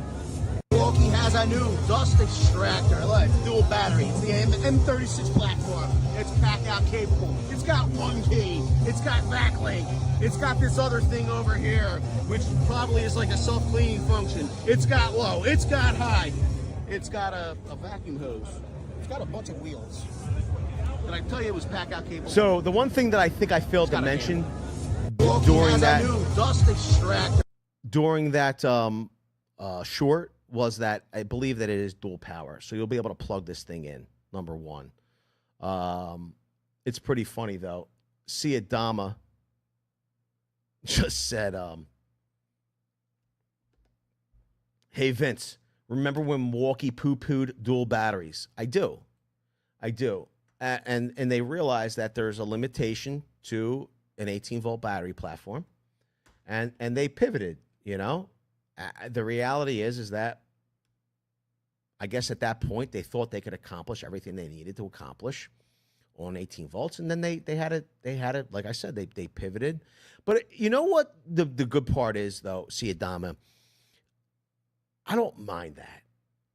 Milwaukee has a new dust extractor. Look, dual battery. It's the M36 platform. It's packout capable. It's got one key. It's got backlink. It's got this other thing over here, which probably is like a self-cleaning function. It's got low. It's got high. It's got a vacuum hose. It's got a bunch of wheels. Did I tell you it was packout capable? So the one thing that I think I failed to mention Milwaukee during has that a new dust extractor. during that short was that I believe that it is dual power, so you'll be able to plug this thing in. Number one, it's pretty funny though. Siadama just said, "Hey Vince, remember when Milwaukee poo-pooed dual batteries?" I do. And they realize that there's a limitation to an 18-volt battery platform, and they pivoted. You know, the reality is that I guess at that point they thought they could accomplish everything they needed to accomplish on 18 volts, and then they had it. Like I said, they pivoted. But you know what the good part is though, Siadama? I don't mind that.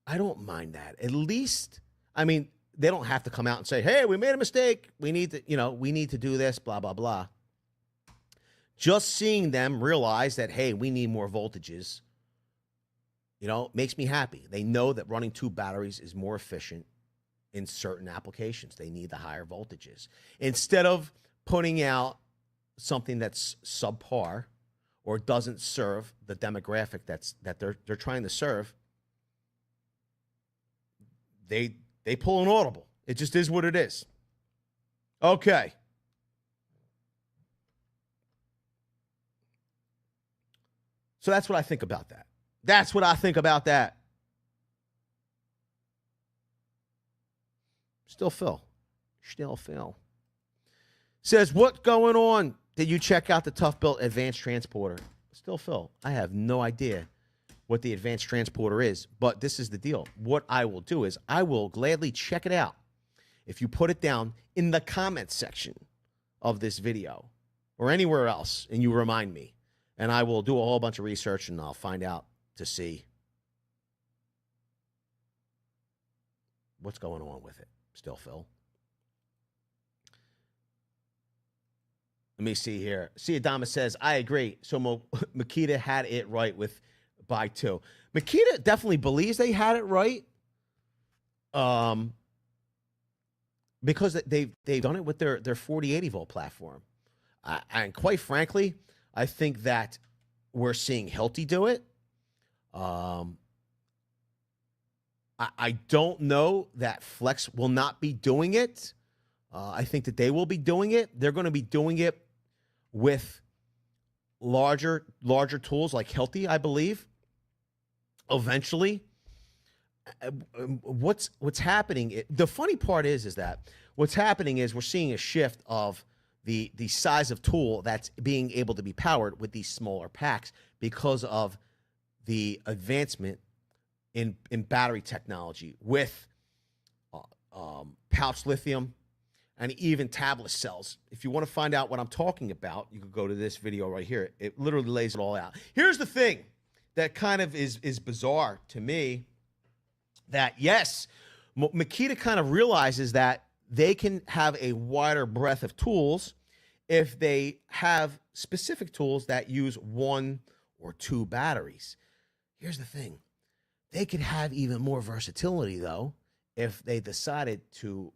At least, I mean, they don't have to come out and say, "Hey, we made a mistake. We need to do this, blah, blah, blah." Just seeing them realize that, hey, we need more voltages, makes me happy. They know that running two batteries is more efficient in certain applications. They need the higher voltages. Instead of putting out something that's subpar or doesn't serve the demographic that they're trying to serve, they pull an audible. It just is what it is. Okay. So that's what I think about that. Still Phil. Says, "What going on? Did you check out the Tough Built Advanced Transporter?" Still Phil. I have no idea what the Advanced Transporter is, but this is the deal. What I will do is I will gladly check it out if you put it down in the comments section of this video or anywhere else and you remind me. And I will do a whole bunch of research and I'll find out to see what's going on with it. Still Phil. Let me see here. Siadama says, "I agree." So Makita had it right with buy two. Makita definitely believes they had it right. Because they've done it with their 4080 volt platform. And quite frankly, I think that we're seeing Hilti do it. I don't know that Flex will not be doing it. I think that they will be doing it. They're going to be doing it with larger tools like Hilti, I believe. Eventually, what's happening? The funny part is that what's happening is we're seeing a shift of the size of tool that's being able to be powered with these smaller packs because of the advancement in battery technology with pouch lithium and even tablet cells. If you want to find out what I'm talking about, you can go to this video right here. It literally lays it all out. Here's the thing that kind of is bizarre to me, that yes, Makita kind of realizes that they can have a wider breadth of tools if they have specific tools that use one or two batteries. Here's the thing. They could have even more versatility, though, if they decided to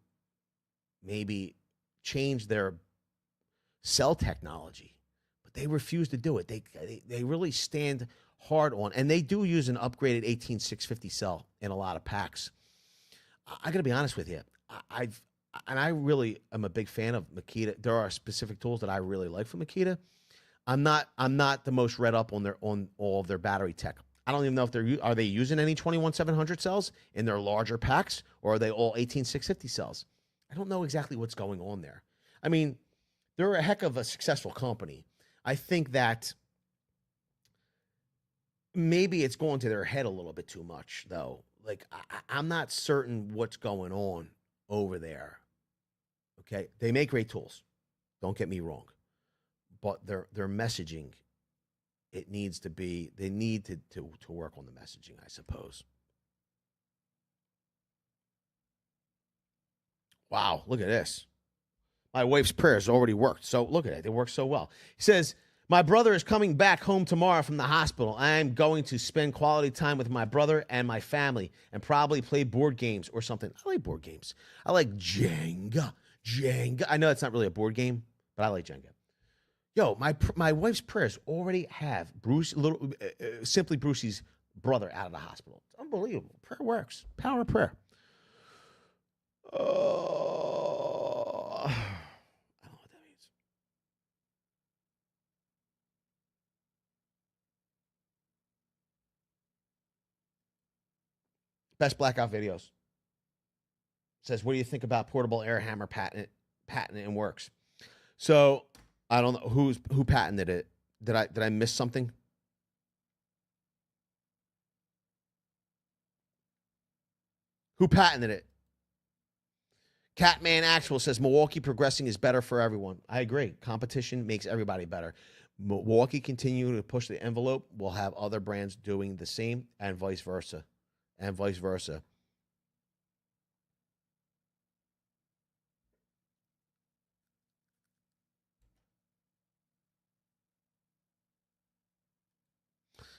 maybe change their cell technology. But they refuse to do it. They really stand hard on, and they do use an upgraded 18650 cell in a lot of packs. I got to be honest with you. I really am a big fan of Makita. There are specific tools that I really like from Makita. I'm not the most read up on all of their battery tech. I don't even know if are they using any 21700 cells in their larger packs, or are they all 18650 cells? I don't know exactly what's going on there. I mean, they're a heck of a successful company. I think that maybe it's going to their head a little bit too much, though. Like, I'm not certain what's going on over there. Okay, they make great tools. Don't get me wrong, but their messaging, it needs to be. They need to work on the messaging, I suppose. Wow, look at this. My wife's prayers already worked. So look at it. They work so well. He says, my brother is coming back home tomorrow from the hospital. I am going to spend quality time with my brother and my family and probably play board games or something. I like board games. I like Jenga. I know it's not really a board game, but I like Jenga. Yo, my wife's prayers already have Simply Brucey's brother out of the hospital. It's unbelievable. Prayer works. Power of prayer. I don't know what that means. Best blackout videos. Says, what do you think about portable air hammer patent and works? So I don't know who patented it. Did I miss something? Who patented it? Catman Actual says Milwaukee progressing is better for everyone. I agree. Competition makes everybody better. Milwaukee continue to push the envelope. We'll have other brands doing the same and vice versa.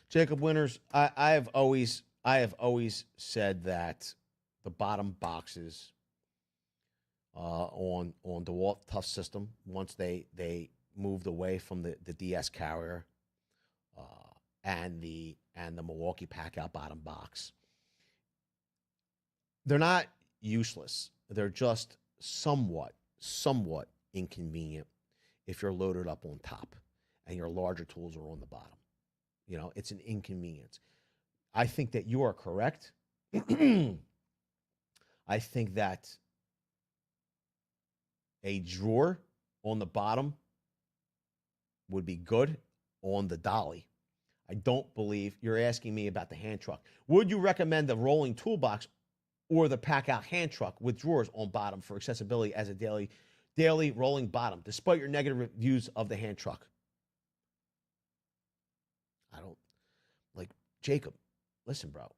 Jacob Winters, I have always said that the bottom boxes on DeWalt Tough System, once they moved away from the DS carrier and the Milwaukee Packout bottom box, they're not useless. They're just somewhat inconvenient if you're loaded up on top and your larger tools are on the bottom. You know, it's an inconvenience. I think that you are correct. I think that a drawer on the bottom would be good on the dolly. I don't believe you're asking me about the hand truck. Would you recommend the rolling toolbox or the Packout hand truck with drawers on bottom for accessibility as a daily rolling bottom, despite your negative reviews of the hand truck? I don't like Jacob. Listen, bro,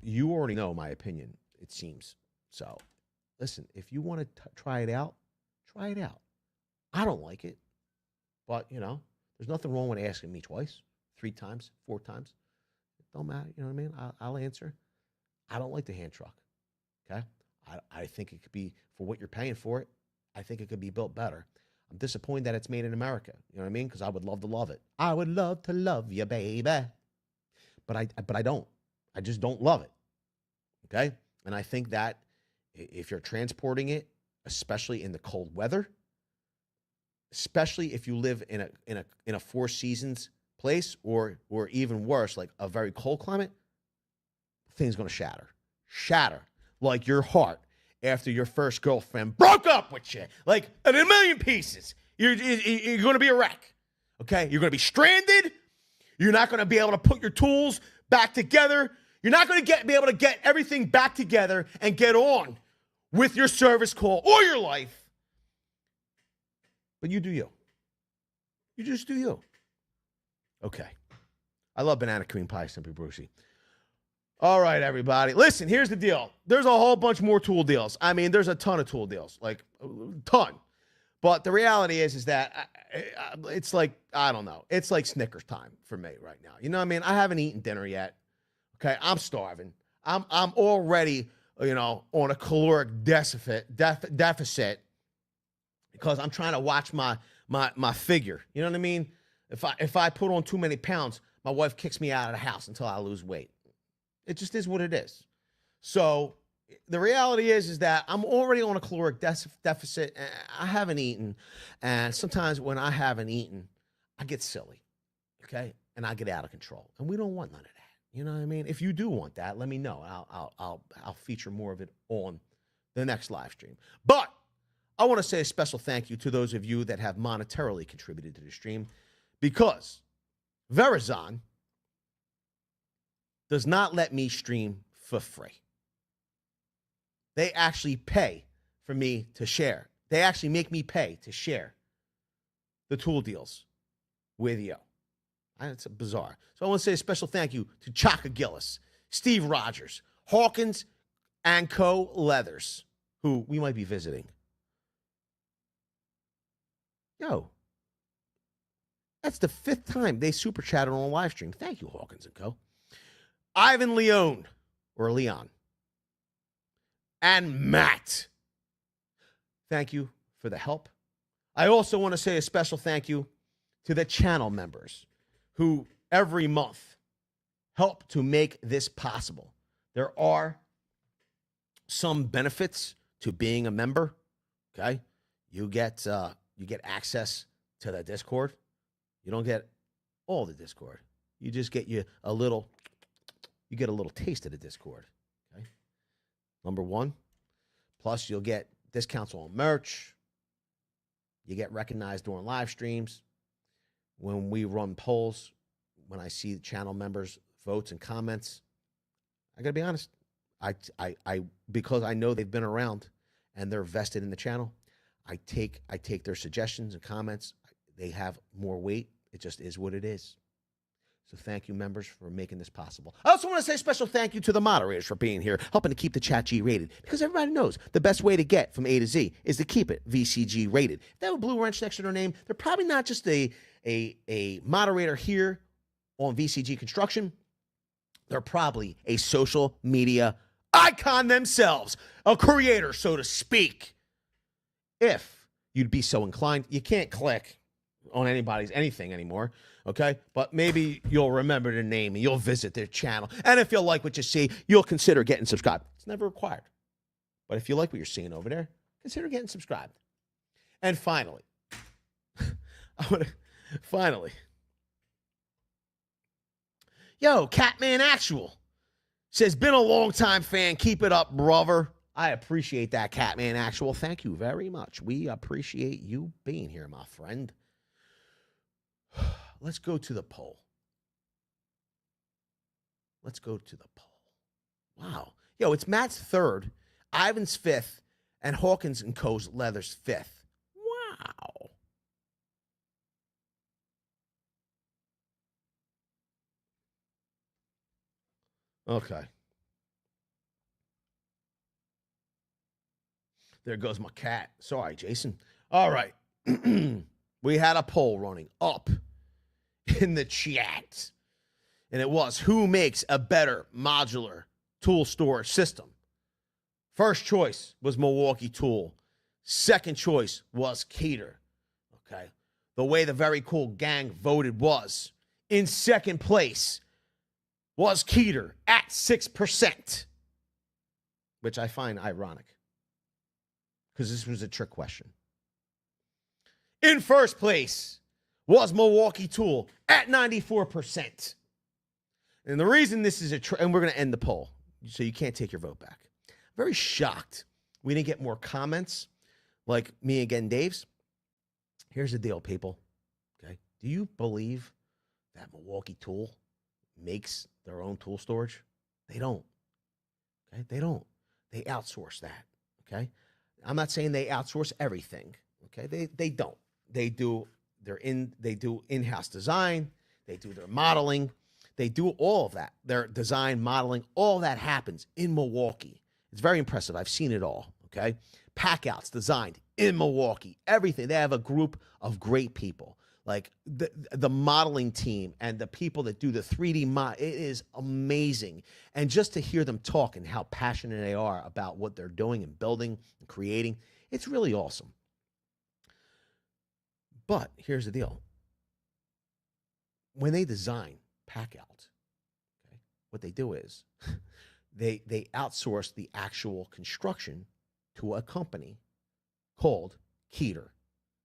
you already know my opinion, it seems. So listen, if you want to try it out, try it out. I don't like it, but you know, there's nothing wrong with asking me twice, 3 times, 4 times. It don't matter. You know what I mean? I'll answer. I don't like the hand truck. Okay. I think it could be, for what you're paying for it, I think it could be built better. I'm disappointed that it's made in America. You know what I mean? Because I would love to love it. I would love to love you, baby. But I don't. I just don't love it. Okay? And I think that if you're transporting it, especially in the cold weather, especially if you live in a 4 seasons place, or even worse, like a very cold climate, thing's gonna shatter. Shatter like your heart after your first girlfriend broke up with you, like in a million pieces. You're going to be a wreck, okay? You're going to be stranded. You're not going to be able to put your tools back together. You're not going to be able to get everything back together and get on with your service call or your life. But you do you. You just do you. Okay. I love banana cream pie, Simply Brucey. All right, everybody. Listen, here's the deal. There's a whole bunch more tool deals. I mean, there's a ton of tool deals, like a ton. But the reality is that it's like, I don't know. It's like Snickers time for me right now. You know what I mean? I haven't eaten dinner yet. Okay, I'm starving. I'm already, you know, on a caloric deficit because I'm trying to watch my figure. You know what I mean? If I put on too many pounds, my wife kicks me out of the house until I lose weight. It just is what it is. So the reality is that I'm already on a caloric deficit. And I haven't eaten. And sometimes when I haven't eaten, I get silly, okay? And I get out of control. And we don't want none of that. You know what I mean? If you do want that, let me know. I'll feature more of it on the next live stream. But I want to say a special thank you to those of you that have monetarily contributed to the stream, because Verizon does not let me stream for free. They actually pay for me to share. They actually make me pay to share the tool deals with you. It's bizarre. So I want to say a special thank you to Chaka Gillis, Steve Rogers, Hawkins & Co. Leathers, who we might be visiting. Yo, that's the 5th time they super chatted on a live stream. Thank you, Hawkins & Co. Ivan Leon, or Leon, and Matt. Thank you for the help. I also want to say a special thank you to the channel members who every month help to make this possible. There are some benefits to being a member, okay? You get access to the Discord. You don't get all the Discord. You just get a little taste of the Discord, okay? Number one. Plus, you'll get discounts on merch. You get recognized during live streams. When we run polls, when I see the channel members' votes and comments, I got to be honest. I because I know they've been around and they're vested in the channel, I take their suggestions and comments. They have more weight. It just is what it is. So thank you, members, for making this possible. I also want to say a special thank you to the moderators for being here, helping to keep the chat G rated. Because everybody knows the best way to get from A to Z is to keep it VCG rated. If they have a blue wrench next to their name, they're probably not just a moderator here on VCG Construction. They're probably a social media icon themselves, a creator, so to speak. If you'd be so inclined, you can't click on anybody's anything anymore, okay? But maybe you'll remember their name and you'll visit their channel. And if you like what you see, you'll consider getting subscribed. It's never required. But if you like what you're seeing over there, consider getting subscribed. And finally, yo, Catman Actual says, been a long time fan. Keep it up, brother. I appreciate that, Catman Actual. Thank you very much. We appreciate you being here, my friend. Let's go to the poll. Wow. Yo, it's Matt's 3rd, Ivan's 5th, and Hawkins & Co.'s Leather's 5th. Wow. Okay. There goes my cat. Sorry, Jason. All right. We had a poll running up in the chat. And it was, who makes a better modular tool storage system? First choice was Milwaukee Tool. Second choice was Keter. Okay. The way the Very Cool Gang voted was, in second place was Keter at 6%, which I find ironic because this was a trick question. In first place was Milwaukee Tool at 94%. And the reason this is and we're going to end the poll, so you can't take your vote back. Very shocked we didn't get more comments like me again, Dave's. Here's the deal, people. Okay. Do you believe that Milwaukee Tool makes their own tool storage? They don't. Okay. They don't. They outsource that. Okay. I'm not saying they outsource everything. Okay. They don't. They do in-house design. They do their modeling. They do all of that. Their design, modeling, all that happens in Milwaukee. It's very impressive. I've seen it all, okay? Packouts designed in Milwaukee, everything. They have a group of great people. Like the modeling team and the people that do the 3D it is amazing. And just to hear them talk and how passionate they are about what they're doing and building and creating, it's really awesome. But here's the deal. When they design Packout, okay, what they do is they outsource the actual construction to a company called Keter.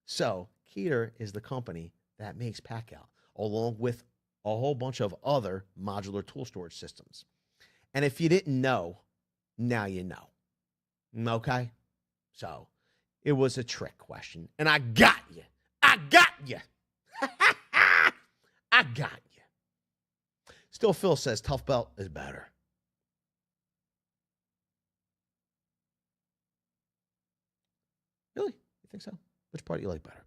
So Keter is the company that makes Packout, along with a whole bunch of other modular tool storage systems. And if you didn't know, now you know. Okay? So it was a trick question. And I got you. I got you. I got you. Still Phil says Tough Belt is better. Really? You think so? Which part do you like better?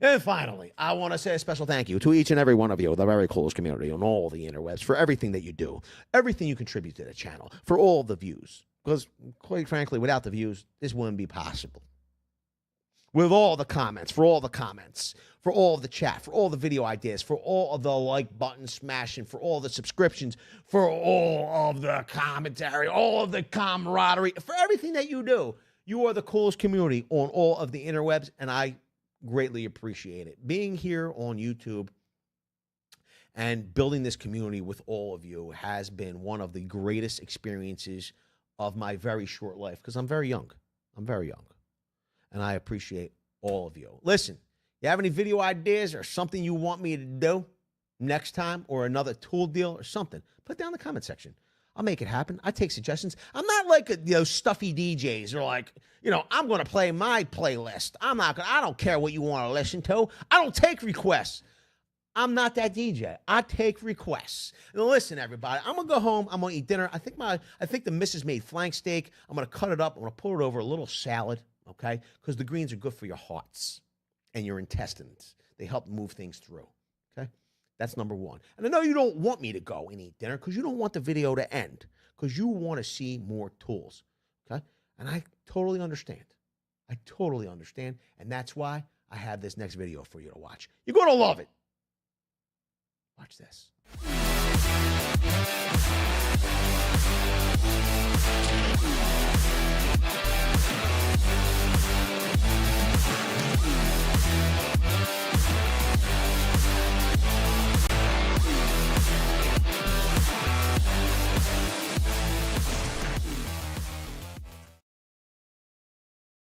And finally, I want to say a special thank you to each and every one of you, the very close community on all the interwebs, for everything that you do, everything you contribute to the channel, for all the views, Because, quite frankly, without the views, this wouldn't be possible. With all the comments, for all the chat, for all the video ideas, for all of the like button smashing, for all the subscriptions, for all of the commentary, all of the camaraderie, for everything that you do. You are the coolest community on all of the interwebs, and I greatly appreciate it. Being here on YouTube and building this community with all of you has been one of the greatest experiences of my very short life, because I'm very young. And I appreciate all of you. Listen, you have any video ideas or something you want me to do next time, or another tool deal or something, put it down in the comment section. I'll make it happen. I take suggestions. I'm not like stuffy DJs or like, I'm going to play my playlist. I don't care what you want to listen to. I don't take requests. I'm not that DJ. I take requests. Now listen, everybody, I'm going to go home. I'm going to eat dinner. I think the missus made flank steak. I'm going to cut it up. I'm going to pour it over a little salad, okay? Because the greens are good for your hearts and your intestines. They help move things through, okay? That's number one. And I know you don't want me to go and eat dinner because you don't want the video to end, because you want to see more tools, okay? And I totally understand. And that's why I have this next video for you to watch. You're going to love it. Watch this.